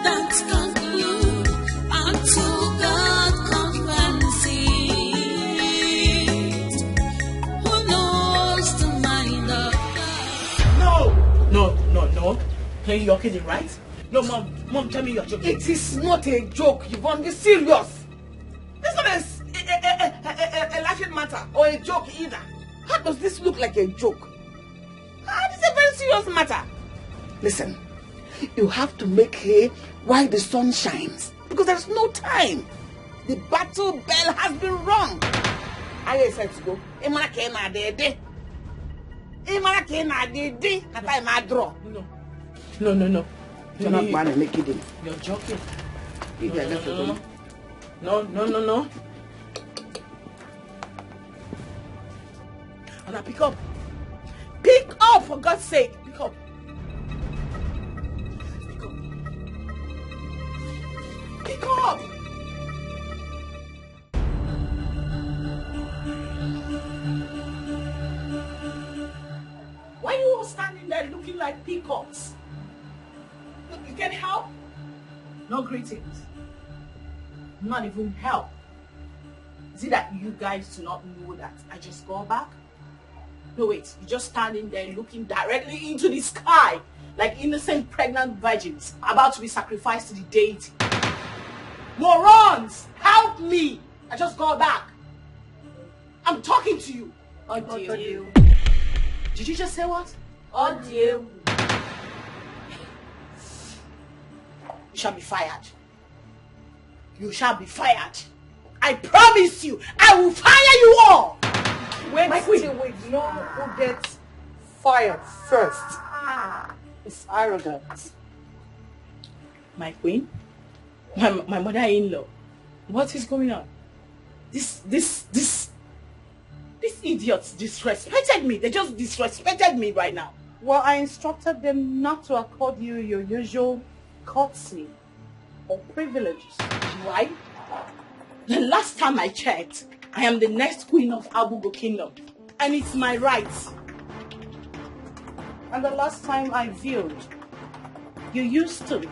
S6: That's conclude until God compensates. Who knows the mind of God?
S17: No. You're kidding, right? No, Mom, tell me you're joking.
S1: It is not a joke, Yvonne. Be serious. This one is a laughing matter or a joke either. How does this look like a joke? This is a very serious matter. Listen, you have to make hay while the sun shines because there's no time. The battle bell has been rung. Are you excited to go?
S17: No.
S1: You're not going to make it in.
S17: You're joking.
S1: No.
S17: Anna, pick up. Pick up, for God's sake. Pick up. Pick up. Why are you all standing there looking like peacocks? You can help? No greetings. Not even help. Is it that you guys do not know that I just got back? No, wait. You're just standing there looking directly into the sky like innocent pregnant virgins about to be sacrificed to the deity. Morons! Help me! I just got back. I'm talking to you.
S11: Audio.
S17: Did you just say what?
S11: Audio.
S17: You shall be fired. You shall be fired. I promise you, I will fire you all.
S12: Wait,
S17: my queen.
S12: wait. No, who gets fired first? It's arrogant.
S17: My queen? My mother-in-law. What is going on? These idiots disrespected me. They just disrespected me right now.
S12: Well, I instructed them not to accord you your usual courtesy or privileges.
S17: Why? The last time I checked, I am the next queen of Abugo Kingdom, and it's my right.
S12: And the last time I viewed, you used to.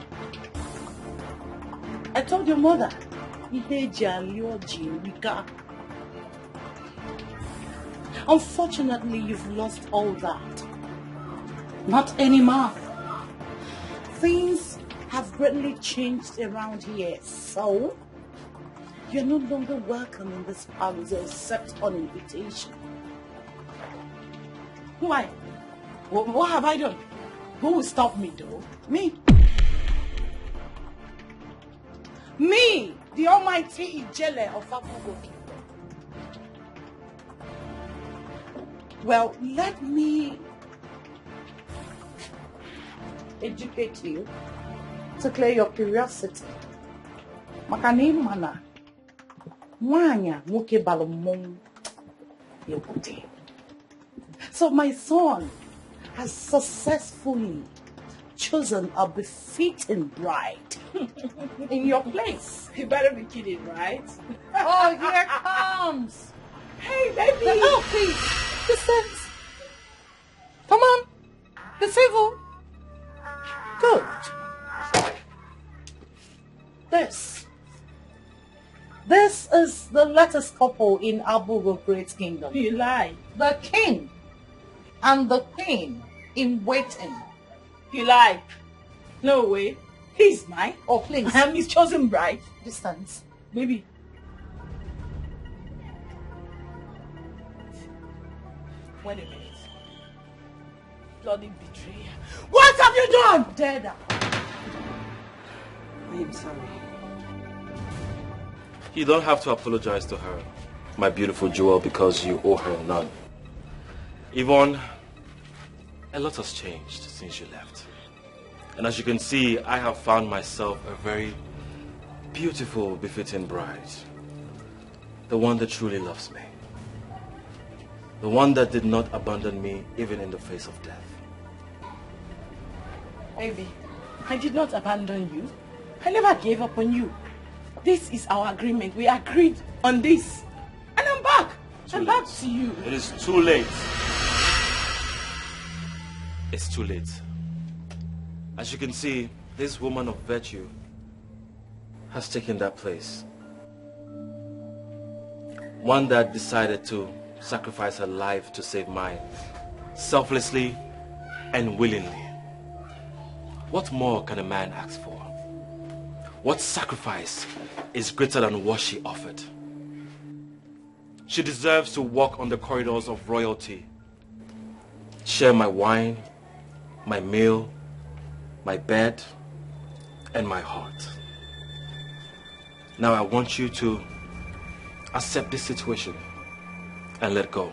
S12: I told your mother, unfortunately, you've lost all that. Not anymore. Things have greatly changed around here, so you're no longer welcome in this palace except on invitation.
S17: Why? What have I done? Who will stop me though?
S12: Me. Me, the almighty Ijele of Abugo Kingdom. Well, let me educate you to clear your curiosity. Makani mana mwanya nwoke balomon yebute. So my son has successfully chosen a befitting bride in your place.
S17: You better be kidding, right?
S12: Oh, here comes.
S17: Hey, baby.
S12: Oh, please. Distance. Come on. Be civil. Good. This is the latest couple in Abugo Great Kingdom.
S17: You lie.
S12: The king and the queen in waiting.
S17: You lie. No way. He's mine.
S12: Oh, please.
S17: I am his chosen bride.
S12: Distance.
S17: Baby. Wait a minute. Bloody betrayer. What have you done?
S12: Dead.
S1: I am sorry.
S5: You don't have to apologize to her, my beautiful jewel, because you owe her none. Yvonne, a lot has changed since you left. And as you can see, I have found myself a very beautiful, befitting bride. The one that truly loves me. The one that did not abandon me even in the face of death.
S17: Baby, I did not abandon you. I never gave up on you. This is our agreement. We agreed on this. And I'm back. I'm back to you.
S5: It is too late. It's too late. As you can see, this woman of virtue has taken that place. One that decided to sacrifice her life to save mine, selflessly and willingly. What more can a man ask for? What sacrifice is greater than what she offered? She deserves to walk on the corridors of royalty, share my wine, my meal, my bed, and my heart. Now I want you to accept this situation and let go.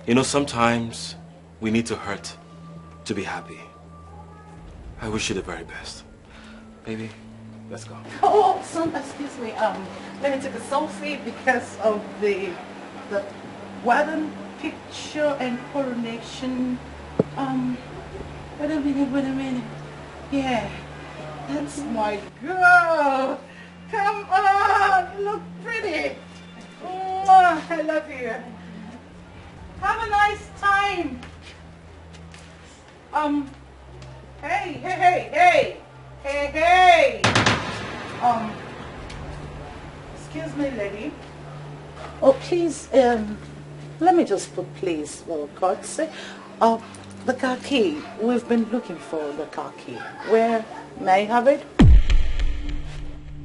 S5: You know, sometimes we need to hurt to be happy. I wish you the very best. Baby, let's go.
S17: Oh, son, excuse me. Let me take a selfie because of the wedding picture and coronation. Wait a minute. Yeah, that's my girl. Come on, you look pretty. Oh, I love you. Have a nice time. Hey. Excuse me, lady. Oh, please, let me just put please, for God's sake. The car key. We've been looking for the car key. Where? May I have it?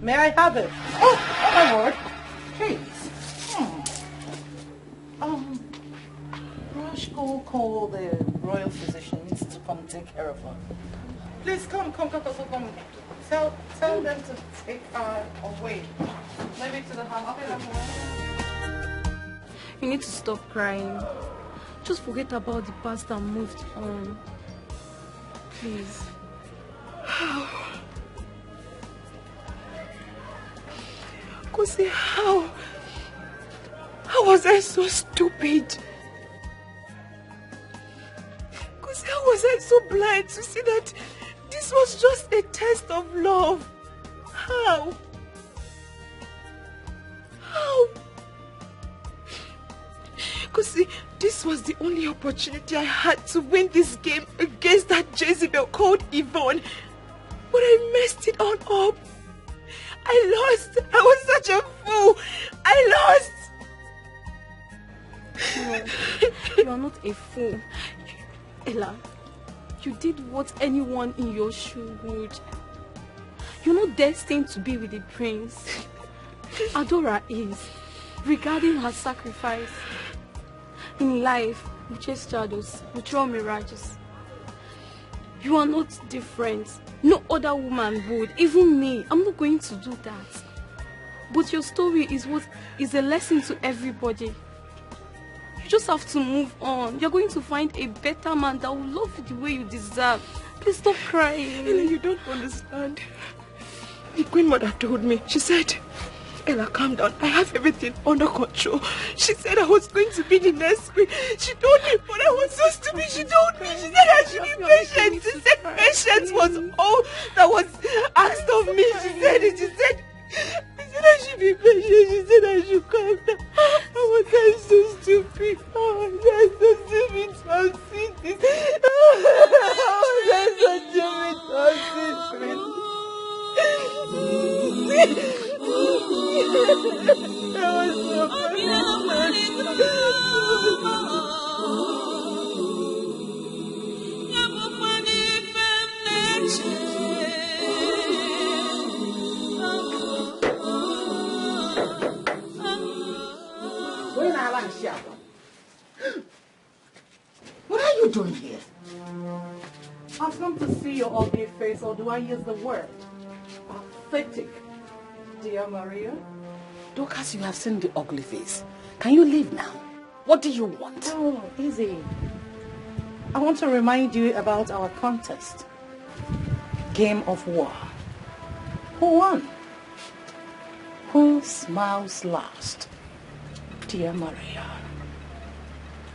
S17: May I have it? Oh my word. Please. Rush, call the royal physicians to come take care of her. Please come. Tell them to take her away. Maybe to the house.
S11: You need to stop crying. Just forget about the past and move on. Please.
S13: How? Kosi, how was I so stupid? Kosi, how was I so blind to see that this was just a test of love? How? Kosi, this was the only opportunity I had to win this game against that Jezebel called Yvonne. But I messed it all up. I lost. I was such a fool. I lost.
S11: No, you are not a fool. Ella, you did what anyone in your shoe would. You're not destined to be with the prince. Adora is. Regarding her sacrifice. In life, we chase shadows, we throw mirages. You are not different. No other woman would. Even me, I'm not going to do that. But your story is what is a lesson to everybody. You just have to move on. You're going to find a better man that will love you the way you deserve. Please stop crying.
S13: Ella, you don't understand. The Queen Mother told me, she said, Ella, calm down. I have everything under control. She said I was going to be the next queen. She told me, but I was so stupid. She told me, she said I should be patient. She said patience was all that was asked of me. She said it. She said I should be patient. She said I should calm down. How was I so stupid? How was I so stupid to have seen this? How was I so stupid to have seen this?
S12: What are you doing here?
S17: I've come to see your ugly face, or do I use the word? Pathetic. Dear Maria?
S1: Dorcas, you have seen the ugly face. Can you leave now? What do you want?
S17: Oh, easy. I want to remind you about our contest. Game of war. Who won? Who smiles last? Dear Maria.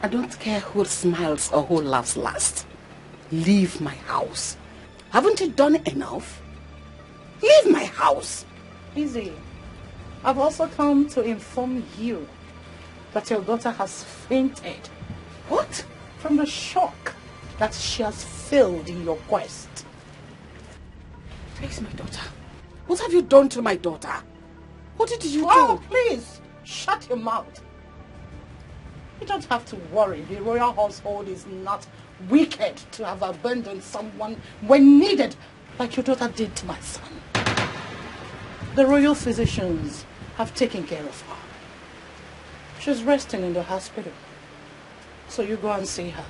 S1: I don't care who smiles or who laughs last. Leave my house. Haven't you done enough? Leave my house.
S17: Easy. I've also come to inform you that your daughter has fainted.
S1: What?
S17: From the shock that she has failed in your quest.
S1: Where is my daughter? What have you done to my daughter? What did you
S17: do?
S1: Please,
S17: shut your mouth. You don't have to worry. The royal household is not wicked to have abandoned someone when needed, like your daughter did to my son. The royal physicians have taken care of her.
S7: She's resting in the hospital. So you go and see her.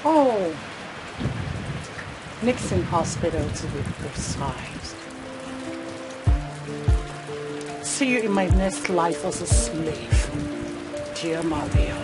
S7: Oh, Nixon Hospital to be precise. See you in my next life as a slave, dear Maria.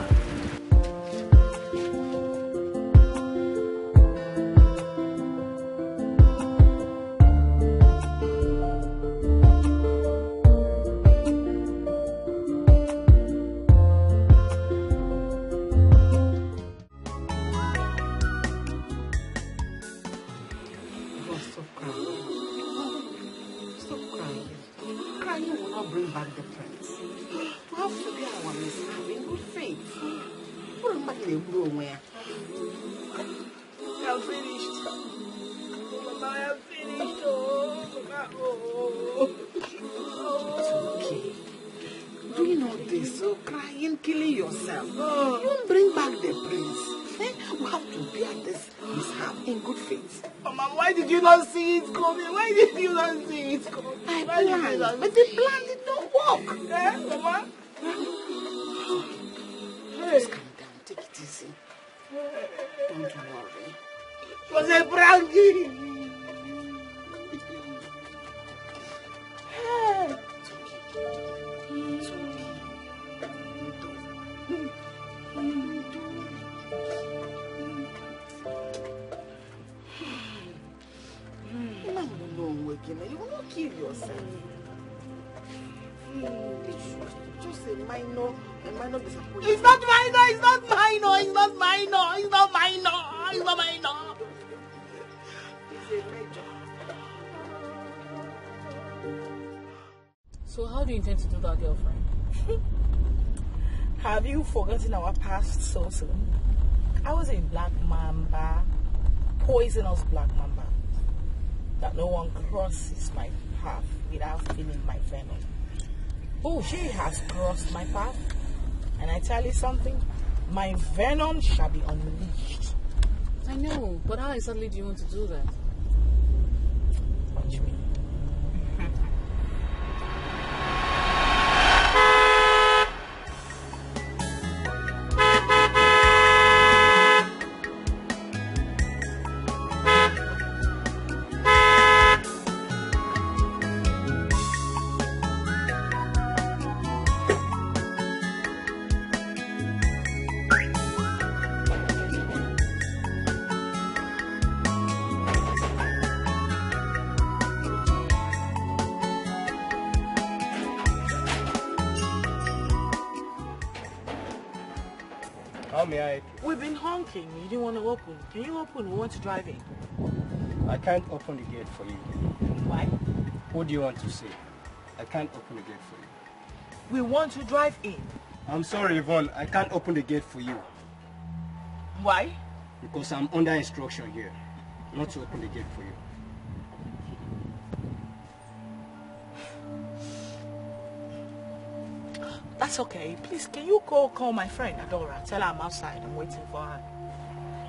S1: But the plan did not work.
S9: Mama?
S1: Just calm down, take it easy. Don't worry.
S9: It was a pranking.
S1: You will not kill yourself. It's just a minor disappointment.
S9: It's not minor, it's not minor, it's not minor, it's not minor, it's not minor.
S1: It's a major.
S9: So how do you intend to do that, girlfriend? Have you forgotten our past so soon? I was a black mamba, poisonous black mamba, that no one crosses my path without feeling my venom. Oh, she has crossed my path, and I tell you something, my venom shall be unleashed.
S11: I know, but how exactly do you want to do that?
S9: Watch me.
S15: How may I?
S9: We've been honking. You didn't want to open. Can you open? We want to drive in.
S15: I can't open the gate for you.
S9: Why?
S15: Who do you want to see? I can't open the gate for you.
S9: We want to drive in.
S15: I'm sorry, Yvonne. I can't open the gate for you.
S9: Why?
S15: Because I'm under instruction here, not to open the gate for you.
S9: That's okay. Please, can you call my friend Adora? Tell her I'm outside. I'm waiting for her.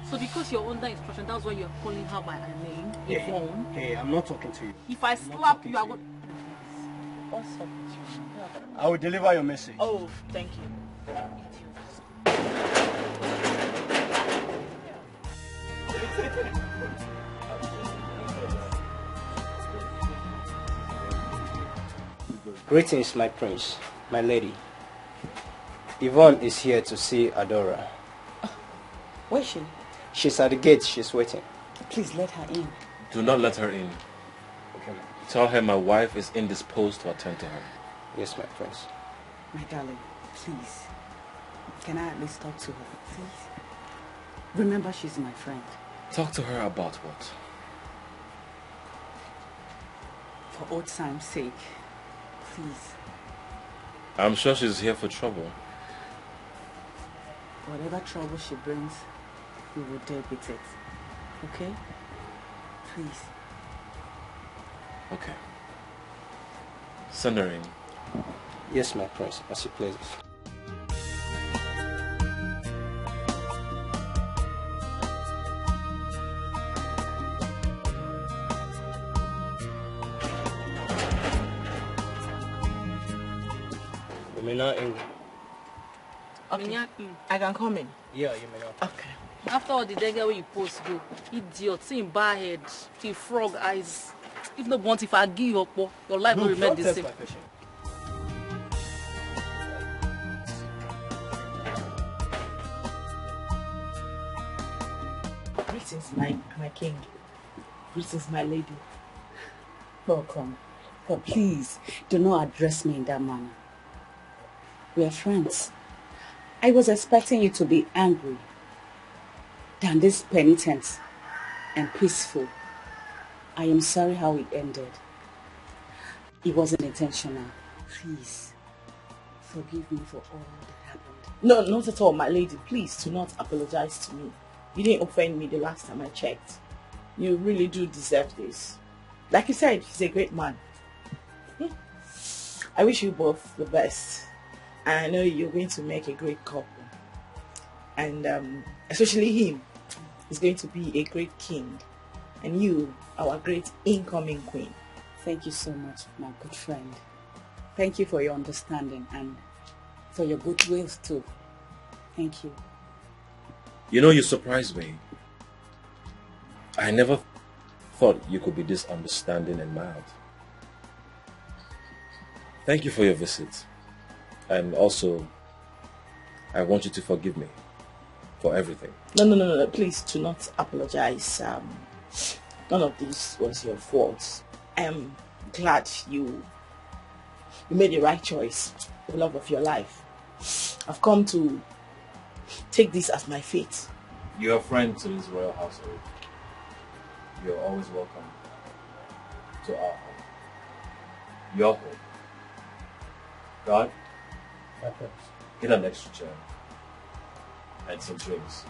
S11: So because you're under instruction, that's why you're calling her by her name,
S15: Hey,
S11: Yvonne?
S15: hey, I'm not talking to you.
S9: If I slap you, I would...
S11: What's up with you?
S15: I will deliver your message.
S9: Oh, thank you.
S15: Greetings, my prince, my lady. Yvonne is here to see Adora.
S9: Where is she?
S15: She's at the gate. She's waiting.
S9: Please let her in.
S5: Do not let her in.
S15: Okay.
S5: Tell her my wife is indisposed to attend to her.
S15: Yes, my prince.
S9: My darling, please. Can I at least talk to her, please? Remember, she's my friend.
S5: Talk to her about what?
S9: For old time's sake, please.
S5: I'm sure she's here for trouble.
S9: Whatever trouble she brings, we will deal with it. Okay? Please.
S5: Okay. Send her in.
S15: Yes, my prince, as you please. may not in.
S9: Okay. I can come in.
S15: Yeah, you may not.
S9: Okay. After all the dagger you post go, idiot, see him bad head, see frog eyes. If not want, if I give you up, your life will remain the same.
S17: Greetings, my king. Greetings, my lady.
S1: Welcome. But please, do not address me in that manner. We are friends. I was expecting you to be angry than this penitent and peaceful. I am sorry how it ended. It wasn't intentional. Please, forgive me for all that happened.
S17: No, not at all, my lady. Please do not apologize to me. You didn't offend me the last time I checked. You really do deserve this. Like you said, he's a great man. I wish you both the best. And I know you're going to make a great couple. And especially him, he's going to be a great king. And you, our great incoming queen.
S1: Thank you so much, my good friend. Thank you for your understanding and for your goodwill too. Thank you.
S5: You know, you surprised me. I never thought you could be this understanding and mild. Thank you for your visit. And also, I want you to forgive me for everything.
S17: No. Please do not apologize. None of this was your fault. I'm glad you made the right choice, the love of your life. I've come to take this as my fate.
S5: You're a friend to this royal household. You're always welcome to our home. Your home. God, get an extra chair and some drinks.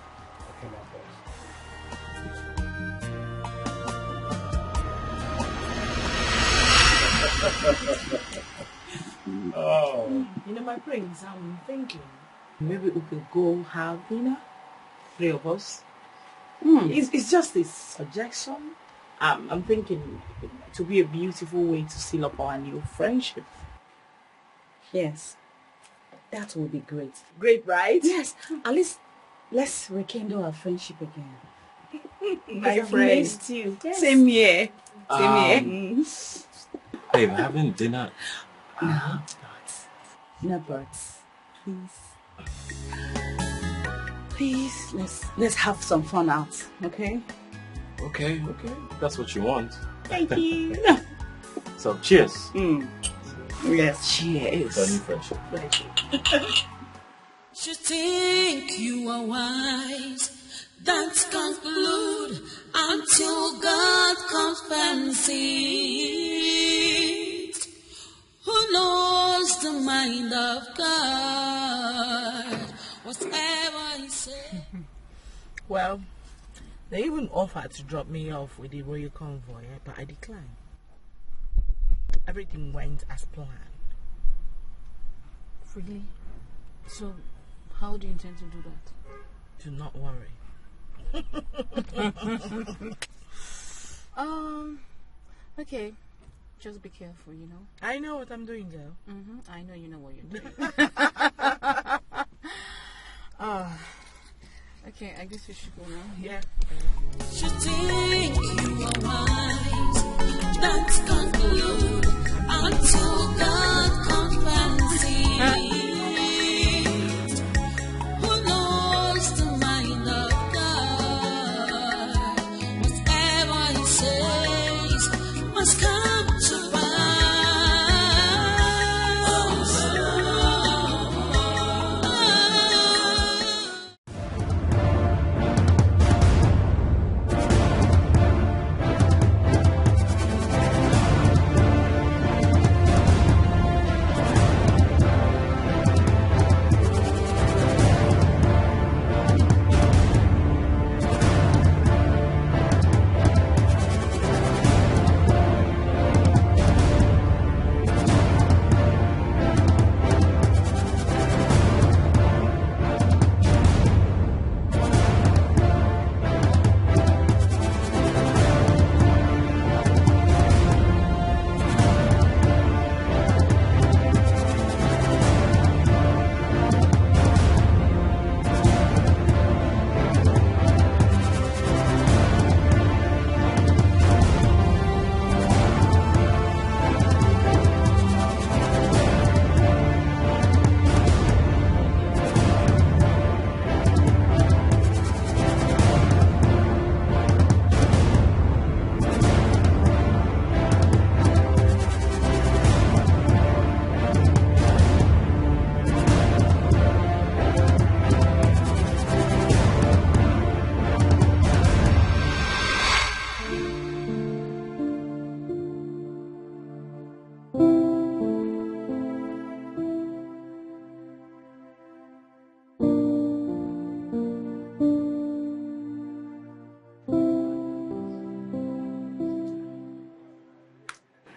S15: Okay, my boss.
S17: Oh. You know, my prince, I'm thinking maybe we could go have dinner, 3 of us. It's just a suggestion. I'm thinking it would be a beautiful way to seal up our new friendship.
S1: Yes, that would be great.
S17: Great, right?
S1: Yes, at least let's rekindle our friendship again.
S17: My
S1: I've
S17: friend.
S1: missed you. Yes.
S17: Same here.
S5: Babe, having dinner.
S1: No birds. Please, let's have some fun out, okay?
S5: Okay. That's what you want.
S1: Thank you.
S5: So, cheers.
S1: Yes, cheers.
S5: For a new friendship.
S6: You think you are wise, that's conclude until God comes fancy. Who knows the mind of God? Whatever he said.
S9: Well, they even offered to drop me off with the royal convoy, but I declined. Everything went as planned.
S11: Really? So, how do you intend to do that?
S9: Do not worry.
S11: Okay. Just be careful, you know.
S9: I know what I'm doing, girl.
S11: I know you know what you're doing. Okay, I guess we should go now.
S9: Yeah.
S6: You think you are wise, that's conclude until God comes fancy. Who knows the mind of God? Whatever he says must come to pass.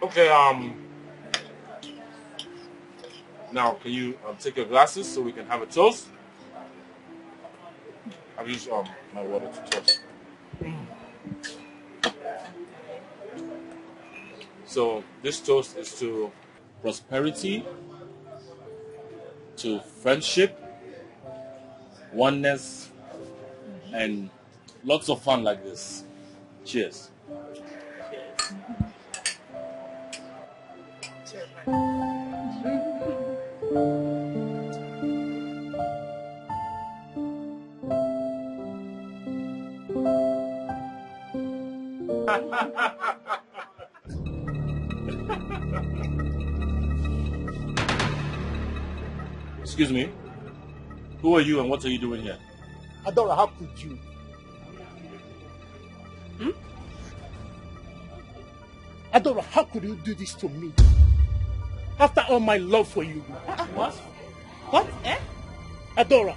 S5: Okay, now can you take your glasses so we can have a toast? I've used my water to toast. So this toast is to prosperity, to friendship, oneness, and lots of fun like this. Cheers. Excuse me. Who are you and what are you doing here?
S14: Adora, how could you? Adora, how could you do this to me? After all my love for you.
S17: What? What? Eh?
S14: Adora,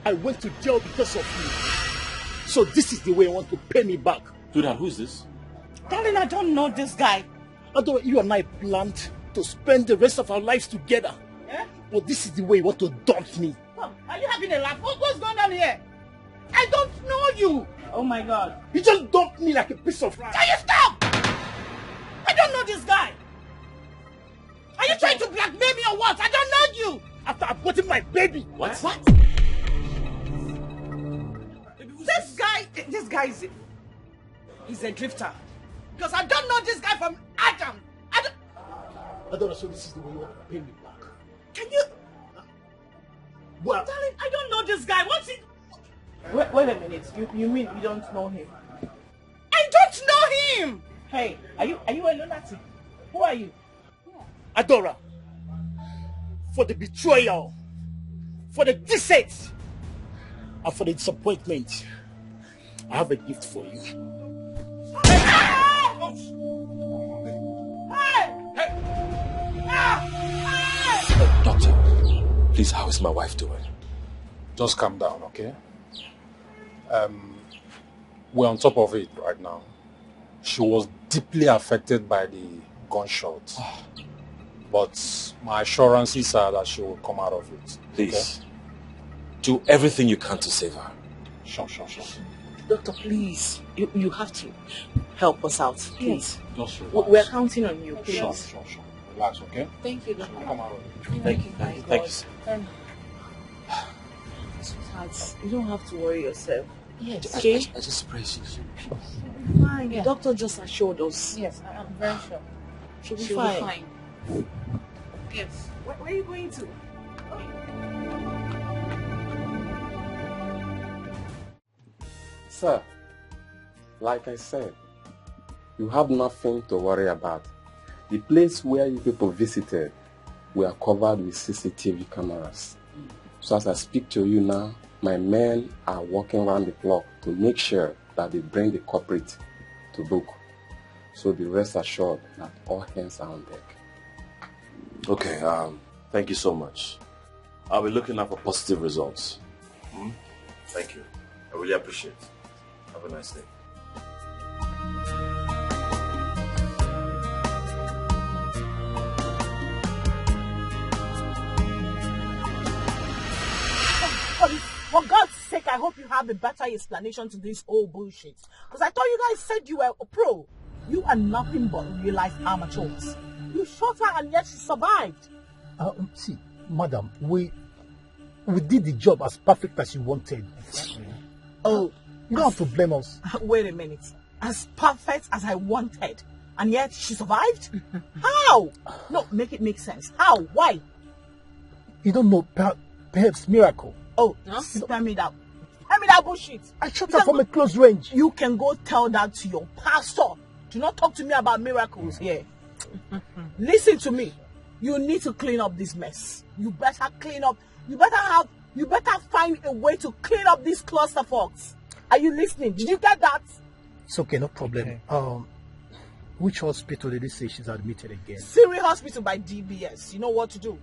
S14: I went to jail because of you. So this is the way you want to pay me back.
S5: Sweetheart, who's this?
S17: Darling, I don't know this guy.
S14: Adora, you and I planned to spend the rest of our lives together.
S17: Eh?
S14: But this is the way you want to dump me.
S17: Oh, are you having a laugh? What's going on here? I don't know you. Oh my God.
S14: You just dumped me like a piece of rice.
S17: Can you stop? I don't know this guy. Are you trying to blackmail me or what? I don't know you.
S14: After aborting my baby.
S5: What?
S17: This guy is a drifter. Because I don't know this guy from Adam.
S14: Adora, so this is the way you want to pay me back.
S17: Can you?
S14: Well,
S17: darling, I don't know this guy. What's it? Wait a minute. You mean you don't know him? I don't know him. Hey, are you a lunatic? Who are you?
S14: Adora, for the betrayal, for the deceit, and for the disappointment, I have a gift for you.
S19: Doctor, please, how is my wife doing?
S20: Just calm down, okay? We're on top of it right now. She was deeply affected by the gunshot. But my assurances are that she will come out of it.
S19: Please, do everything you can to save her.
S20: Sure.
S17: Doctor, please, you have to help us out, please.
S20: Just relax.
S17: We're counting on you, please.
S20: Sure. Relax, okay?
S17: Thank you, Doctor.
S20: Come out of it.
S19: Thank you.
S17: Sweetheart, you don't have to worry yourself.
S19: Yes.
S17: Okay?
S19: I just pray she'll
S17: be fine. The doctor just assured us.
S11: Yes, I'm very sure.
S17: She'll be
S11: She'll
S17: fine.
S11: be fine. Yes.
S17: Where are you going to?
S21: Sir, like I said, you have nothing to worry about. The place where you people visited, we are covered with CCTV cameras. So as I speak to you now, my men are walking around the clock to make sure that they bring the culprit to book. So be rest assured that all hands are on deck.
S19: Okay, thank you so much. I'll be looking out for positive results. Thank you. I really appreciate it. Have a nice day.
S9: For God's sake, I hope you have a better explanation to this whole bullshit. Because I thought you guys said you were a pro. You are nothing but realized amateurs. You shot her and yet she survived.
S14: See, madam, we did the job as perfect as you wanted. Oh, you don't have to blame us.
S9: Wait a minute. As perfect as I wanted, and yet she survived? How? No, make it make sense. How? Why?
S14: You don't know, perhaps miracle.
S9: Oh, spare me that. Spare me that bullshit.
S14: I shot her from a close range.
S9: You can go tell that to your pastor. Do not talk to me about miracles here. Listen to me. You need to clean up this mess. You better clean up. You better find a way to clean up these clusterfucks. Are you listening? Did you get that?
S14: It's okay, no problem. Which hospital did they say she's admitted again?
S9: Siri Hospital by DBS. You know what to do.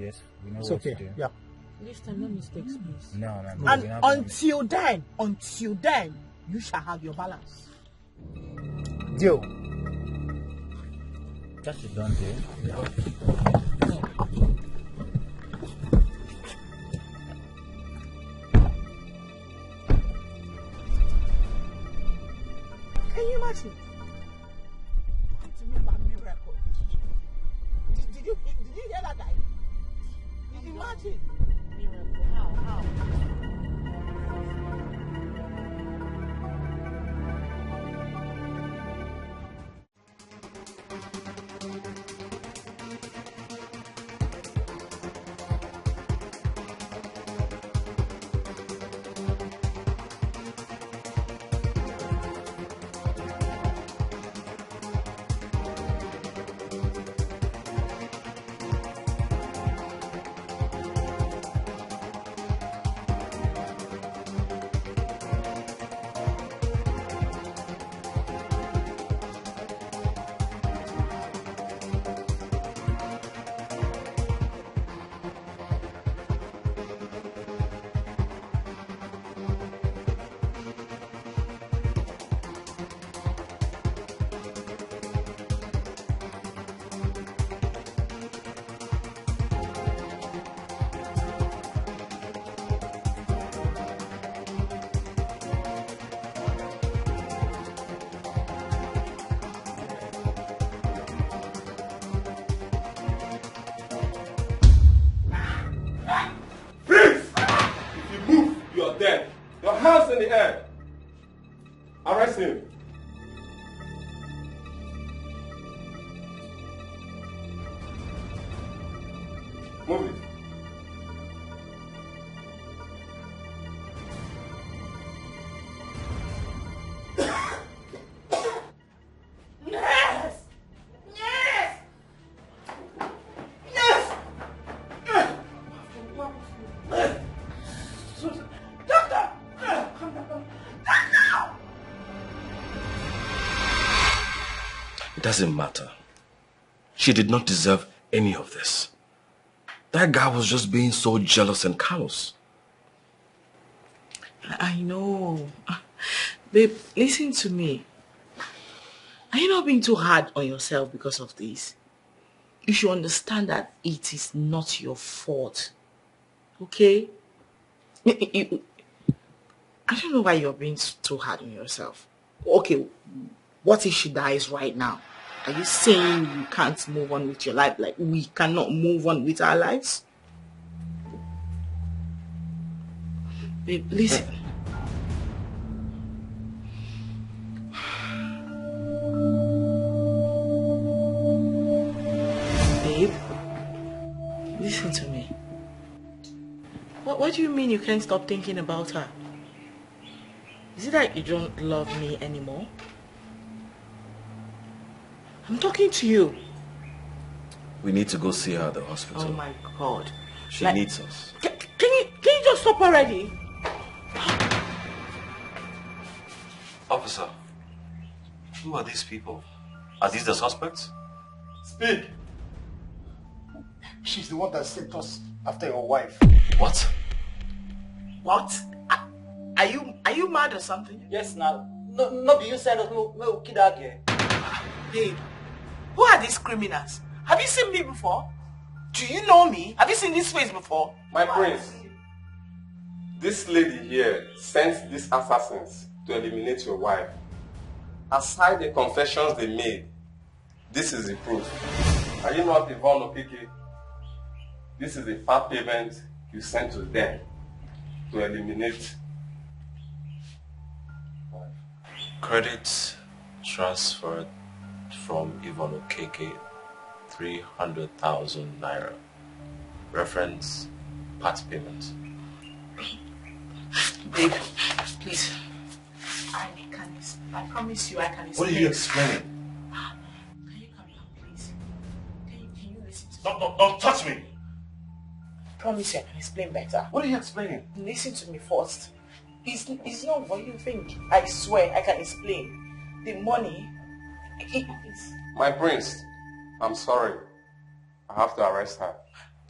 S22: Yes, we know
S14: It's
S22: what
S14: okay.
S22: to do.
S14: Yeah.
S9: This time, no mistakes, please.
S22: No.
S9: And
S22: we're not
S9: until then, you shall have your balance.
S3: Deal.
S22: That's a done deal.
S3: Yeah.
S9: Can you imagine? What do you mean by miracle? Did you hear that guy? Imagine. Miracle. How?
S21: In the air. Arrest him. Move it.
S9: Yes! Yes! Yes! Doctor!
S5: It doesn't matter. She did not deserve any of this. That guy was just being so jealous and callous.
S9: I know. Babe, listen to me. Are you not being too hard on yourself because of this? You should understand that it is not your fault. Okay? I don't know why you're being too hard on yourself. Okay, what if she dies right now? Are you saying you can't move on with your life? Like we cannot move on with our lives? Babe, listen. Babe, listen to me. What do you mean you can't stop thinking about her? Is it that you don't love me anymore? I'm talking to you.
S5: We need to go see her at the hospital.
S9: Oh my God.
S5: She needs us.
S9: Can you just stop already?
S5: Officer, who are these people? Are these the suspects?
S3: Speak. She's the one that sent us after your wife.
S5: What?
S9: What? Are you mad or something?
S3: Yes, now. No, you send us no kid out here.
S9: Babe, who are these criminals? Have you seen me before? Do you know me? Have you seen this face before?
S21: My prince, this lady here sent these assassins to eliminate your wife. Aside the confessions they made, this is the proof. Are you not Yvonne Okeke? This is the fat payment you sent to them to eliminate.
S5: Credit transferred from Yvonne Okeke, 300,000 naira. Reference part payment.
S9: Babe, please. I promise you I can explain.
S5: What are you explaining?
S9: Can you calm down, please? Can you listen to me?
S5: Don't touch me!
S9: I promise you I can explain better.
S5: What are you explaining?
S9: Listen to me first. It's not what you think. I swear I can explain. The money, it's...
S21: My prince, I'm sorry. I have to arrest her.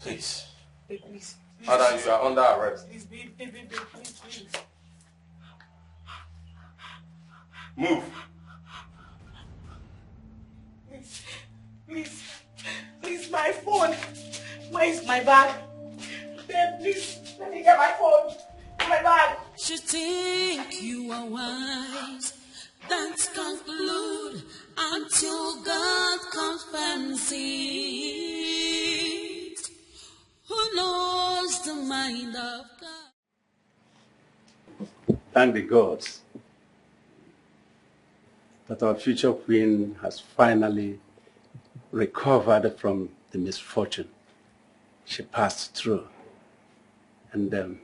S5: Please.
S9: Babe, please.
S21: Annan, you are under arrest.
S9: Please, babe, please.
S21: Move.
S17: Please, my phone. Where is my bag? Babe, please, let me get my phone. My bag.
S6: You think you are wise, that's conclude until God confirms it. Who knows the mind of God?
S2: Thank the gods that our future queen has finally recovered from the misfortune she passed through. And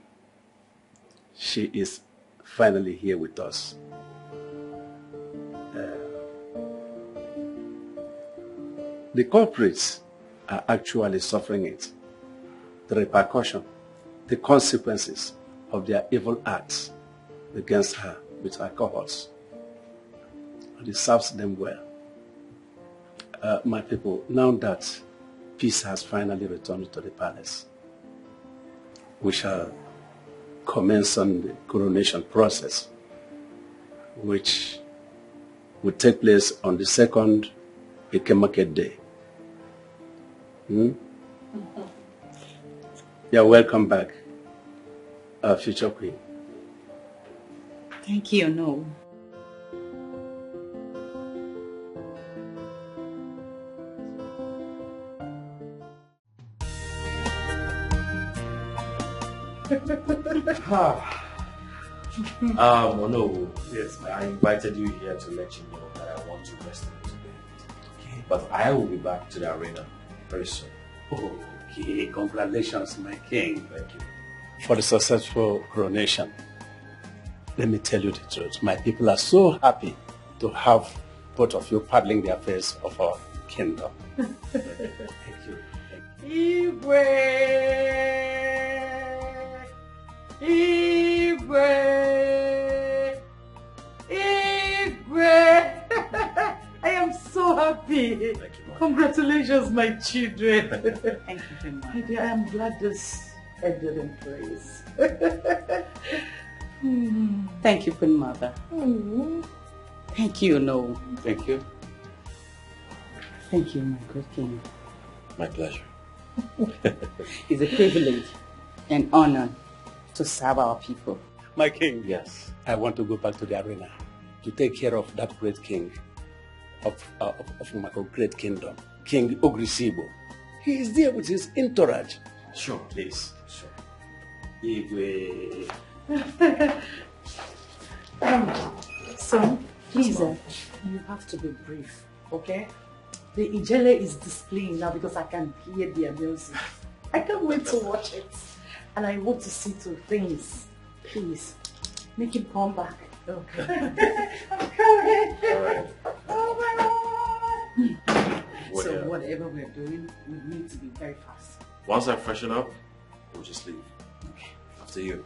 S2: she is finally here with us. The culprits are actually suffering it. The repercussion, the consequences of their evil acts against her with her cohorts. And it serves them well. My people, now that peace has finally returned to the palace, we shall commence on the coronation process, which will take place on the second Eke Market Day. You're welcome back, our future queen.
S17: Thank you, no.
S5: No. Yes, I invited you here to let you know that I want to rest a little bit. Okay. But I will be back to the arena very soon.
S2: Okay, congratulations, my king.
S5: Thank you.
S2: For the successful coronation. Let me tell you the truth. My people are so happy to have both of you paddling the affairs of our kingdom. Thank you.
S12: Igwe! Igwe! Igwe! I am so happy.
S5: Thank you,
S12: Congratulations, my children.
S17: Thank you, Mama.
S12: My dear, I am glad this ended in praise.
S17: Thank you, Queen Mother. Thank you, no.
S2: Thank you.
S17: Thank you, my good king.
S5: My pleasure.
S17: It's a privilege and honor to serve our people.
S2: My king.
S5: Yes.
S2: I want to go back to the arena to take care of that great king of my great kingdom, King Ogrisibo. He is there with his entourage.
S5: Sure, please. Sure.
S2: Igwe.
S12: Son, please, you have to be brief, okay? The Ijele is displaying now because I can hear their music. I can't wait to watch it. And I want to see two things. Please, make him come back. Okay. I'm coming.
S5: All right.
S12: Oh my God. So
S5: Well,
S12: whatever we're doing, we need to be very fast.
S5: once I freshen up, we'll just leave. Okay. After you.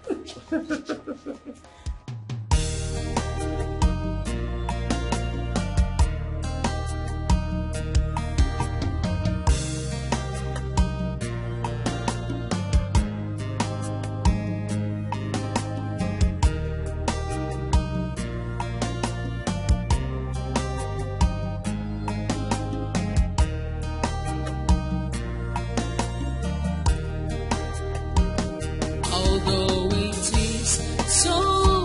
S6: Although it is so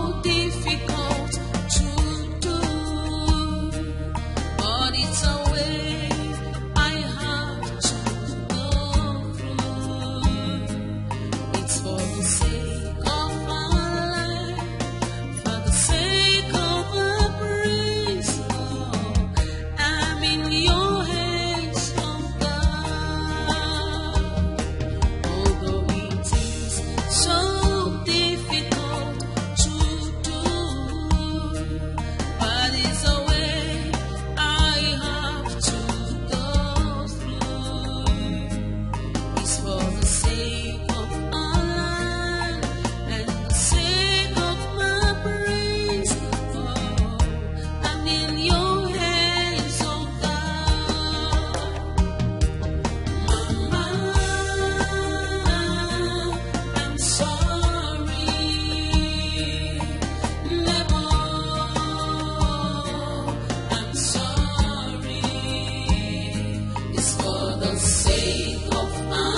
S6: for the sake of